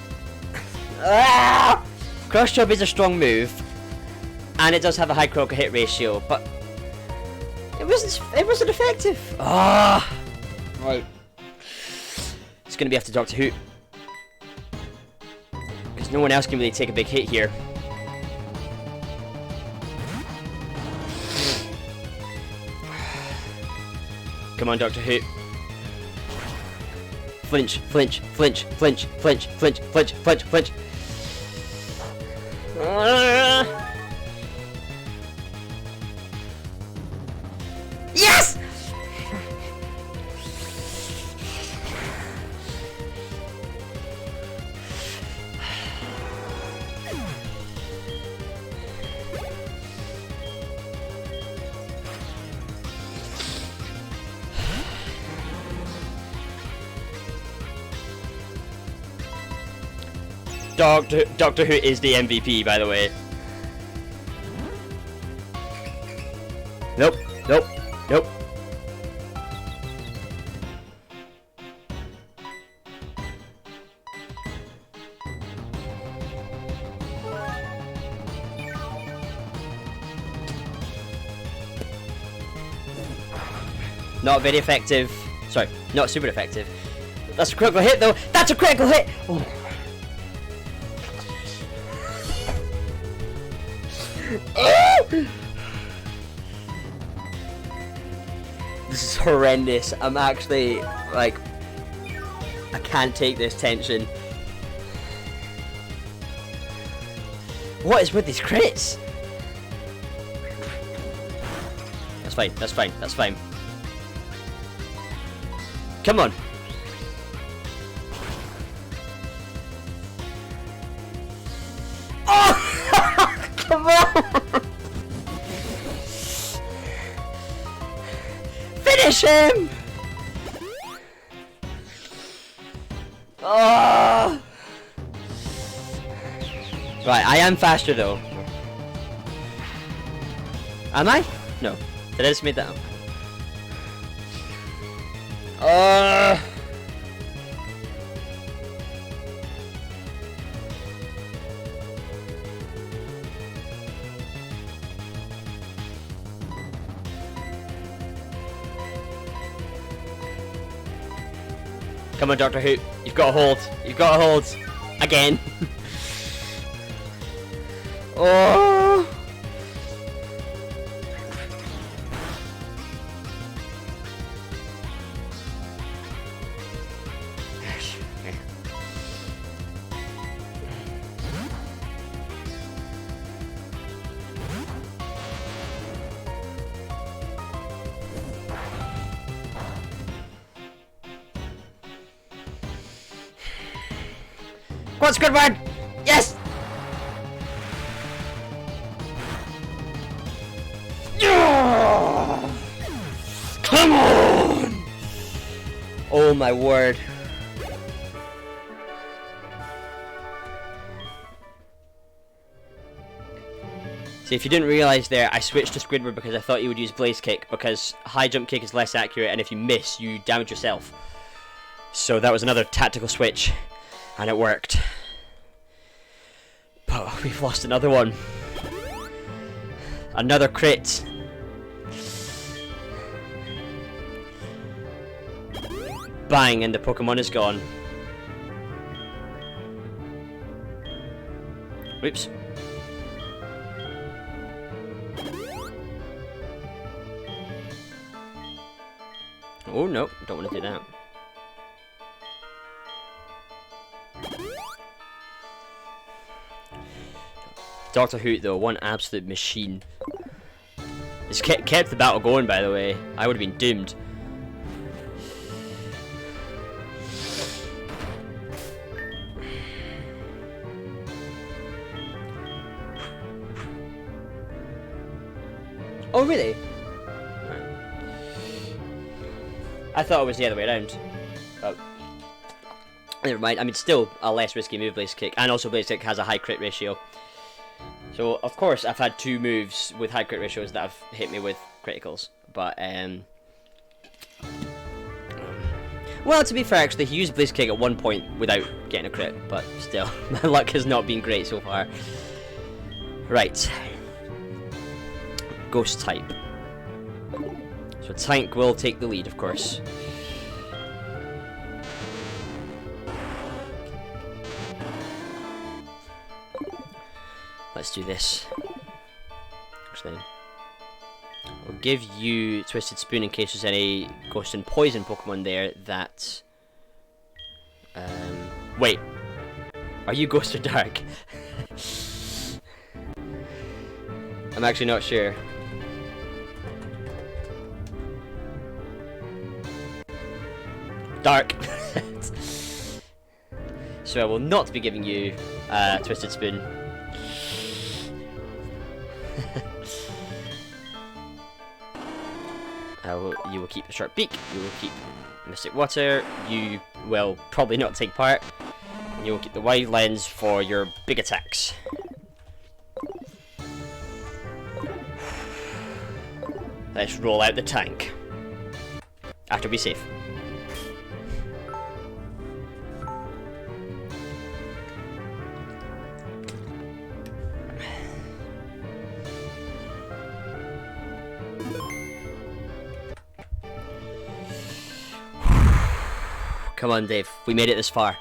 Cross Chop is a strong move, and it does have a high critical hit ratio, but it wasn't effective. Right. It's gonna be after Doctor Who, because no one else can really take a big hit here. Come on, Doctor Who. Flinch, flinch, flinch, flinch, flinch, flinch, flinch, flinch, flinch. Yes! Doctor Who is the MVP, by the way. Nope, nope, nope. Not very effective. Sorry, not super effective. That's a critical hit, though. That's a critical hit! Oh. This is horrendous. I'm actually, like, I can't take this tension. What is with these crits? That's fine, that's fine, that's fine. Come on. Oh! Come on! Finish him! Oh! Right, I am faster though. Am I? No. Did I just make that up? Come on, Doctor Who. You've got a hold. You've got a hold. Again. Oh. What's good word? Yes! Yeah! Come on! Oh my word. See, if you didn't realise there, I switched to Squidward because I thought you would use Blaze Kick, because high jump kick is less accurate, and if you miss, you damage yourself. So that was another tactical switch, and it worked. But we've lost another one. Another crit. Bang, and the Pokemon is gone. Whoops. Oh no, don't want to do that. Doctor Who, though, one absolute machine. It's kept the battle going, by the way. I would have been doomed. Oh, really? Right. I thought it was the other way around. Oh. Never mind. I mean, still a less risky move, Blaze Kick, and also Blaze Kick has a high crit ratio. So, of course, I've had 2 moves with high crit ratios that have hit me with criticals. But, well, to be fair, actually, he used Blaze Kick at one point without getting a crit, but still, my luck has not been great so far. Right. Ghost type. So Tank will take the lead, of course. Let's do this. Actually, I'll give you Twisted Spoon in case there's any Ghost and Poison Pokemon there that... wait. Are you Ghost or Dark? I'm actually not sure. Dark. So I will not be giving you Twisted Spoon. You will keep a Sharp Beak, you will keep Mystic Water, you will probably not take part, and you will keep the Wide Lens for your big attacks. Let's roll out the tank. After be safe. Come on, Dave. We made it this far.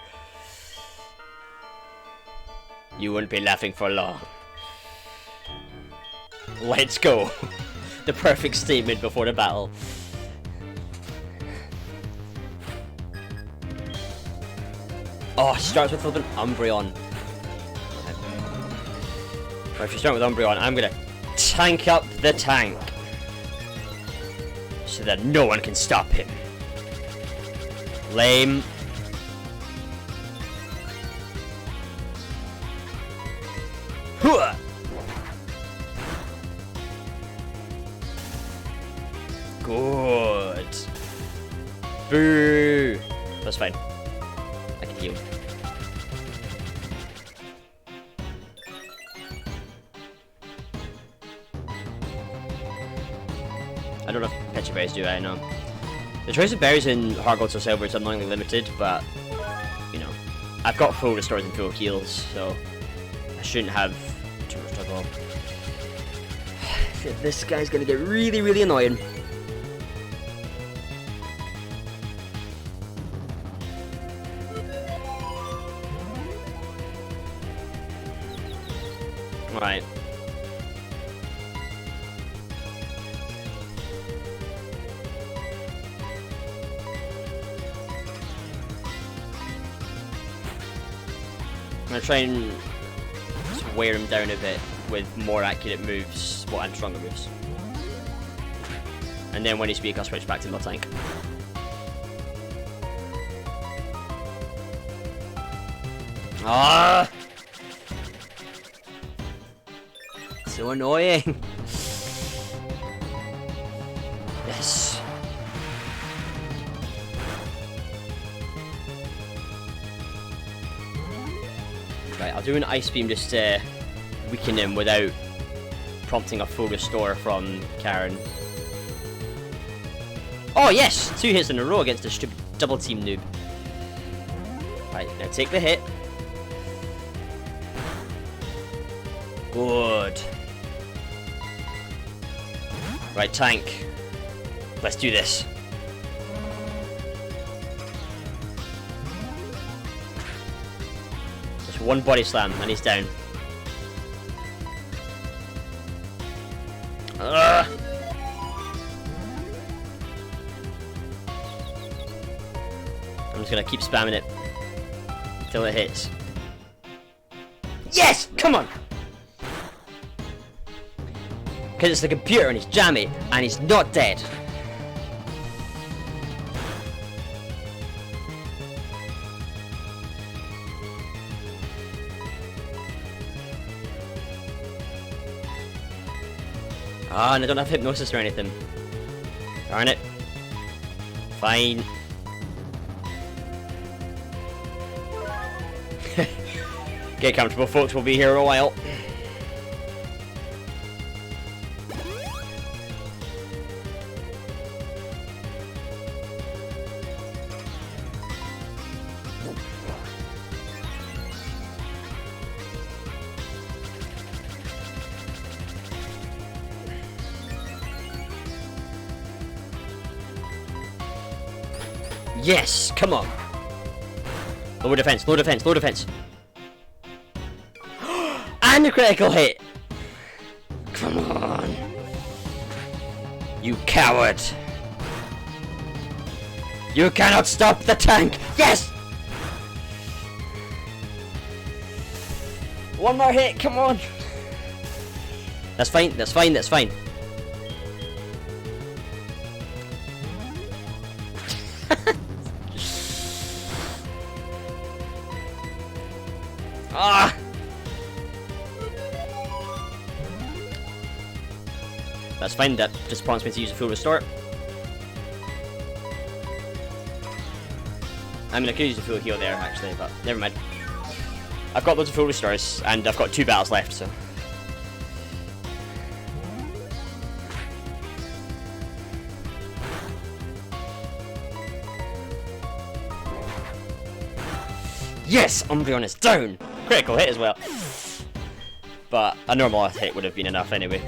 You wouldn't be laughing for long. Let's go. The perfect statement before the battle. Oh, starts with an Umbreon. Right, if you start with Umbreon, I'm gonna tank up the tank. So that no one can stop him. Lame. Hooah! Good. Boo. That's fine. I can heal. I don't know if Pecha Berries do, I know. The choice of berries in HeartGold Soul Silver is unknowingly limited, but, you know, I've got full restores and full heals, so I shouldn't have too much trouble. This guy's gonna get really, really annoying. Right. I'm gonna try and just wear him down a bit with more accurate moves, well, and stronger moves. And then when he's weak, I'll switch back to the tank. Ah! So annoying! Yes! Right, I'll do an Ice Beam just to weaken him without prompting a full restore from Karen. Oh yes! 2 hits in a row against a stupid double team noob. Right, now take the hit. Good. Right, tank. Let's do this. Just one body slam and he's down. Ugh. I'm just gonna keep spamming it until it hits. Yes! Come on! Because it's the computer and he's jammy and he's not dead. Ah, and I don't have hypnosis or anything. Darn it. Fine. Get comfortable, folks. We'll be here a while. Yes! Come on! Lower defense, lower defense, lower defense! And a critical hit! Come on! You coward! You cannot stop the tank! Yes! One more hit, come on! That's fine, that's fine, that's fine. Ah! That's fine, that just prompts me to use a full restore. I mean, I could use a full heal there, actually, but never mind. I've got loads of full restores, and I've got 2 battles left, so... Yes! Umbreon is down! Critical hit as well. But a normal hit would have been enough anyway.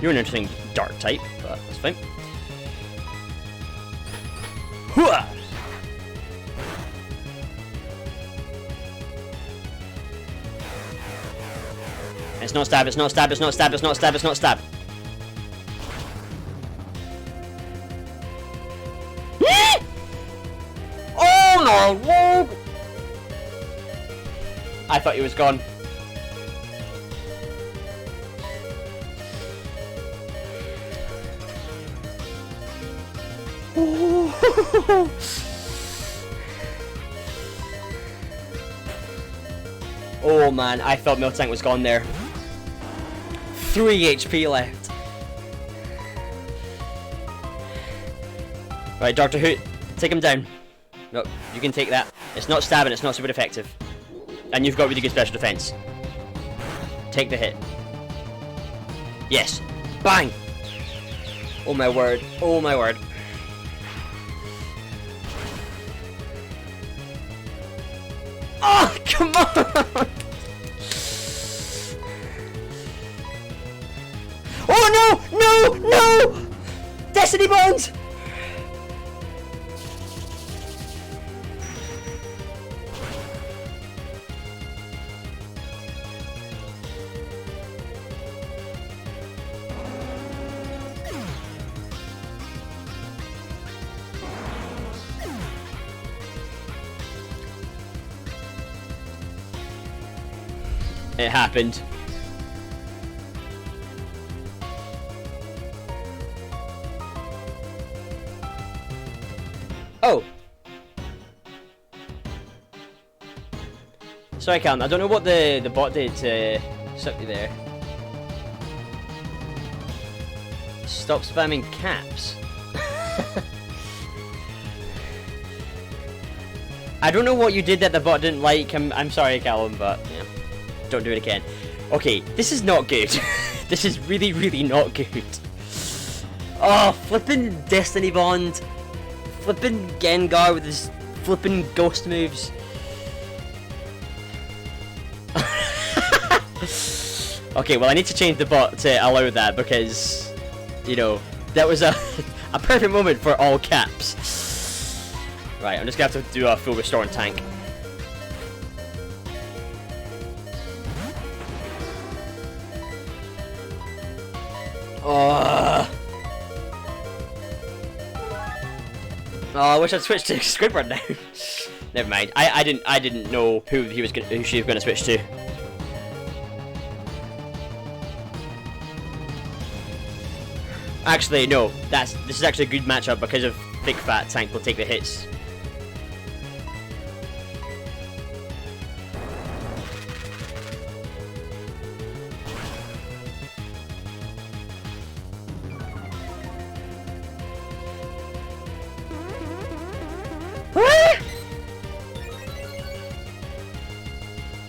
You're an interesting dark type, but that's fine. Hooah! It's not stab, it's not stab, it's not stab, it's not stab, it's not stab. Oh my lord! I thought he was gone. Oh man, I thought Miltank was gone there. 3 HP left. Right, Dr. Hoot, take him down. No, you can take that. It's not stabbing, it's not super effective. And you've got really good special defense. Take the hit. Yes. Bang! Oh my word. Oh my word. Oh, come on! Oh no! No! No! Destiny Bond! It happened. Oh. Sorry, Callum. I don't know what the bot did to suck you there. Stop spamming caps. I don't know what you did that the bot didn't like. I'm sorry, Callum, but yeah. Don't do it again. Okay, this is not good. This is really, really not good. Oh, flipping Destiny Bond. Flipping Gengar with his flipping ghost moves. Okay, well I need to change the bot to allow that because, you know, that was a perfect moment for all caps. Right, I'm just gonna have to do a full restore and tank. Oh, I wish I'd switched to Squidward now. Never mind. I didn't know who she was gonna switch to. Actually, no. This is actually a good matchup because of Big Fat Tank will take the hits.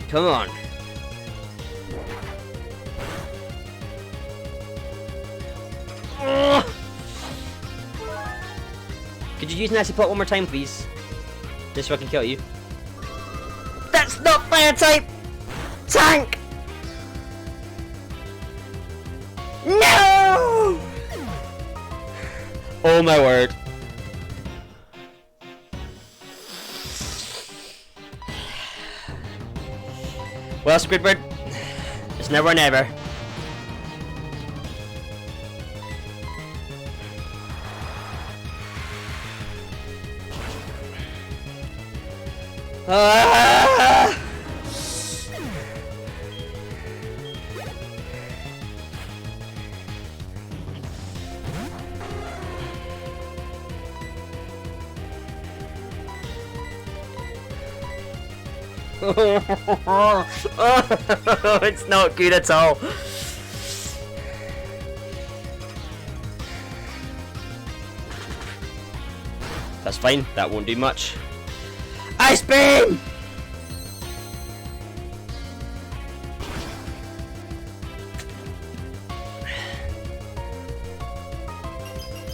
Come on. Ugh. Could you use Nasty Plot one more time, please? Just so I can kill you. That's not fire type! Tank! No! Oh my word. Well, Squidward, it's never never. Ah! It's not good at all. That's fine, that won't do much. Ice beam!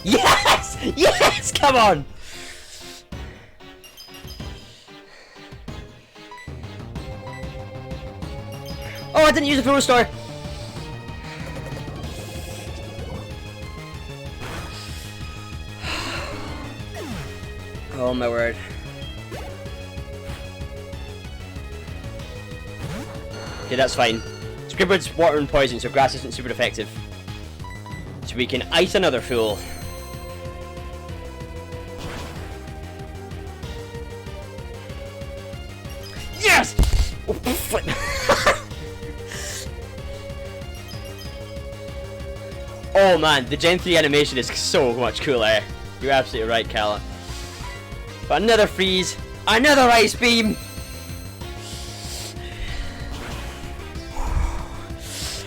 Yes! Yes! Come on! Oh, I didn't use the full restore. Oh my word. Okay, that's fine. Squidward's water and poison, so grass isn't super effective. So we can ice another fool. Yes! Oh, flip. Oh man, the Gen 3 animation is so much cooler. You're absolutely right, Calla. But another freeze, another ice beam!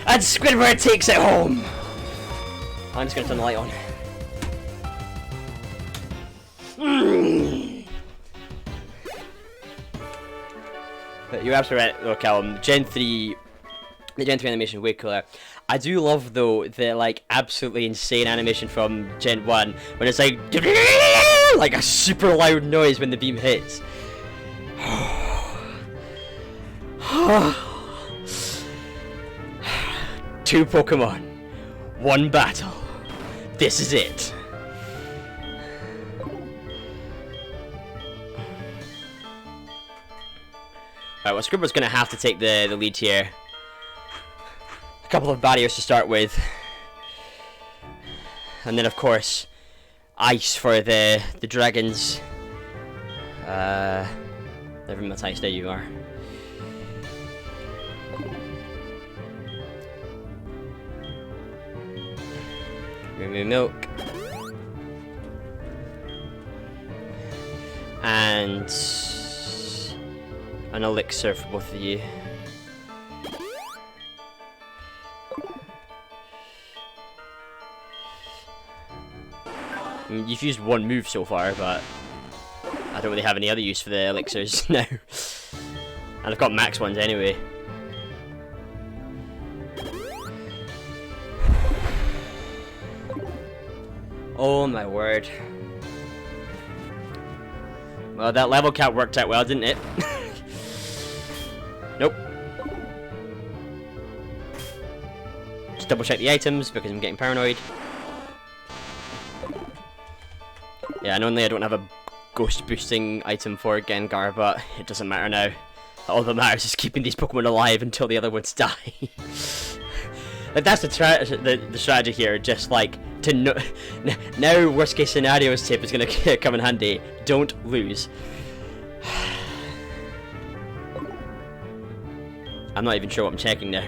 And Squidward takes it home! I'm just gonna turn the light on. But you're absolutely right, though, Callum. The Gen 3 animation is way cooler. I do love, though, the like absolutely insane animation from Gen 1 when it's like a super loud noise when the beam hits. Two Pokemon, one battle. This is it. Alright, well, Squidward's gonna have to take the lead here. A couple of barriers to start with. And then, of course, ice for the dragons. Never mind, ice, there you are. Remove milk. And an elixir for both of you. I mean, you've used one move so far, but I don't really have any other use for the elixirs now. And I've got max ones anyway. Oh my word. Well, that level cap worked out well, didn't it? Nope. Just double check the items because I'm getting paranoid. Yeah, normally I don't have a ghost boosting item for Gengar, but it doesn't matter now. All that matters is keeping these Pokemon alive until the other ones die. Like, that's the strategy here, just like to no now worst case scenarios tip is gonna come in handy. Don't lose. I'm not even sure what I'm checking now.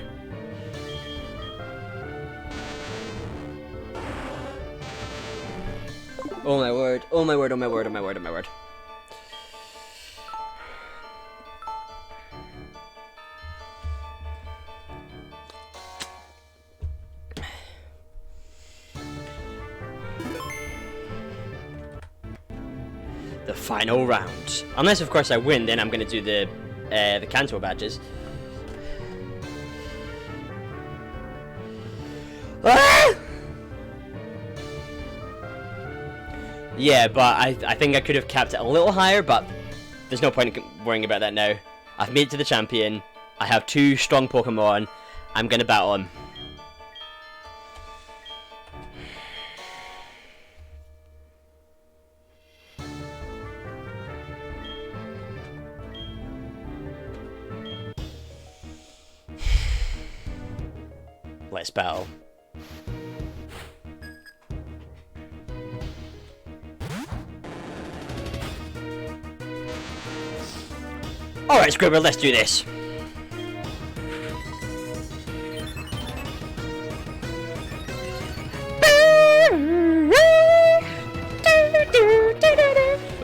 Oh my word, oh my word, oh my word, oh my word, oh my word. The final round. Unless of course I win, then I'm gonna do the Kanto badges. Ah! Yeah, but I think I could have capped it a little higher, but there's no point in worrying about that now. I've made it to the champion. I have 2 strong Pokemon. I'm gonna battle him. Let's battle. Alright, Squidward, let's do this.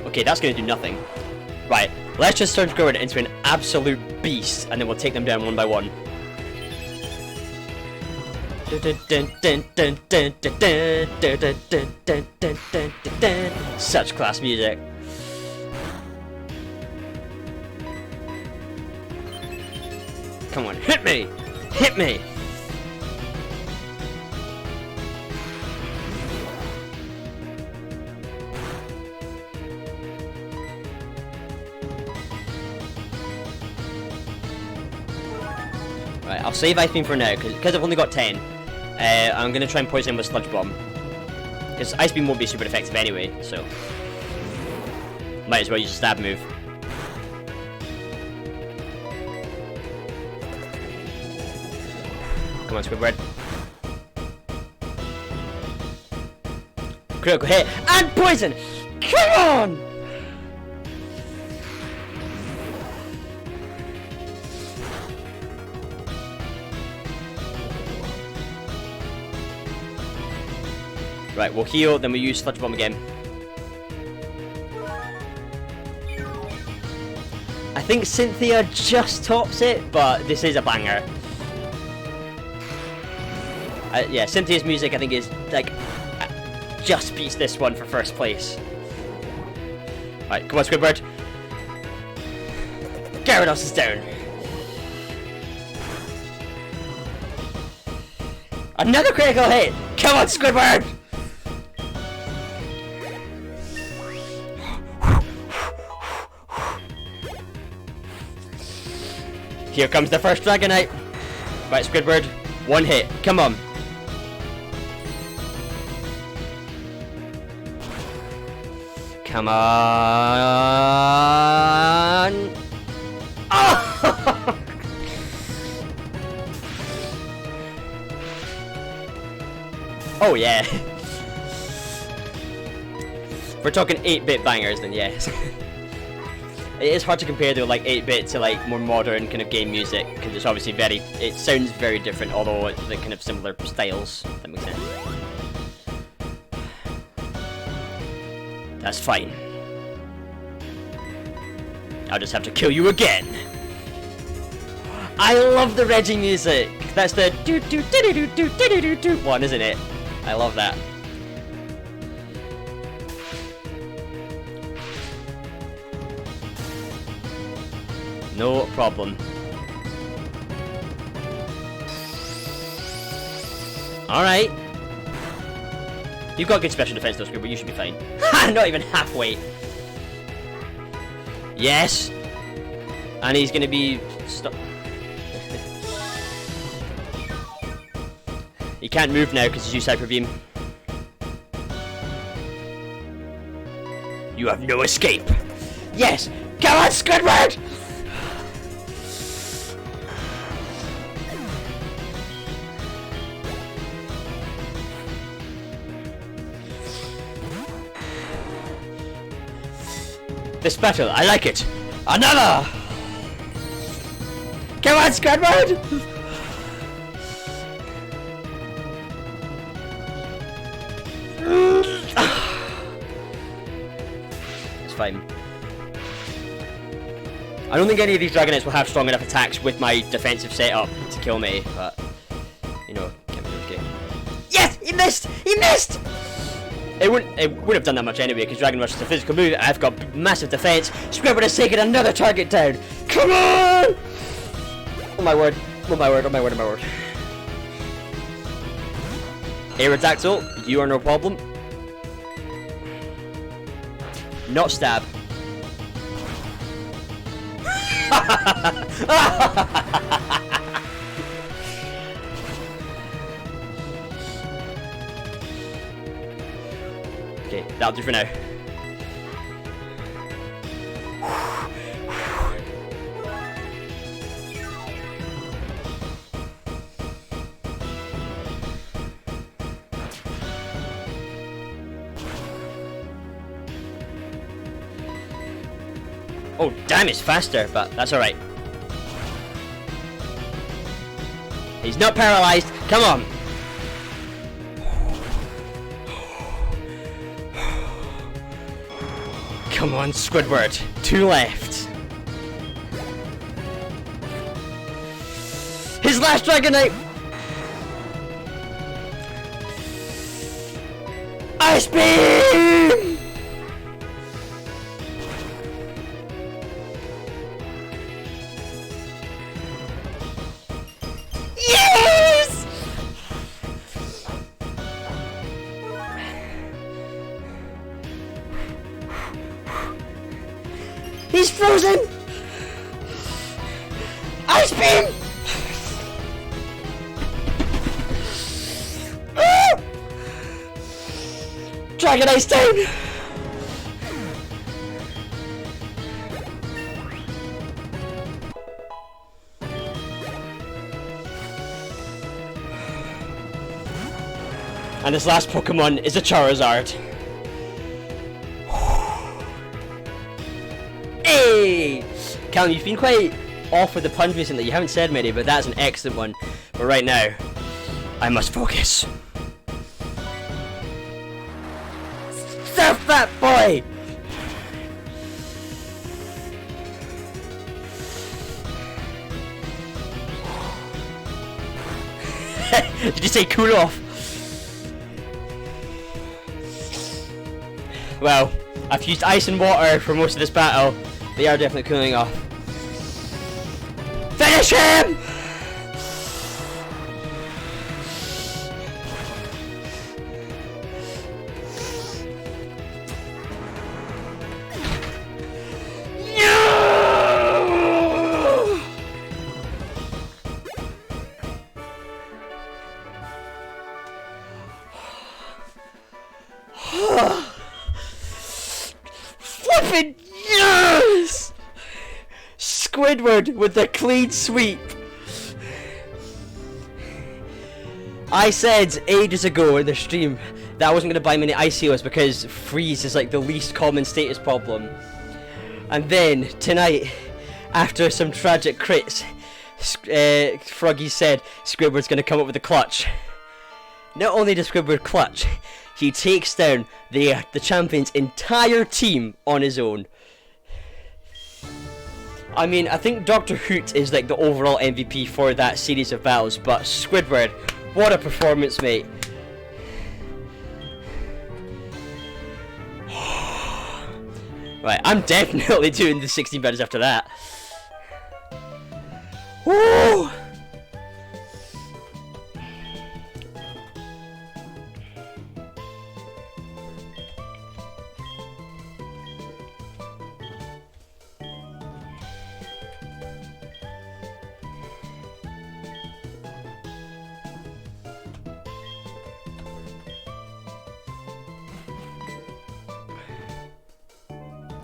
Okay, that's gonna do nothing. Right, let's just turn Squidward into an absolute beast, and then we'll take them down one by one. Such class music. Come on, hit me! Hit me! Right, I'll save Ice Beam for now, because I've only got 10. I'm going to try and poison him with Sludge Bomb. Because Ice Beam won't be super effective anyway, so... might as well use a stab move. Come on, Squidward. Critical hit, and poison! Come on! Right, we'll heal, then we use Sludge Bomb again. I think Cynthia just tops it, but this is a banger. Yeah, Cynthia's music I think is, like, just beats this one for first place. Right, come on, Squidward. Gyarados is down. Another critical hit! Come on, Squidward! Here comes the first Dragonite. Right, Squidward, 1 hit. Come on. Come on. Oh! Oh yeah. If we're talking 8-bit bangers, then yes. It is hard to compare though, like 8-bit to like more modern kind of game music, because it's obviously it sounds very different, although it's like kind of similar styles. If that makes sense. That's fine. I'll just have to kill you again. I love the Reggie music. That's the do do do do do do do do one, isn't it? I love that. No problem. Alright. You've got good special defense though, Squidward, you should be fine. Ha! Not even halfway. Yes! And he's gonna be stuck. He can't move now because he's used Hyper Beam. You have no escape. Yes! Come on, Squidward! This battle, I like it. Another! Come on, Squidward! It's fine. I don't think any of these Dragonites will have strong enough attacks with my defensive setup to kill me, but you know, can't be okay. Yes! He missed! He missed! It wouldn't have done that much anyway, because Dragon Rush is a physical move. I've got massive defense. Squidward has taken another target down. Come on! Oh my word! Oh my word! Oh my word! Oh my word! Aerodactyl, you are no problem. Not stab. Okay, that'll do for now. Oh, damn, it's faster, but that's alright. He's not paralyzed. Come on. Come on, Squidward. 2 left. His last Dragonite. Ice Beam! Yes! He's frozen! Ice Beam! Ah! Dragon Ice down! And this last Pokemon is a Charizard. Hey! Callum, you've been quite off with the puns recently. You haven't said many, but that's an excellent one. But right now, I must focus. Surf that boy! Did you say cool off? Well, I've used ice and water for most of this battle. They are definitely cooling off. Finish him! Flippin' yes! Squidward with the clean sweep. I said ages ago in the stream that I wasn't going to buy many Ice Heals because freeze is like the least common status problem. And then tonight, after some tragic crits, Froggy said Squidward's going to come up with a clutch. Not only does Squidward clutch, he takes down the champion's entire team on his own. I mean, I think Dr. Hoot is like the overall MVP for that series of battles, but Squidward, what a performance, mate. Right, I'm definitely doing the 16 battles after that. Woo!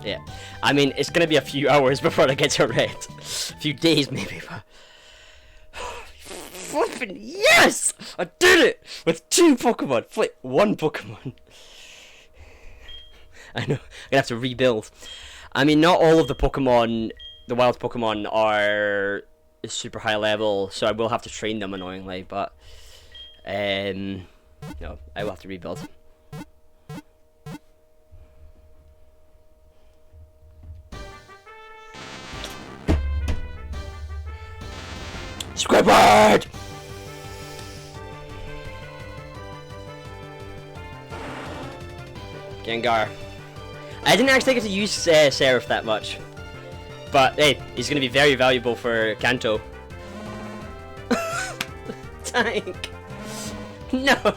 Yeah, I mean, it's gonna be a few hours before I get to red. A few days maybe, but... Flippin' yes! I did it! With 2 Pokemon! Flip, 1 Pokemon. I know, I'm gonna have to rebuild. I mean, not all of the Pokemon, the wild Pokemon, are super high level, so I will have to train them annoyingly, but... no, I will have to rebuild. Squidward! Gengar. I didn't actually get to use Seraph that much. But, hey, he's going to be very valuable for Kanto. Tank! No!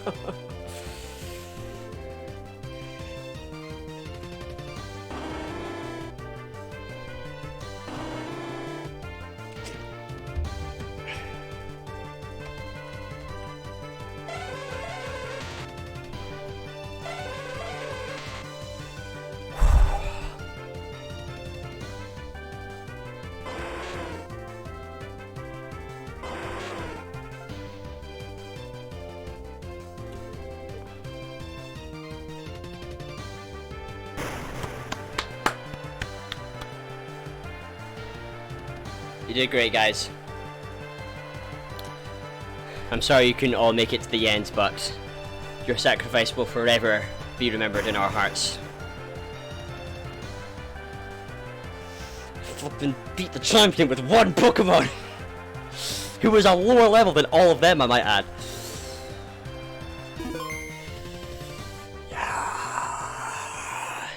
You did great, guys. I'm sorry you couldn't all make it to the end, but your sacrifice will forever be remembered in our hearts. Fucking beat the champion with one Pokemon! Who was a lower level than all of them, I might add. Yeah.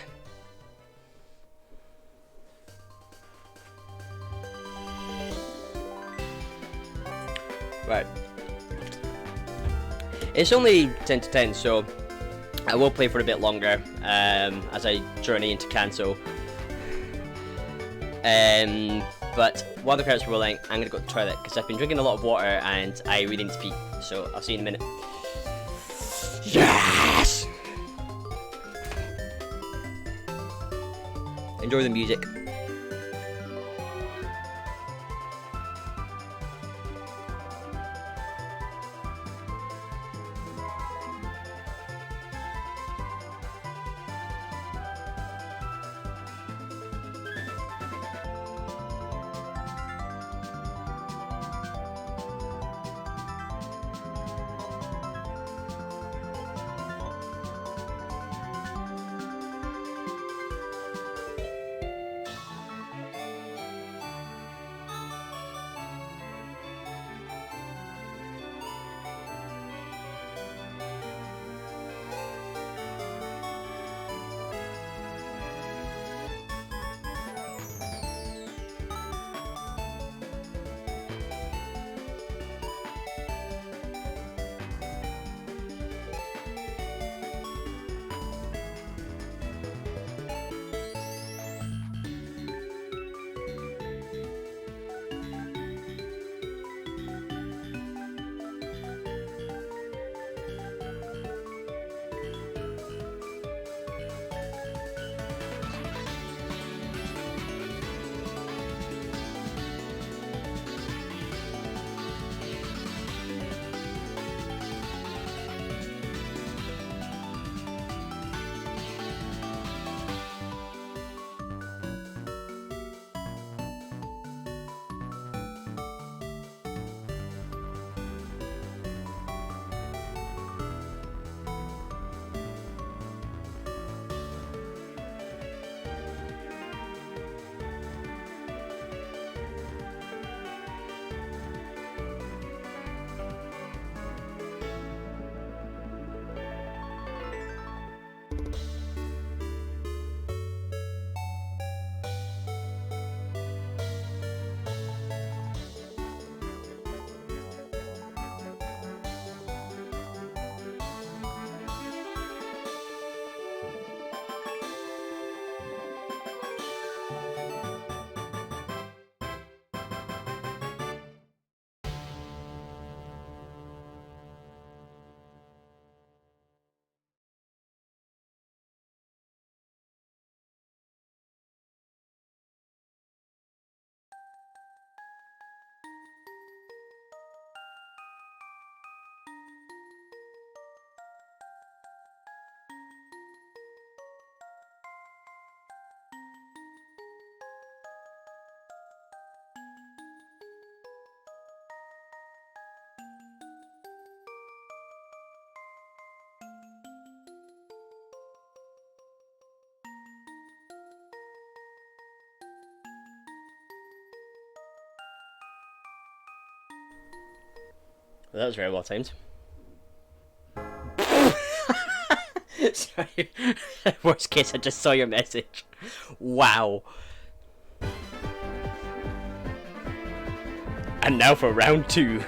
Right. It's only 10 to 10, so I will play for a bit longer as I journey into Kanto. But while the crowd's rolling, I'm gonna go to the toilet because I've been drinking a lot of water and I really need to pee. So I'll see you in a minute. Yes! Enjoy the music. Well, that was very well timed. Sorry. Worst case, I just saw your message. Wow. And now for round 2.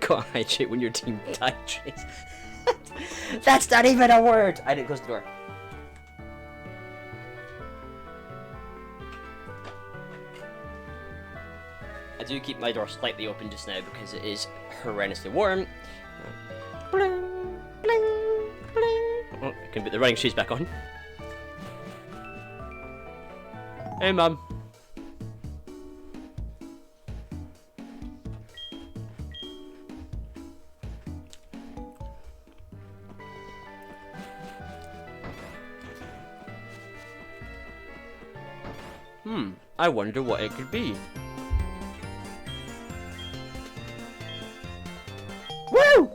Can't hydrate when your team dehydrates. That's not even a word! I didn't close the door. I do keep my door slightly open just now because it is horrendously warm. Bling, bling, bling. Oh, I can put the running shoes back on. Hey, Mum. I wonder what it could be. Woo!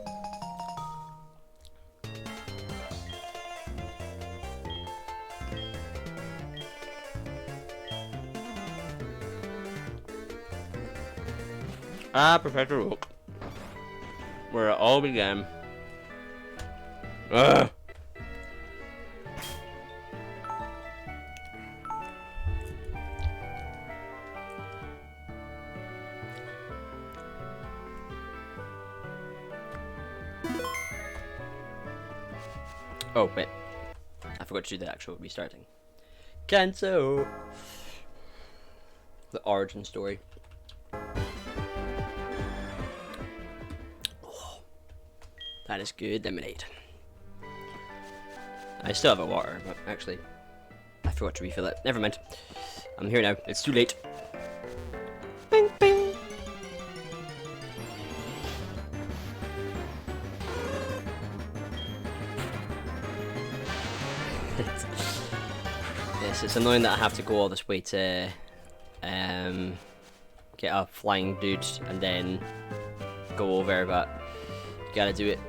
Professor Oak. Where it all began. Ugh. Oh, wait. I forgot to do the actual restarting. Kanto! The origin story. Oh, that is good lemonade. I still have a water, but actually, I forgot to refill it. Never mind. I'm here now. It's too late. Bing, bing. Yes, it's annoying that I have to go all this way to get a flying dude and then go over, but you gotta do it.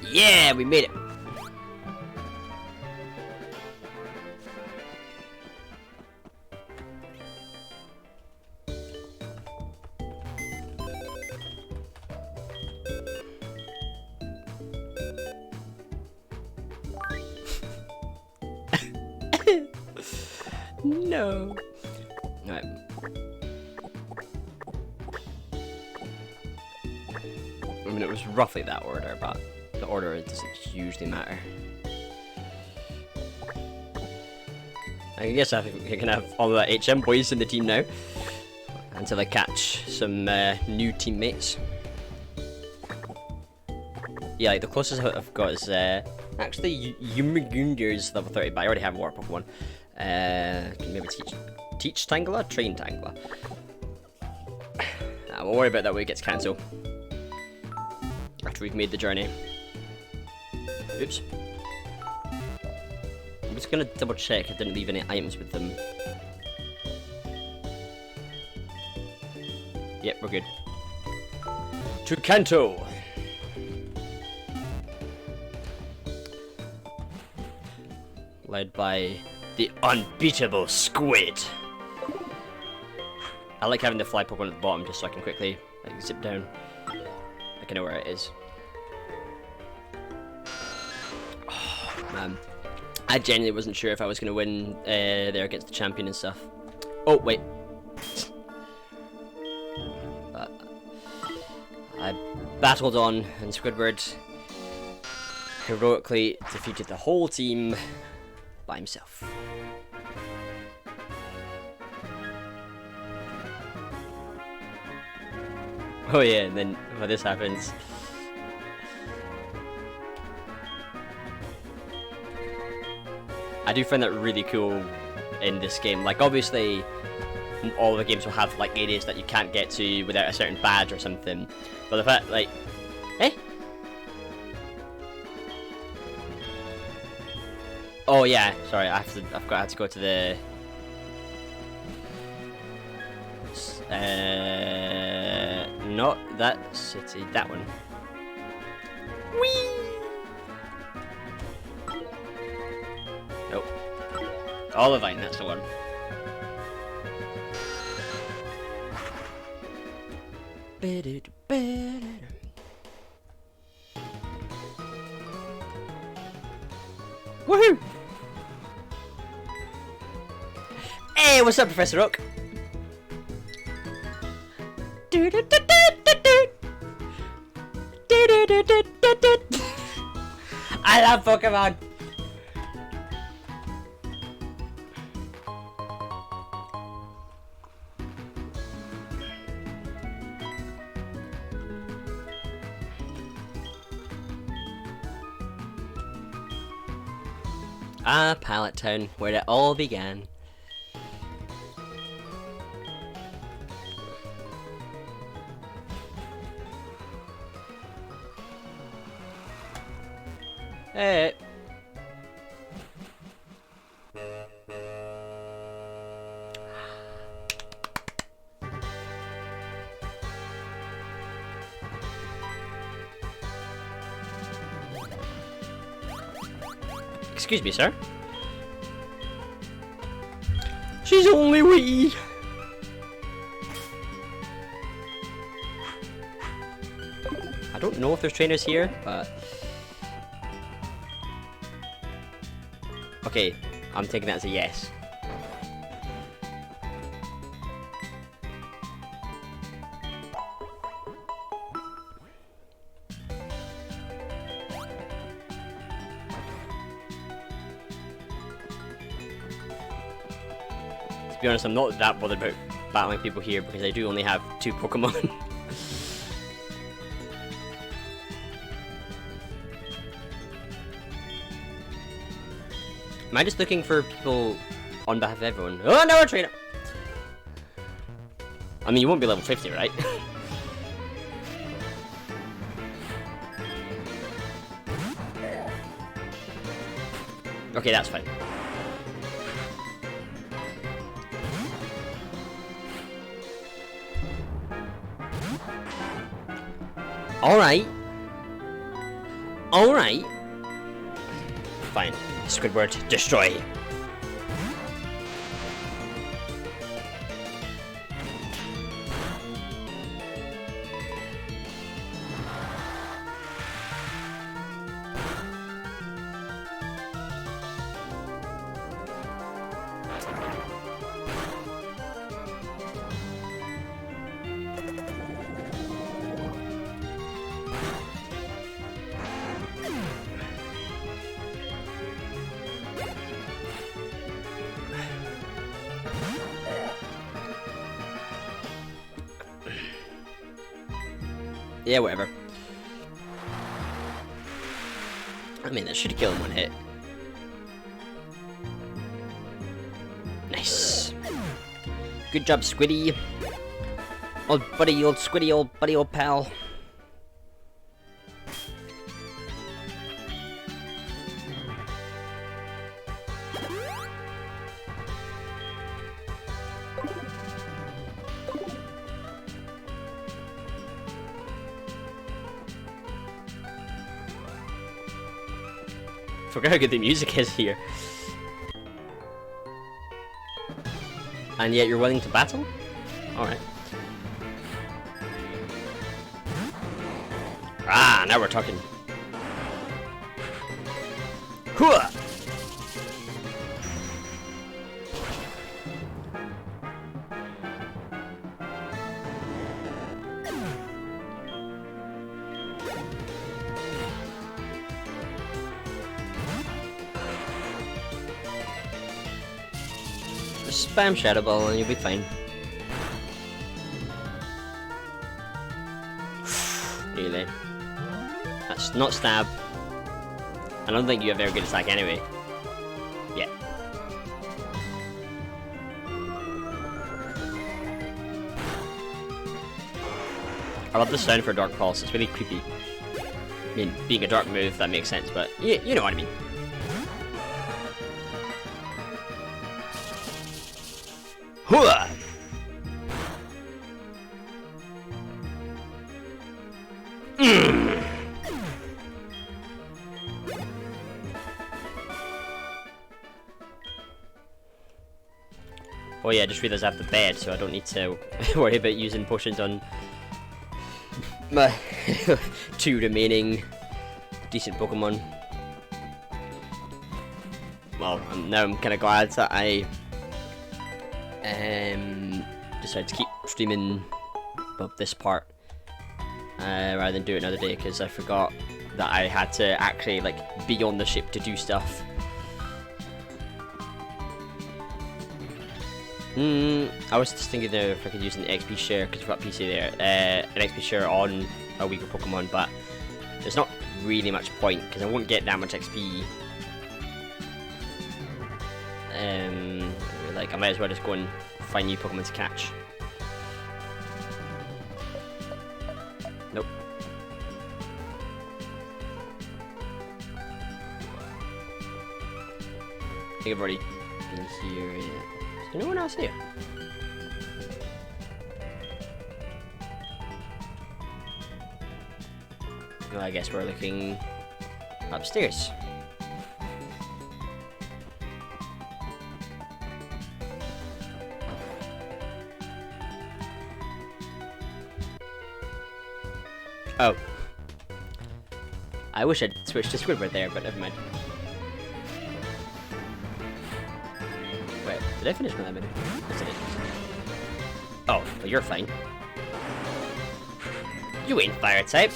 Yeah, we made it. No. Right. I mean, it was roughly that order, but the order doesn't hugely matter. I guess I think we can have all the HM boys in the team now until I catch some new teammates. Yeah, like the closest I've got is actually Yumigundir's level 30, but I already have a water Pokemon. Can maybe teach Tangela? Train Tangela. I won't worry about that when it gets cancelled. After we've made the journey. Oops. I'm just gonna double check I didn't leave any items with them. Yep, we're good. To Kanto! Led by the unbeatable Squid. I like having the fly Pokemon at the bottom just so I can quickly like zip down. I can know where it is. Oh, man. I genuinely wasn't sure if I was going to win there against the champion and stuff. Oh, wait. But I battled on and Squidward heroically defeated the whole team by himself. Oh yeah, and then when this happens, I do find that really cool in this game. Like obviously all the games will have like areas that you can't get to without a certain badge or something, but the fact like, eh? Oh yeah, sorry, I had to go to the not that city, that one. Whee! Nope. Olivine, that's the one. Woohoo! Hey, what's up, Professor Oak? I love Pokemon. Pallet Town, where it all began. Hey. Excuse me, sir. She's only wee. I don't know if there's trainers here, but... Okay, I'm taking that as a yes. To be honest, I'm not that bothered about battling people here because I do only have 2 Pokemon. Am I just looking for people on behalf of everyone? Oh, no, a trainer! I mean, you won't be level 50, right? Okay, that's fine. Alright. Alright. Fine. Squidward, destroy. Yeah, whatever. I mean, that should kill him one hit. Nice. Good job, Squiddy. Old buddy, old Squiddy, old buddy, old pal. Forgot how good the music is here. And yet you're willing to battle? Alright. Ah, now we're talking. Hooah! Spam Shadow Ball and you'll be fine. Nearly. That's not stab. I don't think you have very good attack anyway. Yeah. I love the sound for Dark Pulse, it's really creepy. I mean, being a dark move, that makes sense, but you know what I mean. Hooah! Oh yeah, I just realised I have the bed, so I don't need to worry about using potions on my 2 remaining decent Pokemon. Well, now I'm kind of glad that I decided to keep streaming this part rather than do it another day, because I forgot that I had to actually like be on the ship to do stuff. I was just thinking there if I could use an XP share, because we've got PC there, an XP share on a weaker Pokemon, but there's not really much point because I won't get that much XP. Like I might as well just go and find new Pokemon to catch. Nope. think I've already been here yet. Is there no one else here? Well, I guess we're looking upstairs. Oh. I wish I'd switched to Squidward there, but never mind. Wait, did I finish my limiter? Yes, I did. Oh, well, you're fine. You ain't fire type.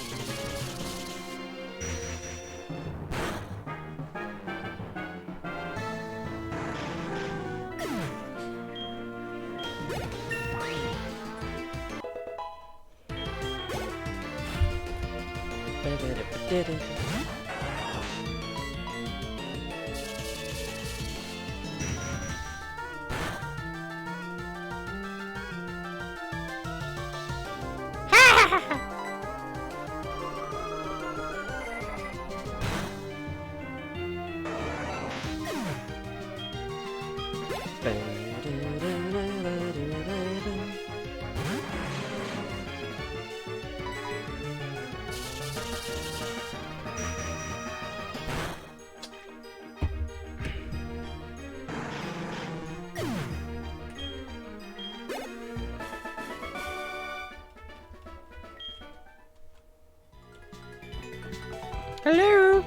Hello?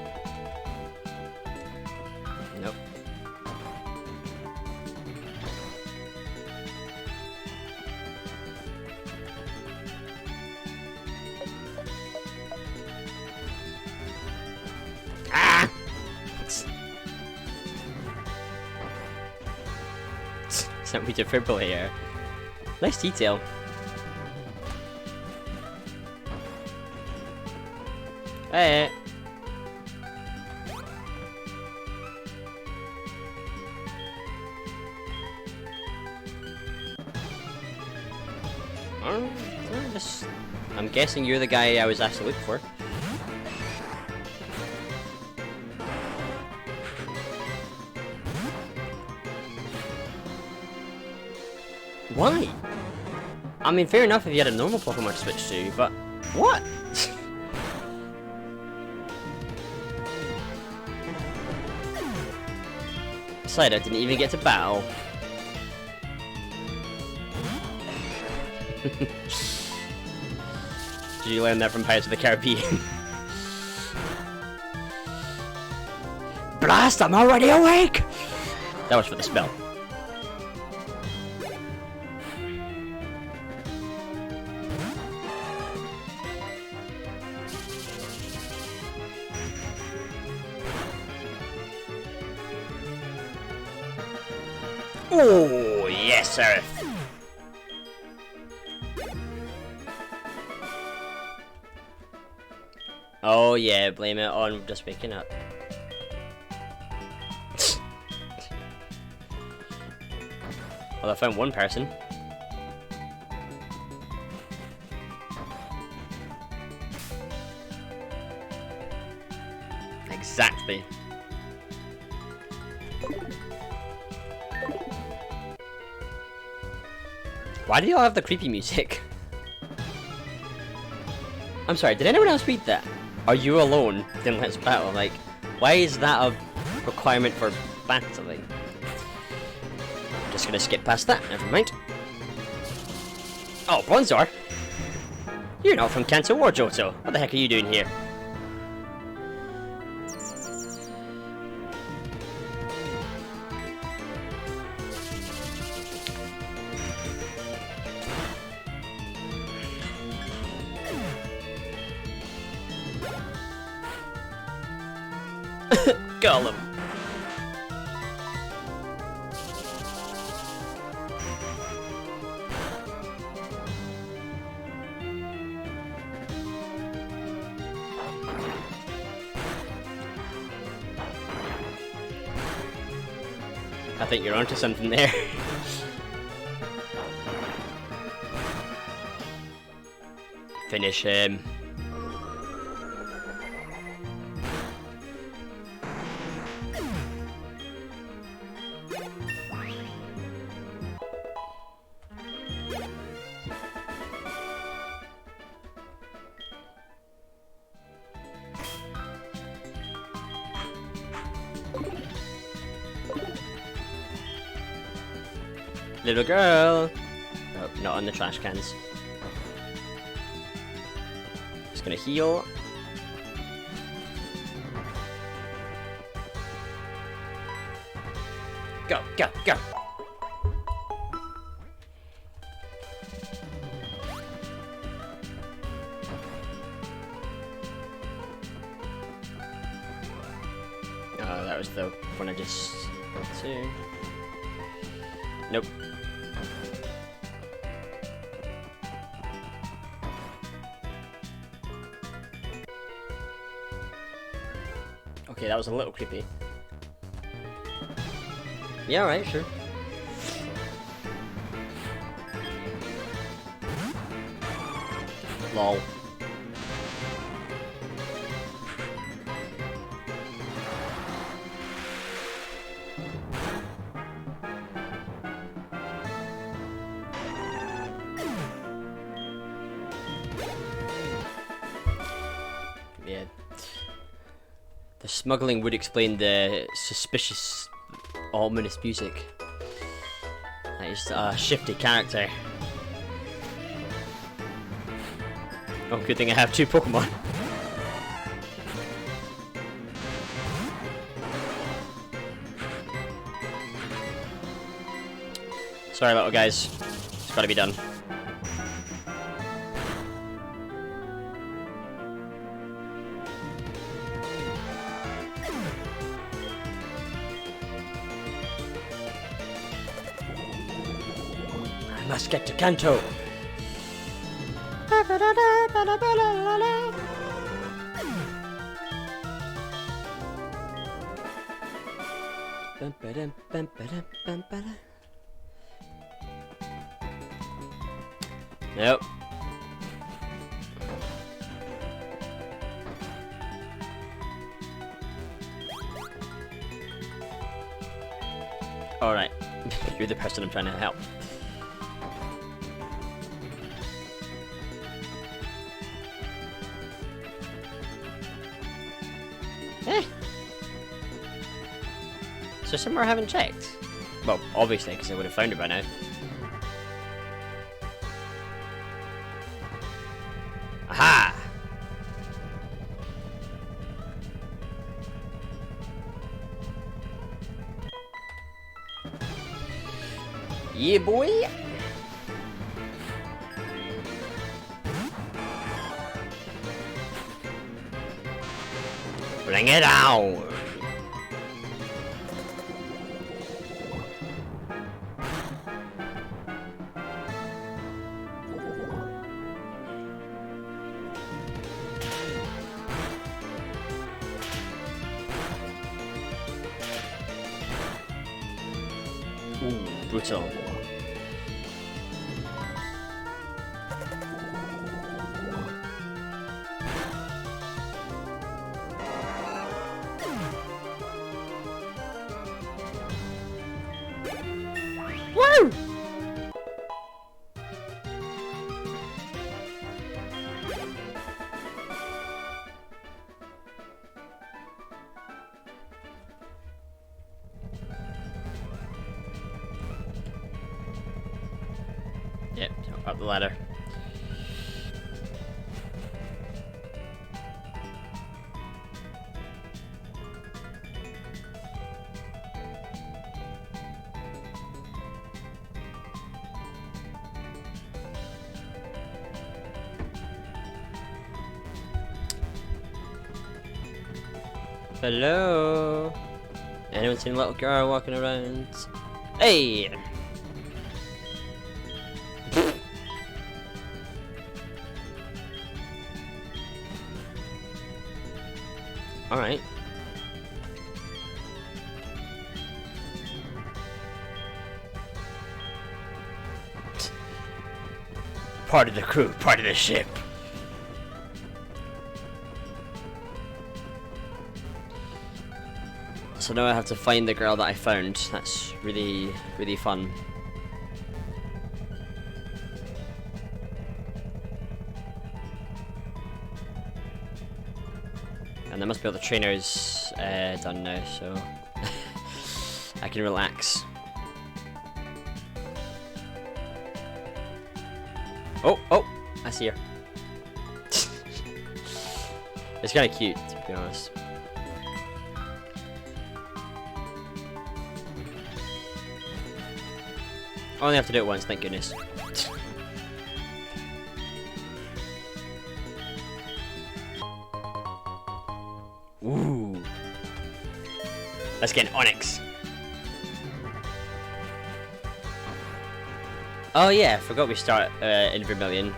Nope. Ah! Sent me defibrillator. Nice detail. Hey. I'm guessing you're the guy I was asked to look for. Why? I mean, fair enough if you had a normal Pokemon to switch to, but what? Slider didn't even get to battle. Did you learn that from Pirates of the Caribbean? Blast! I'm already awake! That was for the spell. Oh, yes, sir. Oh yeah, blame it on just waking up. Well, I found one person. Exactly. Why do y'all have the creepy music? I'm sorry, did anyone else read that? Are you alone? Then let's battle. Like, why is that a requirement for battling? I'm just gonna skip past that, never mind. Oh, Bronzor! You're not from Kanto or Johto. What the heck are you doing here? Gollum. I think you're onto something there. Finish him. Little girl! Oh, not on the trash cans. Just gonna heal. Go, go, go! Oh, that was the one I just got to. Nope. Okay, that was a little creepy. Yeah, alright, sure. Lol. Yeah. The smuggling would explain the suspicious, ominous music. That is a shifty character. Oh, good thing I have 2 Pokemon. Sorry, little guys. It's gotta be done. I must get to Kanto. Nope. Alright. You're the person I'm trying to help. Eh. So somewhere I haven't checked. Well, obviously, because I would have found it by now. Aha! Yeah, boy! Bring it out! Ooh, brutal. Woo! Yep, up the ladder. Hello? Anyone seen a little girl walking around? Hey! Alright. Part of the crew, part of the ship. So now I have to find the girl that I found. That's really, really fun. And there must be all the trainers done now, so I can relax. Oh, oh, I see her. It's kind of cute, to be honest. I only have to do it once, thank goodness. Ooh. Let's get an Onyx. Oh yeah, I forgot we start in Vermilion.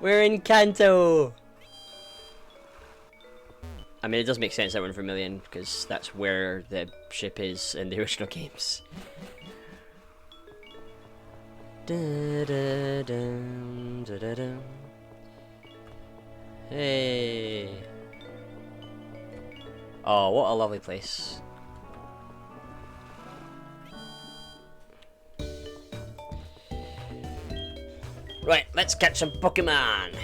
We're in Kanto! I mean, it does make sense that we're in Vermilion, because that's where the ship is in the original games. Hey! Oh, what a lovely place. Right, let's catch some Pokemon!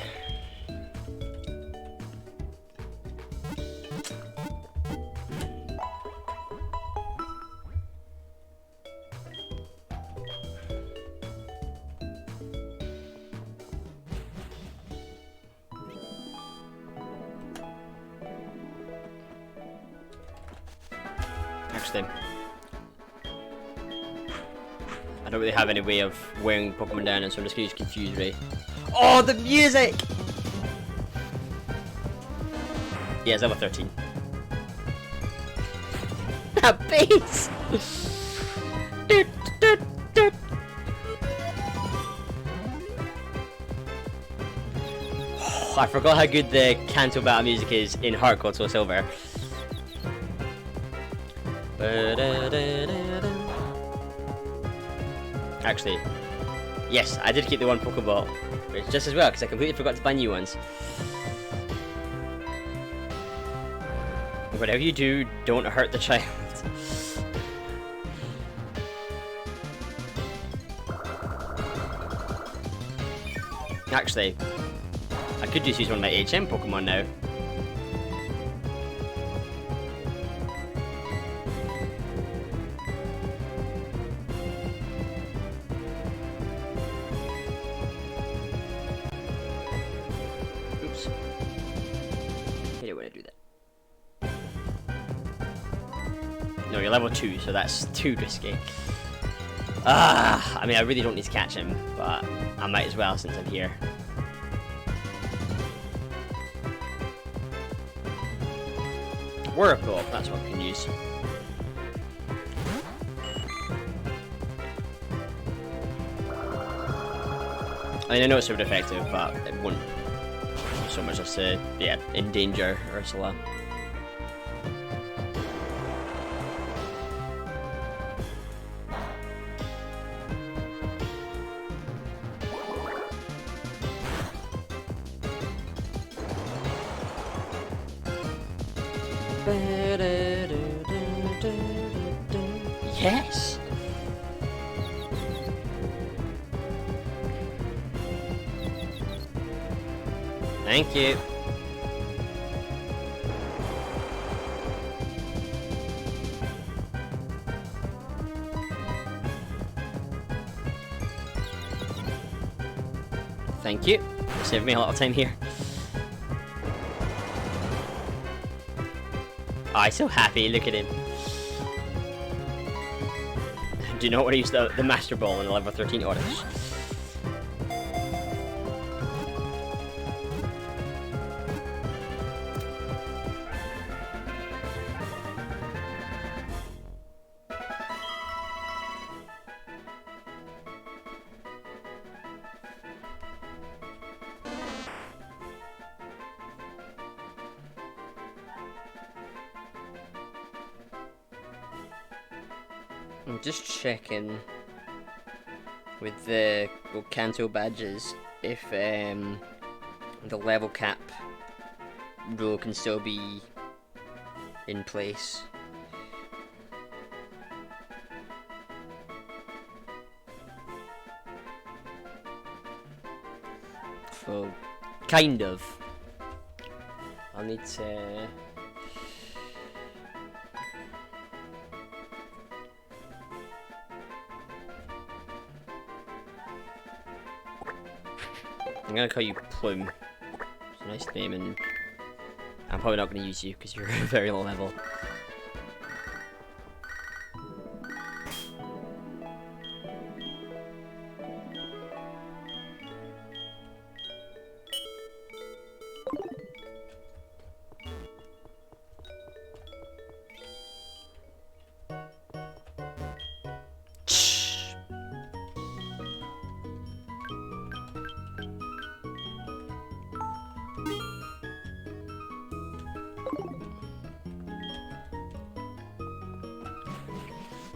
Actually, I don't really have any way of wearing Pokemon down, and so I'm just gonna use Confuse Ray. Oh, the music! Yeah, it's level 13. That bass! Oh, I forgot how good the Kanto battle music is in HeartGold Soul Silver. Actually, yes, I did keep the one Pokeball. It's just as well, because I completely forgot to buy new ones. Whatever you do, don't hurt the child. Actually, I could just use one of my HM Pokemon now. Oops. Hate it when I do that. No, you're level 2, so that's too risky. I mean, I really don't need to catch him, but I might as well since I'm here. Whirlpool, that's what we can use. I mean, I know it's sort of effective, but it won't so much as to, yeah, endanger Ursula. Yes! Thank you. Thank you. Saved me a lot of time here. Oh, he's so happy, look at him. Do you not want to use the Master Ball in the level 13 orders? I'm just checking with the Kanto badges if the level cap rule can still be in place. Well, kind of. I'll need to I'm gonna call you Plume. It's a nice name, and I'm probably not gonna use you because you're very low level.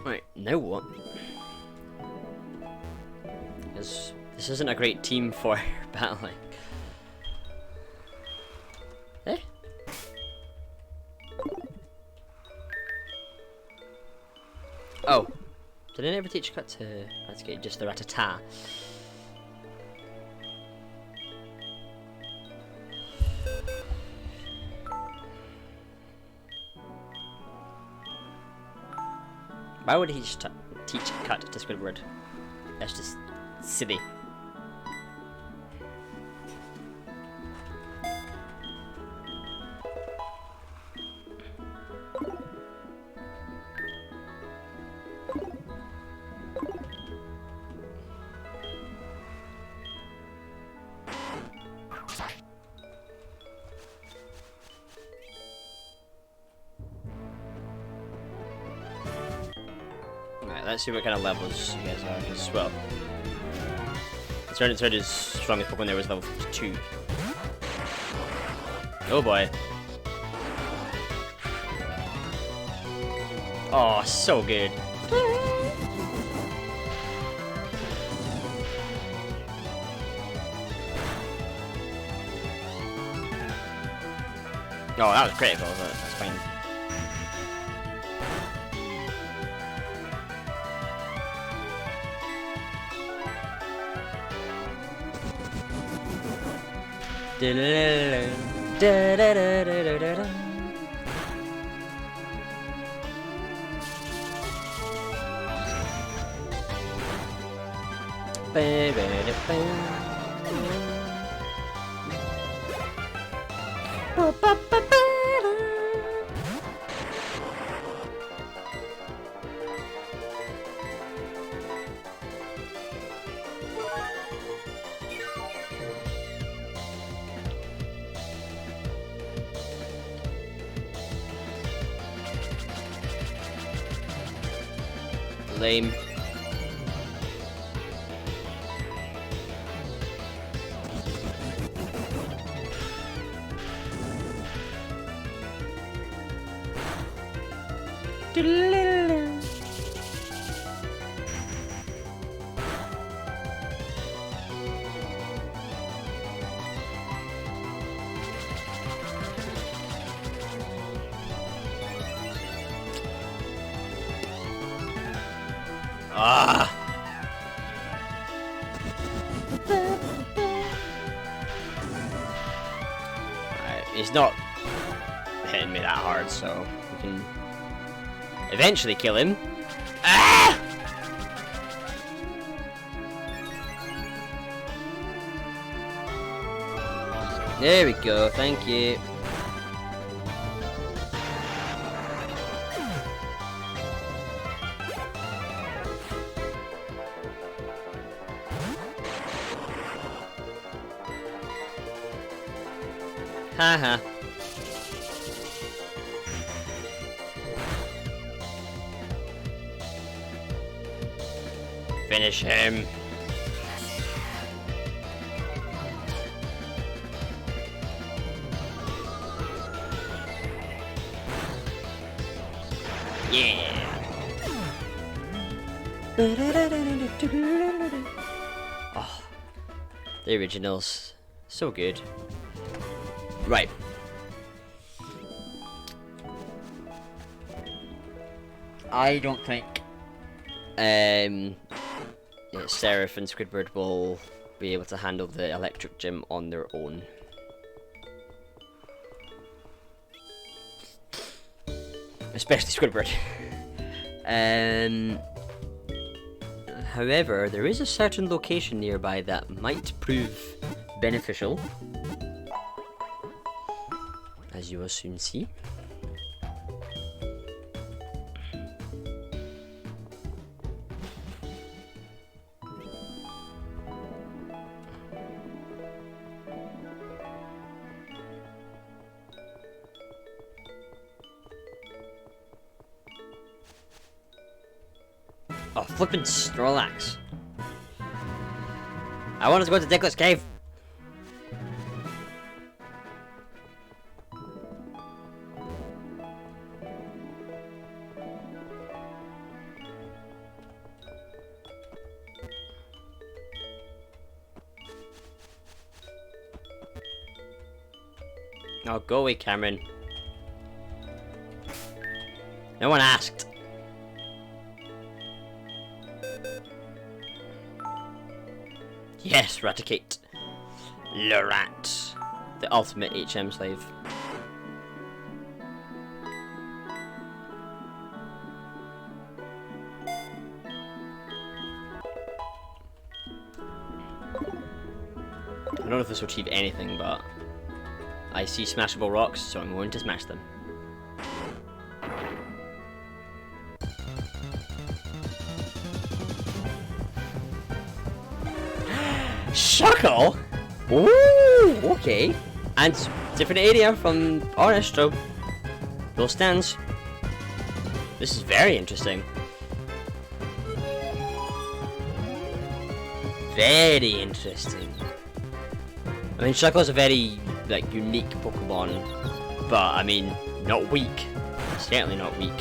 Right, now what? This isn't a great team for battling. Eh? Oh. Did I never teach Cut to get just the Ratata? Why would he just teach Cut to Squidward? That's just silly. Let's see what kind of levels you guys are, because, well, the Tyranitar's strongest Pokemon there was level 2. Oh boy. Oh, so good. Oh, that was critical, but that's fine. Lame. Ah! Alright, he's not hitting me that hard, so we can eventually kill him. Ah! There we go, thank you. Haha. Finish him. Yeah. Oh, the originals, so good. Right. I don't think Seraph and Squidward will be able to handle the electric gym on their own. Especially Squidward. However, there is a certain location nearby that might prove beneficial, as you will soon see. Oh, flippin' Snorlax. I want us to go to Diglett Cave. Oh, go away, Cameron. No one asked. Yes, Raticate. Lorat. The ultimate HM slave. I don't know if this will achieve anything, but I see smashable rocks, so I'm going to smash them. Shuckle? Ooh, okay. And different area from Honestro. Those stands. This is very interesting. Very interesting. I mean, Shuckle's a very, like, unique Pokemon, but, I mean, not weak. Certainly not weak.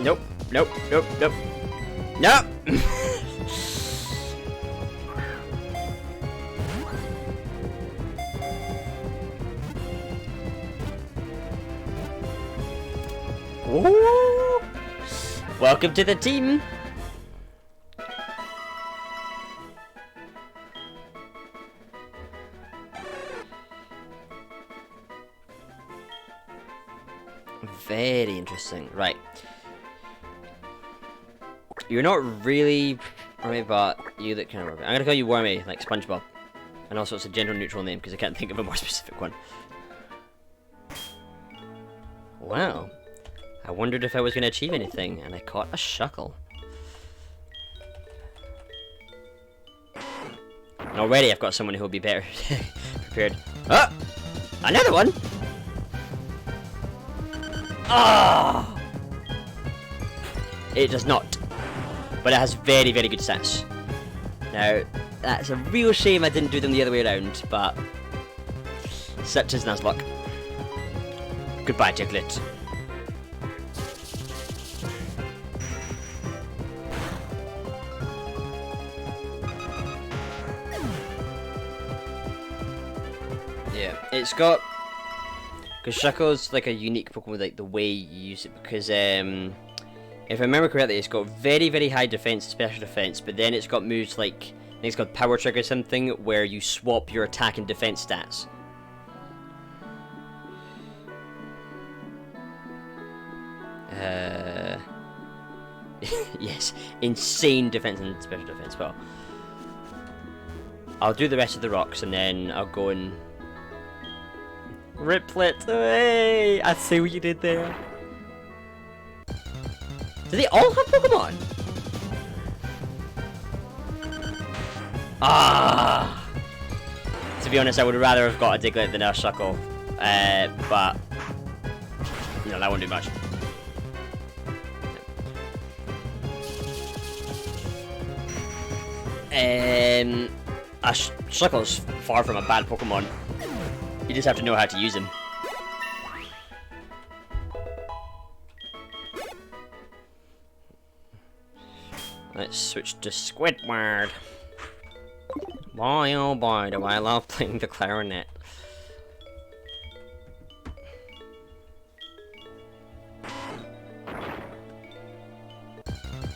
Nope, nope, nope, nope. Nope! Ooh. Welcome to the team! Very interesting. Right. You're not really Wormy, but you look kind of Wormy. I'm gonna call you Wormy, like SpongeBob. And also it's a gender neutral name because I can't think of a more specific one. Wow. I wondered if I was gonna achieve anything, and I caught a Shuckle. And already I've got someone who'll be better prepared. Oh! Another one! Ah! Oh! It does not. But it has very, very good stats. Now, that's a real shame I didn't do them the other way around, but such is Nuzlocke. Goodbye, Diglett. Yeah, it's got... Because Shuckle's like a unique Pokemon with like the way you use it, because if I remember correctly, it's got very, very high defense and special defense, but then it's got moves like, I think it's called Power Trigger or something, where you swap your attack and defense stats. Yes, insane defense and special defense. Well, I'll do the rest of the rocks and then I'll go and Riplet. Hey, I see what you did there. Do they all have Pokemon? Ah! To be honest, I would rather have got a Diglett than a Shuckle. But no, that won't do much. A Shuckle's far from a bad Pokemon. You just have to know how to use him. Let's switch to Squidward. Boy, oh boy, do I love playing the clarinet.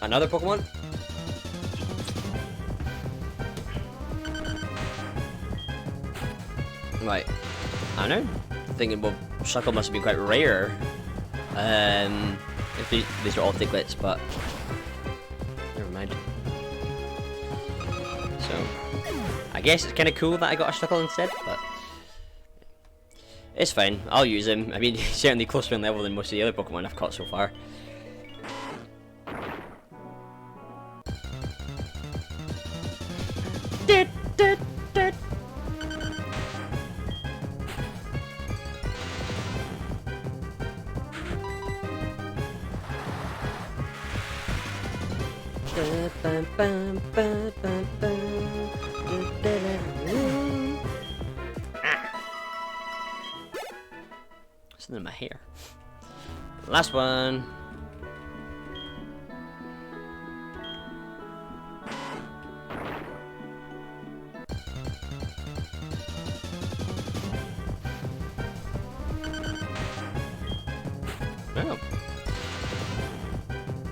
Another Pokemon? Right. I don't know. Thinking, well, Shuckle must have been quite rare. If these are all Diglets, but never mind. So, I guess it's kind of cool that I got a Shuckle instead, but it's fine. I'll use him. I mean, he's certainly closer in level than most of the other Pokemon I've caught so far. Something in my hair. Last one. Oh.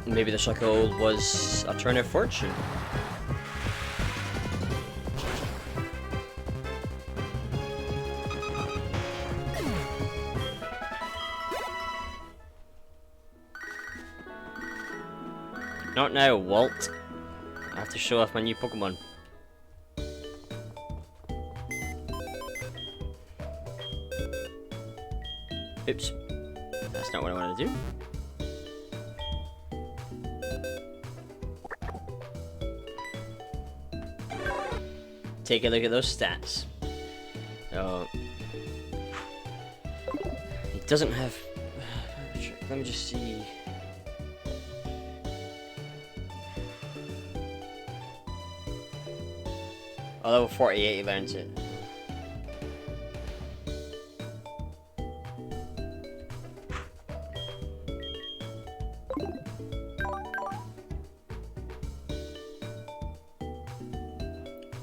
Maybe the Shuckle was a turn of fortune. Not now, Walt. I have to show off my new Pokemon. Oops. That's not what I want to do. Take a look at those stats. So, he doesn't have... Let me just see... Oh, level 48 he learns it.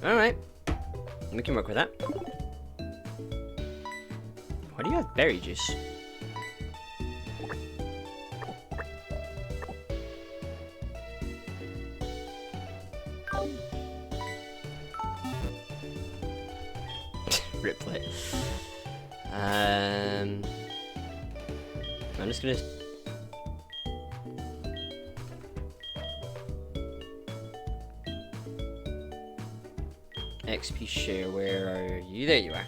Alright. We can work with that. Why do you have berry juice? Riplet. I'm just gonna... XP share, where are you? There you are.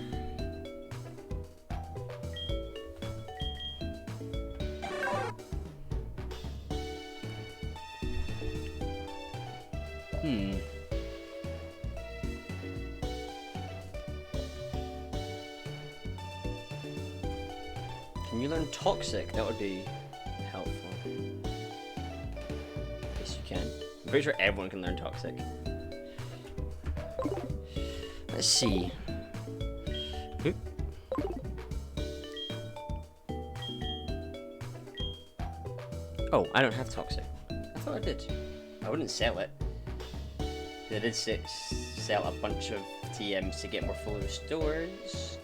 Can you learn Toxic? That would be helpful. Yes, you can. I'm pretty sure everyone can learn Toxic. Let's see. Oop. Oh, I don't have Toxic. I thought I did. I wouldn't sell it. I did sell a bunch of TMs to get more full restores.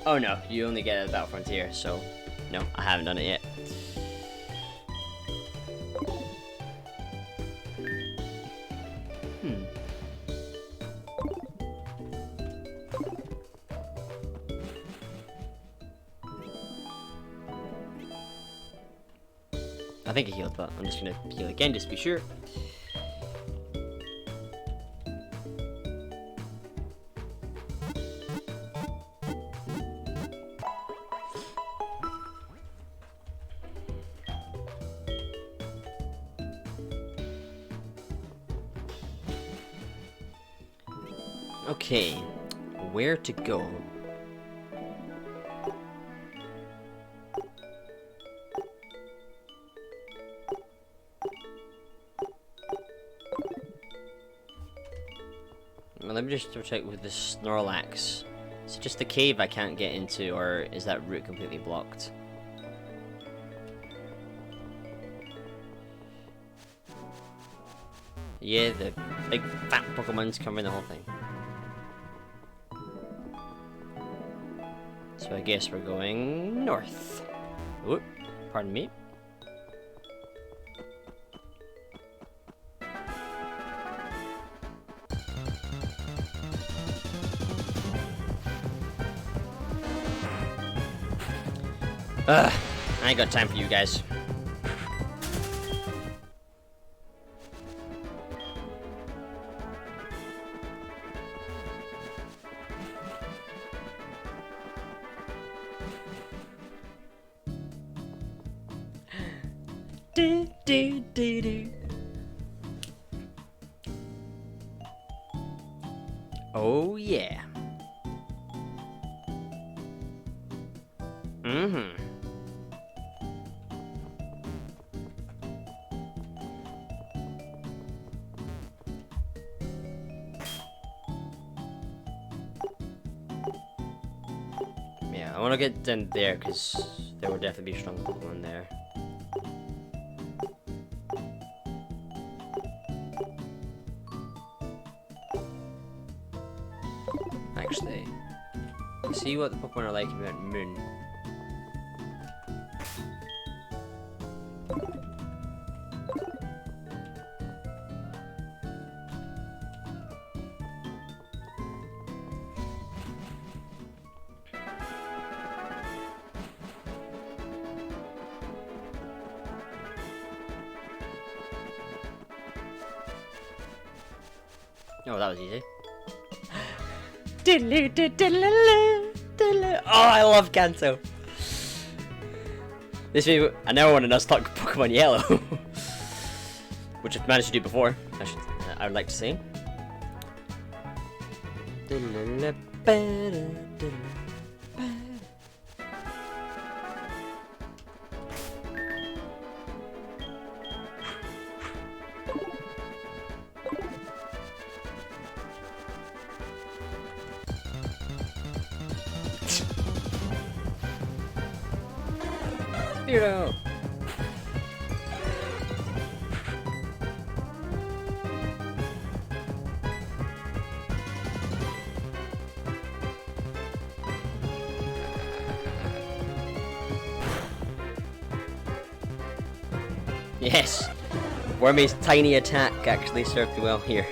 Oh no, you only get it at Battle Frontier, so no, I haven't done it yet. I think it healed, but I'm just gonna heal again just to be sure. Okay, where to go? Well, let me just check with the Snorlax. Is it just the cave I can't get into, or is that route completely blocked? Yeah, the big fat Pokemon's covering the whole thing. So I guess we're going north. Whoop, pardon me. I ain't got time for you guys. Do, do, do, do. Oh yeah. Mm-hmm. Yeah, I want to get down there because there will definitely be strong Pokemon there. Actually, see what the Pokemon are like about Moon. Oh, that was easy. Oh, I love Kanto. This video, I never want to Nuzlocke Pokemon Yellow, which I've managed to do before. I would like to say. Zero. Yes, Wormy's tiny attack actually served me well here.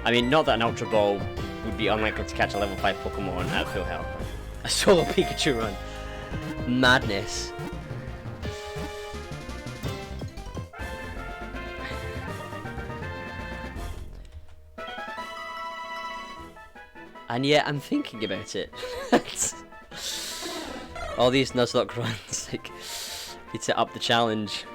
I mean, not that an Ultra Ball would be unlikely to catch a level 5 Pokemon at full health. A solo Pikachu run. Madness. And yet, I'm thinking about it. All these Nuzlocke runs, like, need to up the challenge.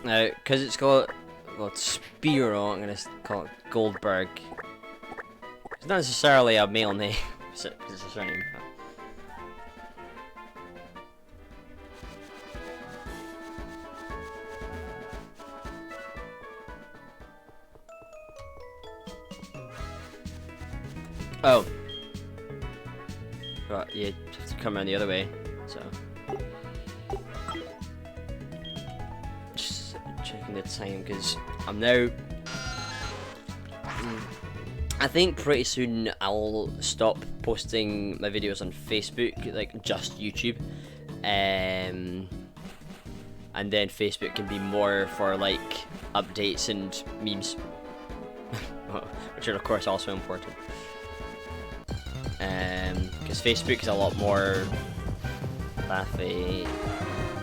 Now, because it's got Spearow, I'm going to call it Goldberg. It's not necessarily a male name, it's a surname. Oh. Right, you have to come around the other way, so. Just checking the time, because I'm now. I think pretty soon I'll stop posting my videos on Facebook, like just YouTube. And then Facebook can be more for like updates and memes, which are of course also important. Because Facebook is a lot more Laffy.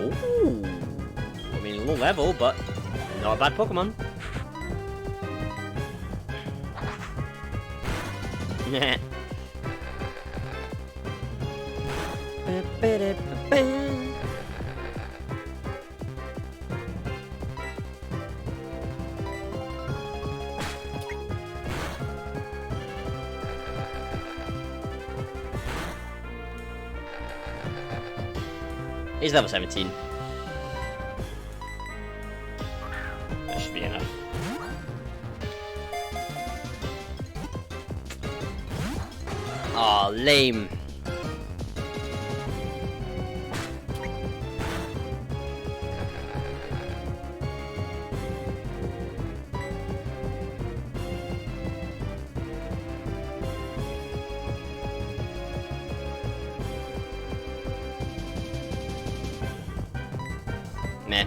Ooh, I mean low level, but not a bad Pokemon. Nah. He's level 17. That should be enough. Aw, oh, lame. Meh.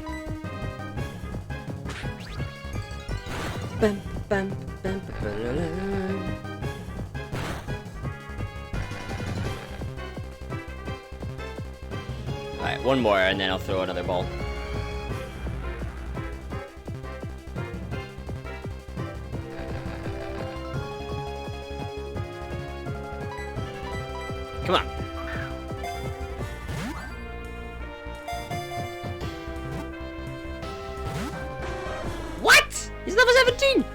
Right, one more and then I'll throw another ball. Come on. What? He's level 17!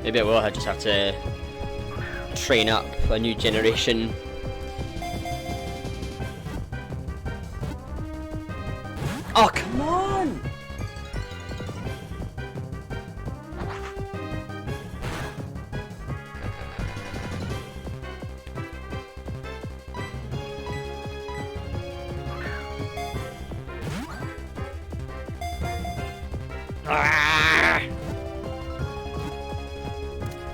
Maybe I will just have to train up a new generation. Oh, come on! Ah!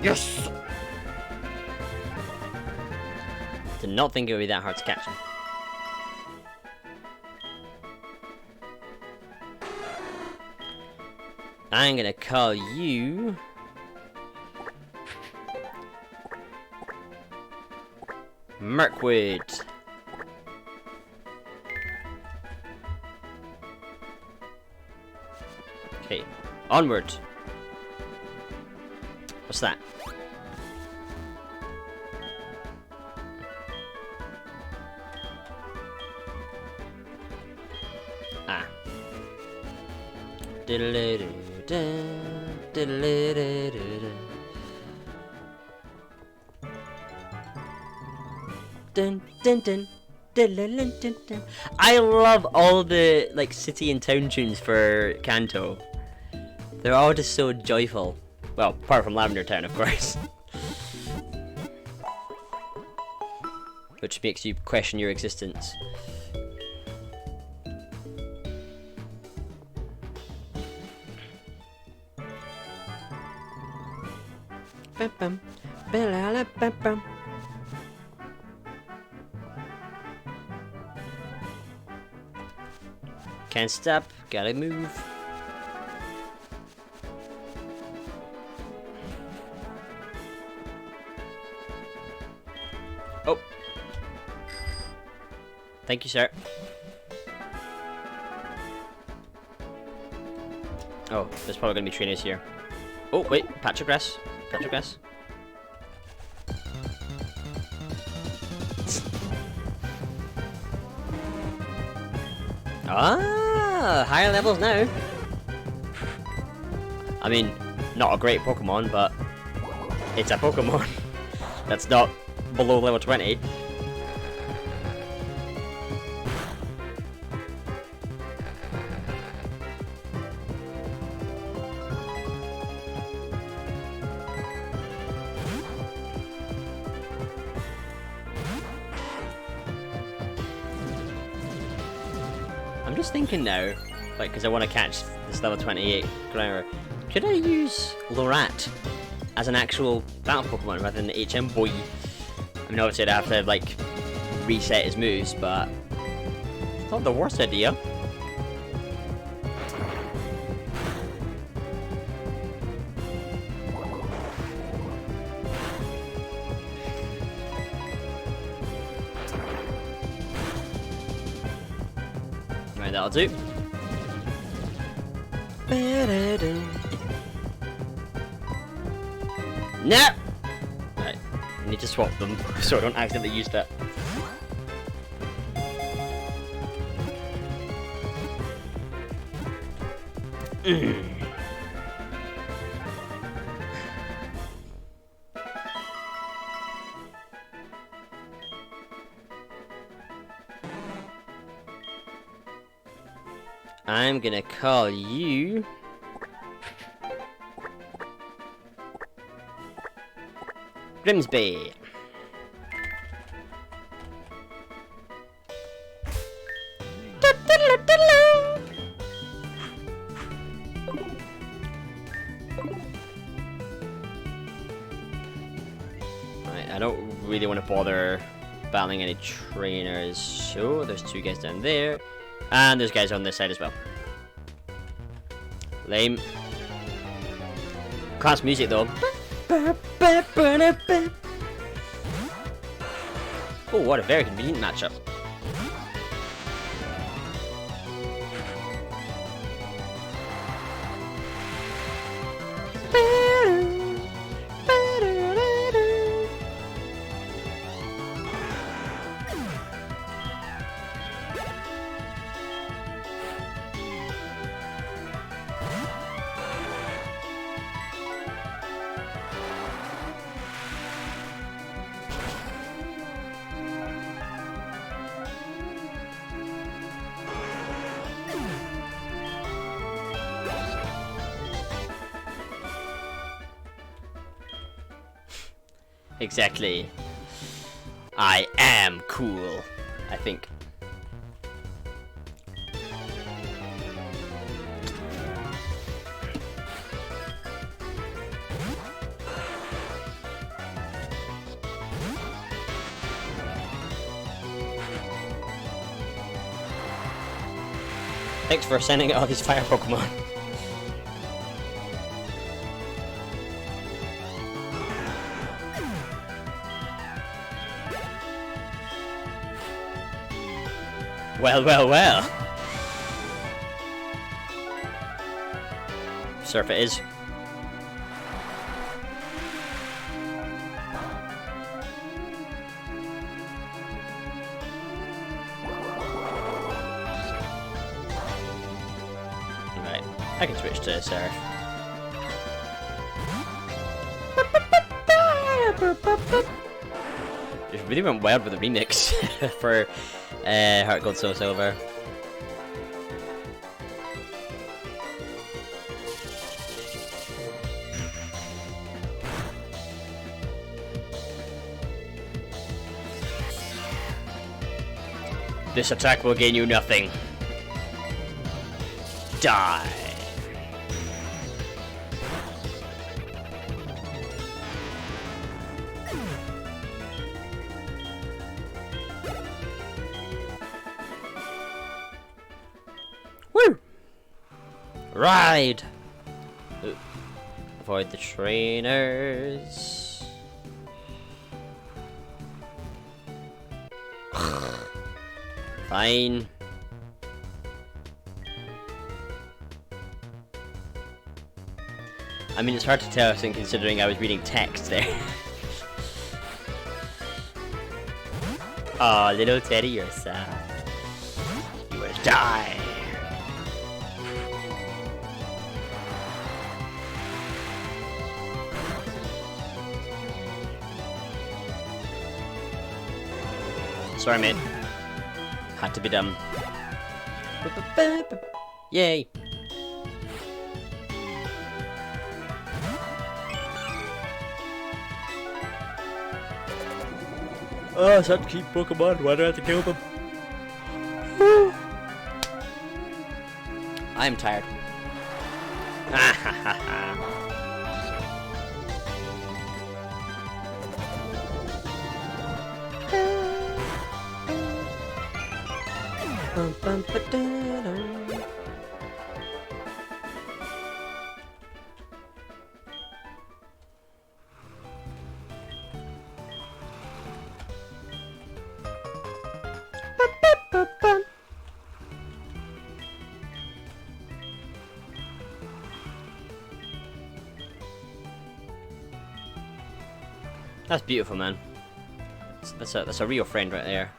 Yes! Did not think it would be that hard to catch him. I'm gonna call you... Mirkwood. Okay, onward. What's that? Ah. Dun, dun, dun. I love all the like city and town tunes for Kanto. They're all just so joyful. Well, apart from Lavender Town, of course. Which makes you question your existence. Can't stop, gotta move. Oh. Thank you, sir. Oh, there's probably gonna be trainers here. Oh, wait, patch of grass. Patch of grass. Ah, higher levels now. I mean, not a great Pokemon, but it's a Pokemon. That's not below level 20. I'm just thinking now, like, because I want to catch this level 28 Grimer, could I use Lorat as an actual battle Pokemon rather than the HM boy? I mean, obviously I'd have to, like, reset his moves, but it's not the worst idea. Right, that'll do. No! Right, I need to swap them so I don't accidentally use that. I'm gonna call you Grimsby. I don't really want to bother battling any trainers. So there's 2 guys down there. And there's guys on this side as well. Lame. Class music though. Oh, what a very convenient matchup. Exactly. I am cool, I think. Thanks for sending out all these fire Pokemon. Well, well, well. Surf it is. Right, I can switch to Surf. Just really went wild with the remix for HeartGold Soul Silver. This attack will gain you nothing. Die. Woo! Ride! Avoid the trainers. Fine. I mean, it's hard to tell, considering I was reading text there. Oh, little Teddy, you're sad. You will die. Sorry, mate. Had to be done. Yay! Oh, I have to keep Pokemon. Why do I have to kill them? I'm tired. Ha ha ha ha. That's beautiful, man. That's a real friend right there.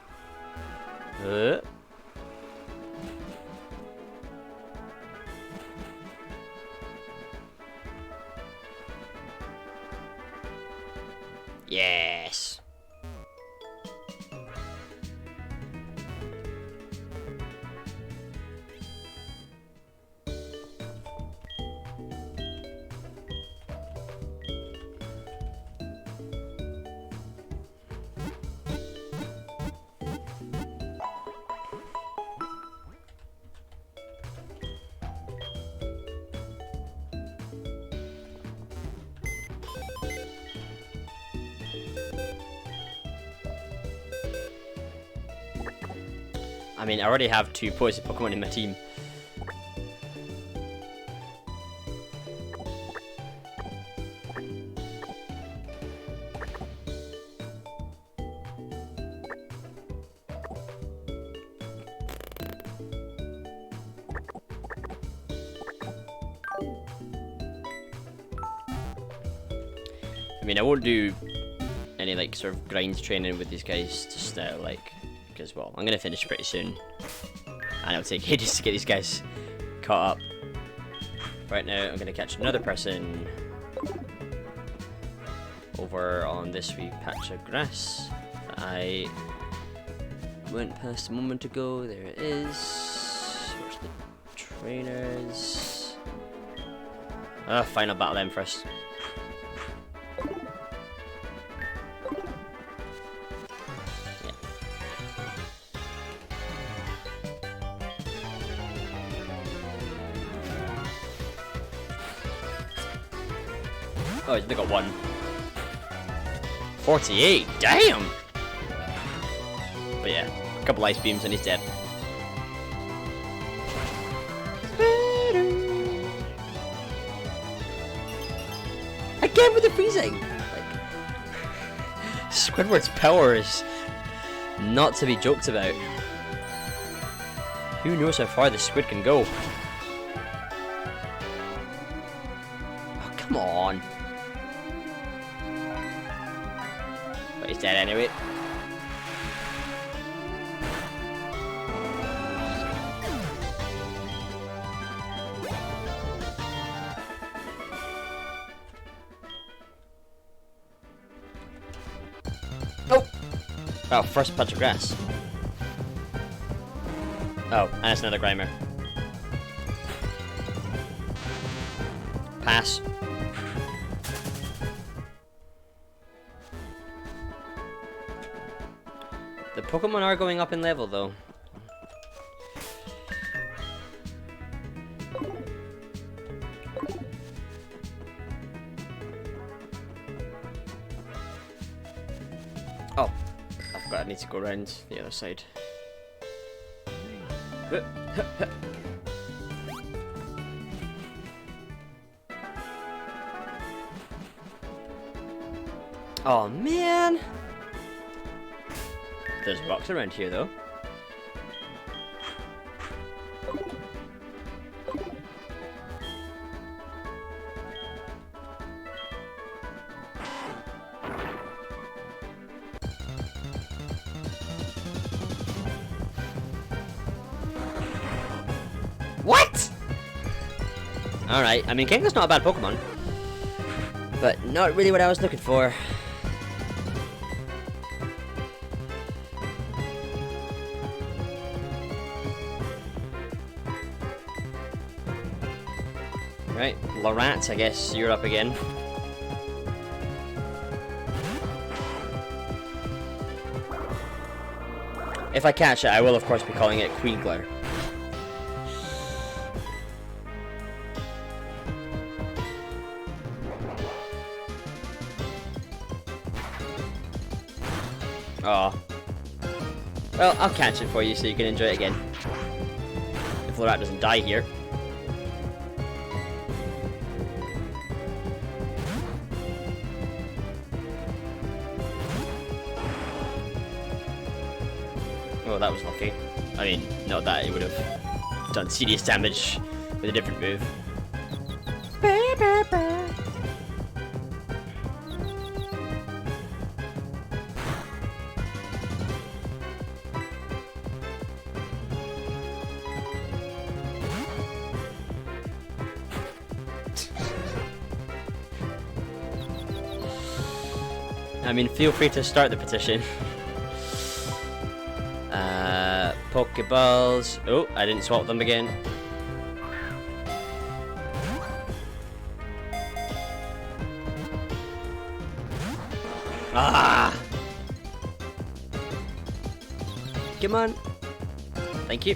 Yes. I mean, I already have 2 poison Pokemon in my team. I mean, I won't do any like sort of grind training with these guys just now, like, because well, I'm gonna finish pretty soon, and it'll take ages to get these guys caught up. Right now, I'm gonna catch another person over on this wee patch of grass that I went past a moment ago. There it is. Where's the trainers? Fine, I'll battle them first. Oh, he's only got 1. 48, damn! But yeah, a couple ice beams and he's dead. Again with the freezing! Like, Squidward's power is not to be joked about. Who knows how far the squid can go? Oh, come on. But he's dead anyway. Oh! Oh, first patch of grass. Oh, and it's another Grimer. Pass. The Pokemon are going up in level, though. Oh, I forgot I need to go around the other side. Oh man! There's rocks around here though. What? Alright, I mean Kanto's not a bad Pokemon, but not really what I was looking for. Right, Larat, I guess you're up again. If I catch it, I will of course be calling it Queegler. Oh. Well, I'll catch it for you so you can enjoy it again. If Larat doesn't die here. Oh, that was lucky. I mean, not that, it would have done serious damage with a different move. I mean, feel free to start the petition. Pokeballs. Oh, I didn't swap them again. Ah! Come on. Thank you.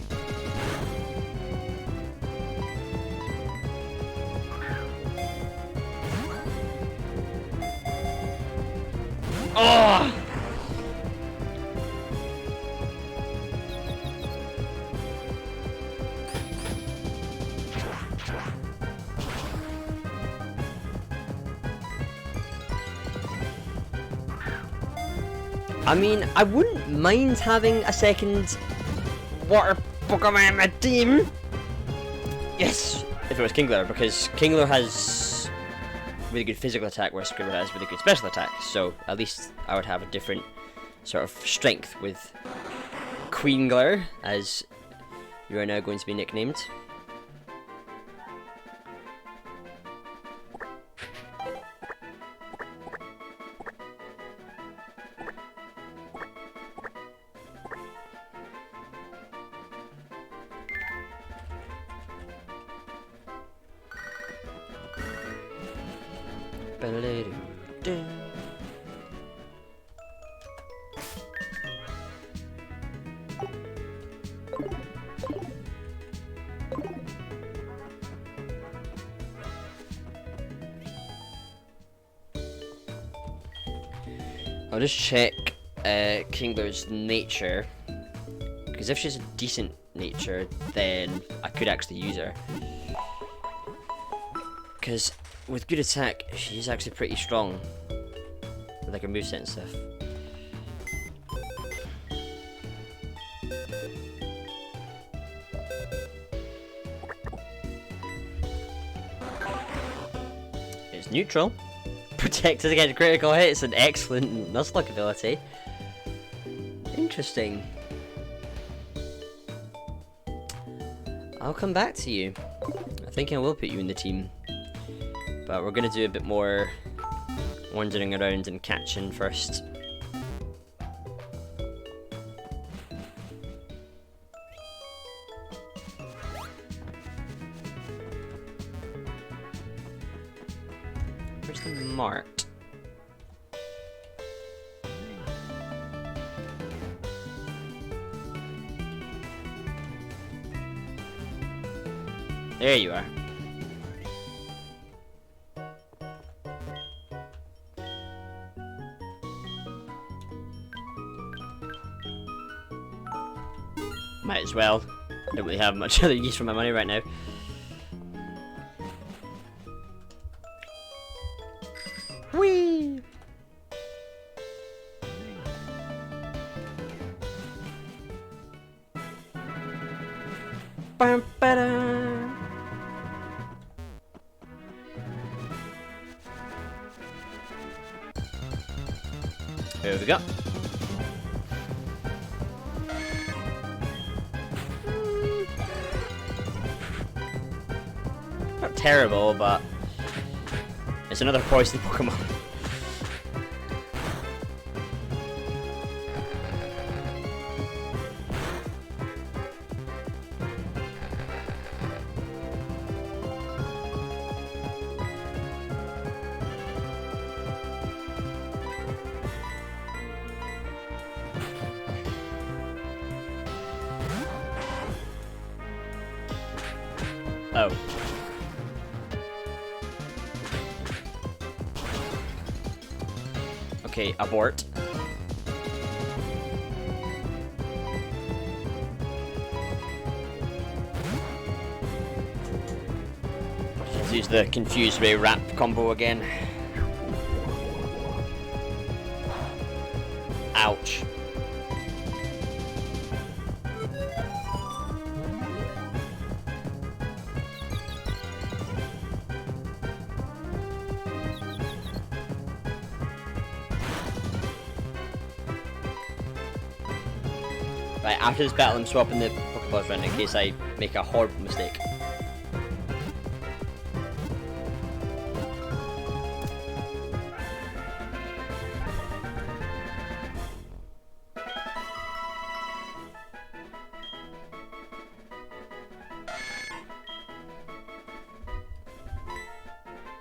Oh! I mean, I wouldn't mind having a second water Pokemon in my team. Yes, if it was Kingler, because Kingler has really good physical attack, whereas Squirtle has really good special attack. So at least I would have a different sort of strength with Queengler, as you are now going to be nicknamed. I'll just check Kingler's nature, because if she's a decent nature, then I could actually use her. Because with good attack, she's actually pretty strong with like her moveset and stuff. It's neutral. Protected against critical hits, an excellent Nuzlocke ability. Interesting. I'll come back to you. I think I will put you in the team. But we're gonna do a bit more wandering around and catching first. Where's the mart? There you are. Might as well. Don't really have much other use for my money right now. Whee! Bam, ba-da. Here we go. Not terrible, but it's another poison Pokemon. Oh. Okay, abort. Let's use the Confused Ray Wrap combo again. Ouch. Right, after this battle I'm swapping the Pokeballs around in case I make a horrible mistake.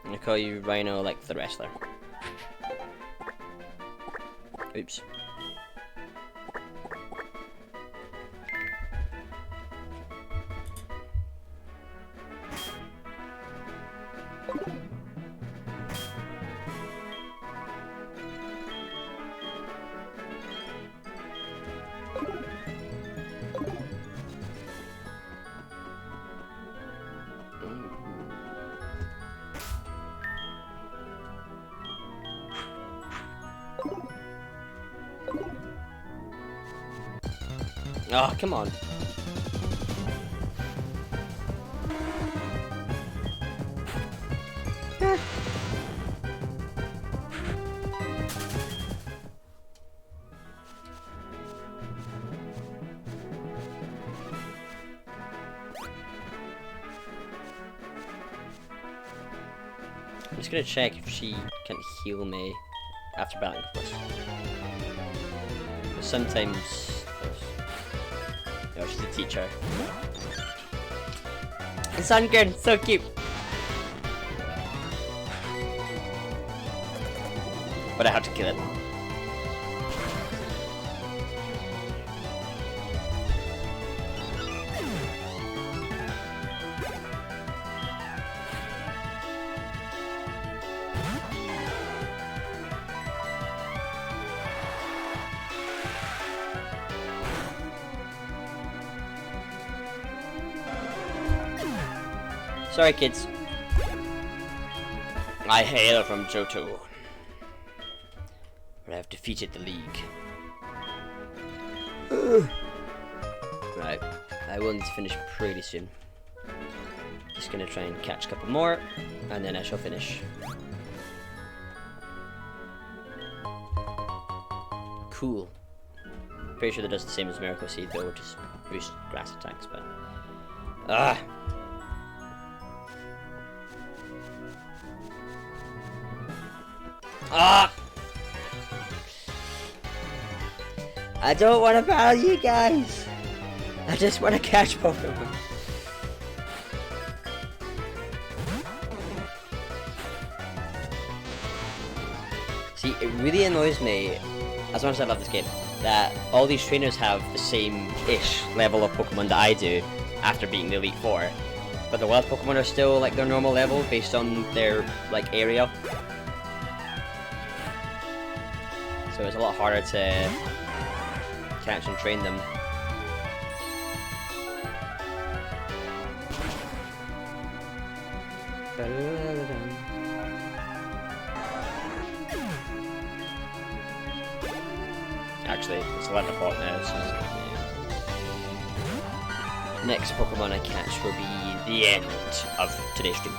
I'm gonna call you Rhino like the wrestler. Oops. Oh, come on. I'm just gonna check if she can heal me after battling with us. Sometimes... Oh, she's a teacher. Sungurn, so cute! But I have to kill it. Sorry, kids. I hail from Johto, where I have defeated the League. Right, I will need to finish pretty soon. Just gonna try and catch a couple more, and then I shall finish. Cool. Pretty sure that does the same as Miracle Seed, though, just boosts grass attacks, but... Ah! Ah! I don't want to battle you guys! I just want to catch Pokemon. See, it really annoys me, as much as I love this game, that all these trainers have the same-ish level of Pokemon that I do after beating the Elite Four. But the wild Pokemon are still like their normal level based on their like area. So it's a lot harder to catch and train them. Actually, it's 11 o'clock now, so yeah. Next Pokemon I catch will be the end of today's stream.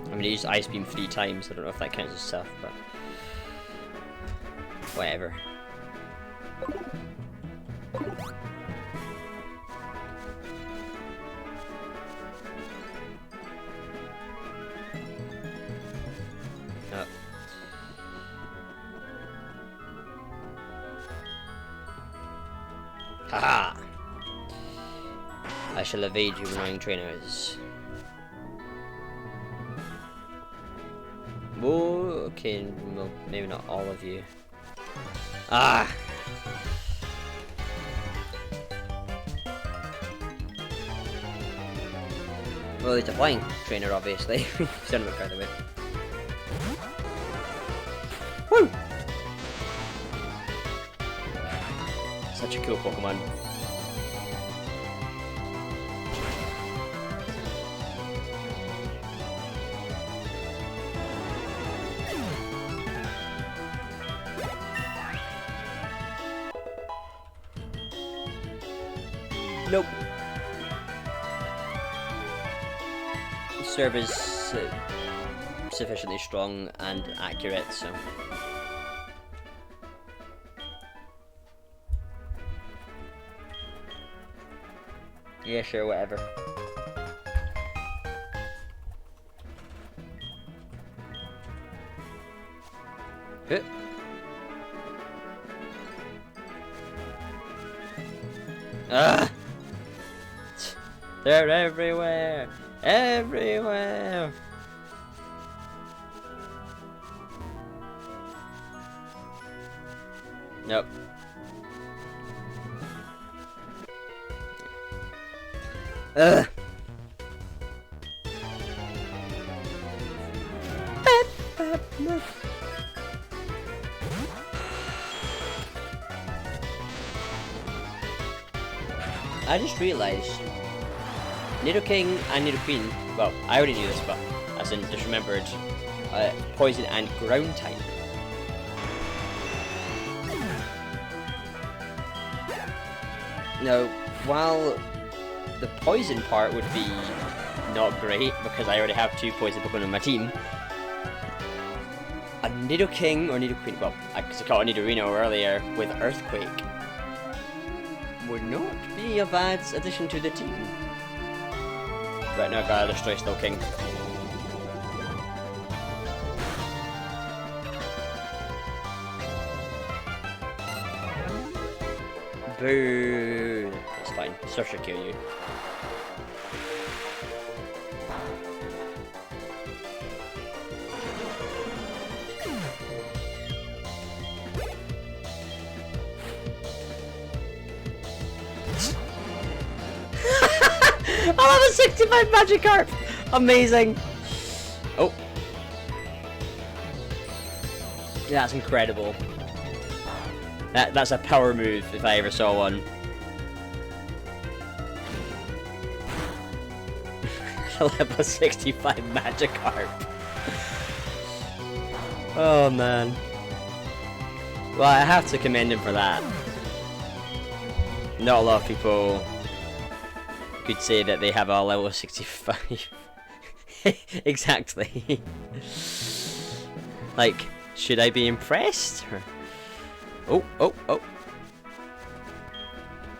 I'm gonna use Ice Beam 3 times. I don't know if that counts as stuff, but whatever. Oh. Haha! I shall evade you, annoying trainers. Whoa, okay, well, maybe not all of you. Ah! Well, it's a flying trainer, obviously. Stand a bit further away. Woo! Such a cool Pokemon. Nope. The serve is sufficiently strong and accurate, so. Yeah, sure, whatever. Hit. Ah! They're everywhere! Everywhere! Nope. Ugh! I just realised Nidoking and Nidoqueen, well, I already knew this, but as in just remembered, poison and ground type. Now, while the poison part would be not great because I already have 2 poison Pokemon on my team, a Nidoking or Nidoqueen, well, because I caught a Nidorino earlier with Earthquake, would not be a bad addition to the team. Right now, I gotta destroy Slowking. Boo! That's fine. Surf should kill you. I have a 65 Magikarp! Amazing! Oh. That's incredible. That's a power move if I ever saw one. Level 65 Magikarp. Oh man. Well, I have to commend him for that. Not a lot of people could say that they have a level 65. Exactly. Like, should I be impressed? Or... Oh, oh, oh.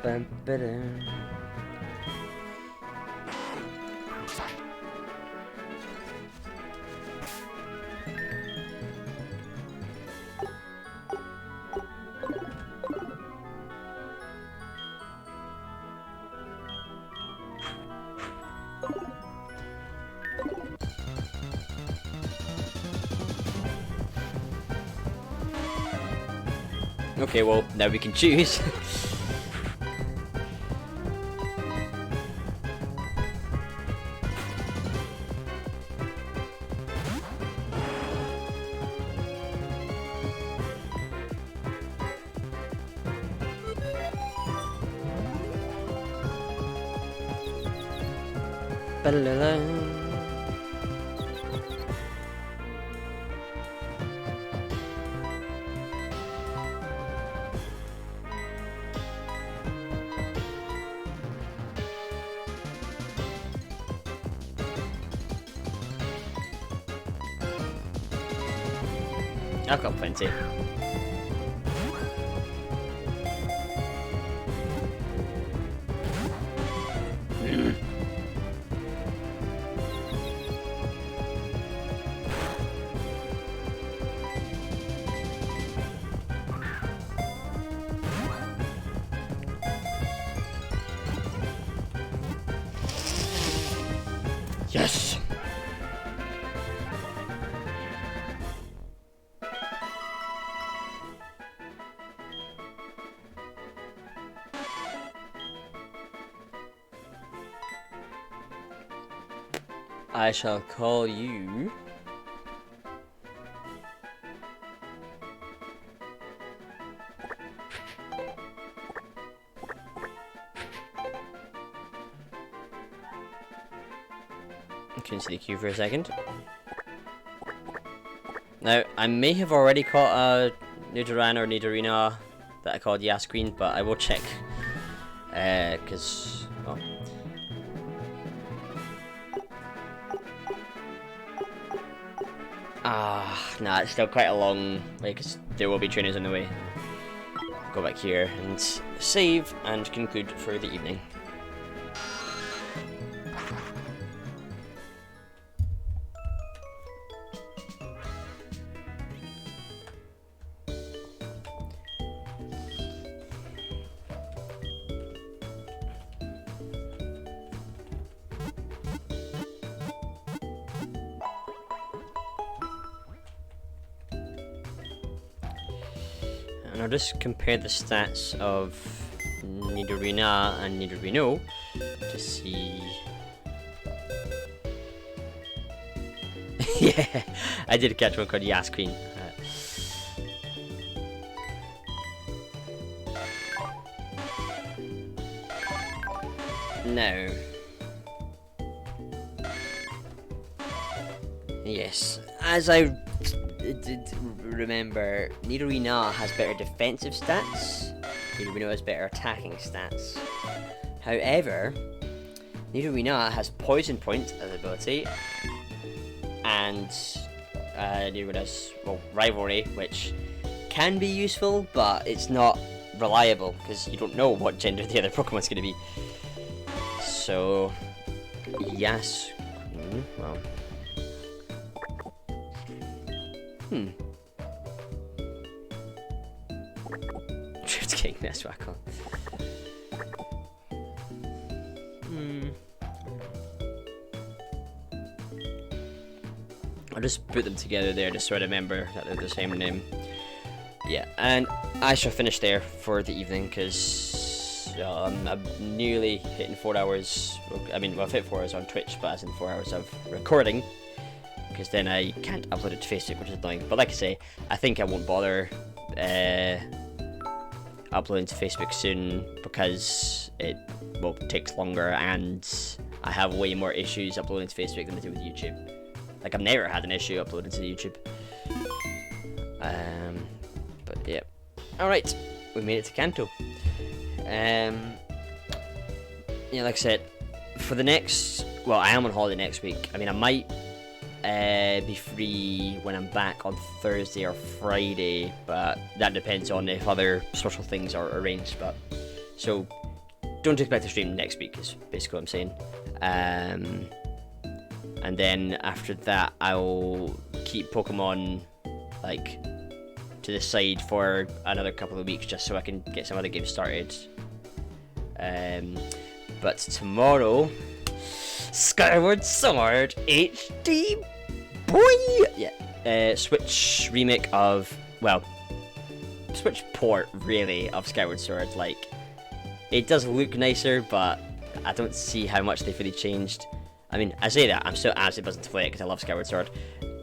Bum-ba-dum. Okay, well, now we can choose. I've got plenty. Yes! I shall call you... Can see the queue for a second. Now, I may have already caught a Nidoran or Nidorina that I called Yasqueen, but I will check. Because... oh. Nah, it's still quite a long way because there will be trainers on the way. Go back here and save and conclude for the evening. And I'll just compare the stats of Nidorina and Nidorino to see. Yeah, I did catch one called Yasqueen. Now, yes, as I did remember, Nidorina has better defensive stats. Nidorina has better attacking stats. However, Nidorina has Poison Point as ability, and Nidorina's, well, Rivalry, which can be useful, but it's not reliable because you don't know what gender the other Pokemon's going to be. So, yes. Well. Drift King, that's what I call it. I'll just put them together there just so I remember that they're the same name. Yeah, and I shall finish there for the evening because I'm nearly hitting 4 hours. I mean, well, I've hit 4 hours on Twitch, but as in 4 hours of recording, because then I can't upload it to Facebook, which is annoying. But like I say, I think I won't bother uploading to Facebook soon because it, well, takes longer and I have way more issues uploading to Facebook than I do with YouTube. Like, I've never had an issue uploading to YouTube. But yeah. Alright, we made it to Kanto. Yeah, like I said, for the next, well, I am on holiday next week. I mean, I might be free when I'm back on Thursday or Friday, but that depends on if other social things are arranged. But so don't expect to stream next week is basically what I'm saying. And then after that, I'll keep Pokemon like to the side for another couple of weeks just so I can get some other games started. But tomorrow, Skyward Sword HD, boy! Yeah, Switch remake of, well, Switch port, really, of Skyward Sword. Like, it does look nicer, but I don't see how much they've really changed. I mean, I say that, I'm still absolutely buzzing to play it because I love Skyward Sword.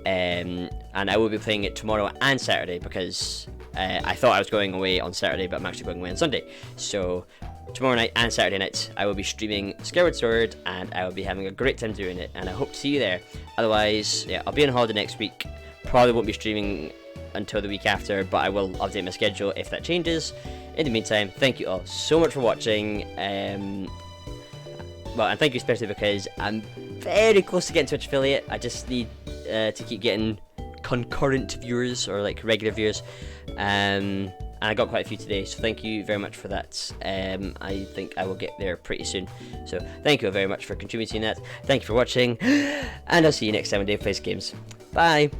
And I will be playing it tomorrow and Saturday because I thought I was going away on Saturday, but I'm actually going away on Sunday. So tomorrow night and Saturday night, I will be streaming Skyward Sword, and I will be having a great time doing it, and I hope to see you there. Otherwise, yeah, I'll be on holiday next week. Probably won't be streaming until the week after, but I will update my schedule if that changes. In the meantime, thank you all so much for watching. Well, and thank you especially because I'm very close to getting Twitch affiliate. I just need to keep getting concurrent viewers, or like regular viewers. And I got quite a few today, so thank you very much for that. I think I will get there pretty soon. So thank you very much for contributing that. Thank you for watching, and I'll see you next time when Dave plays games. Bye!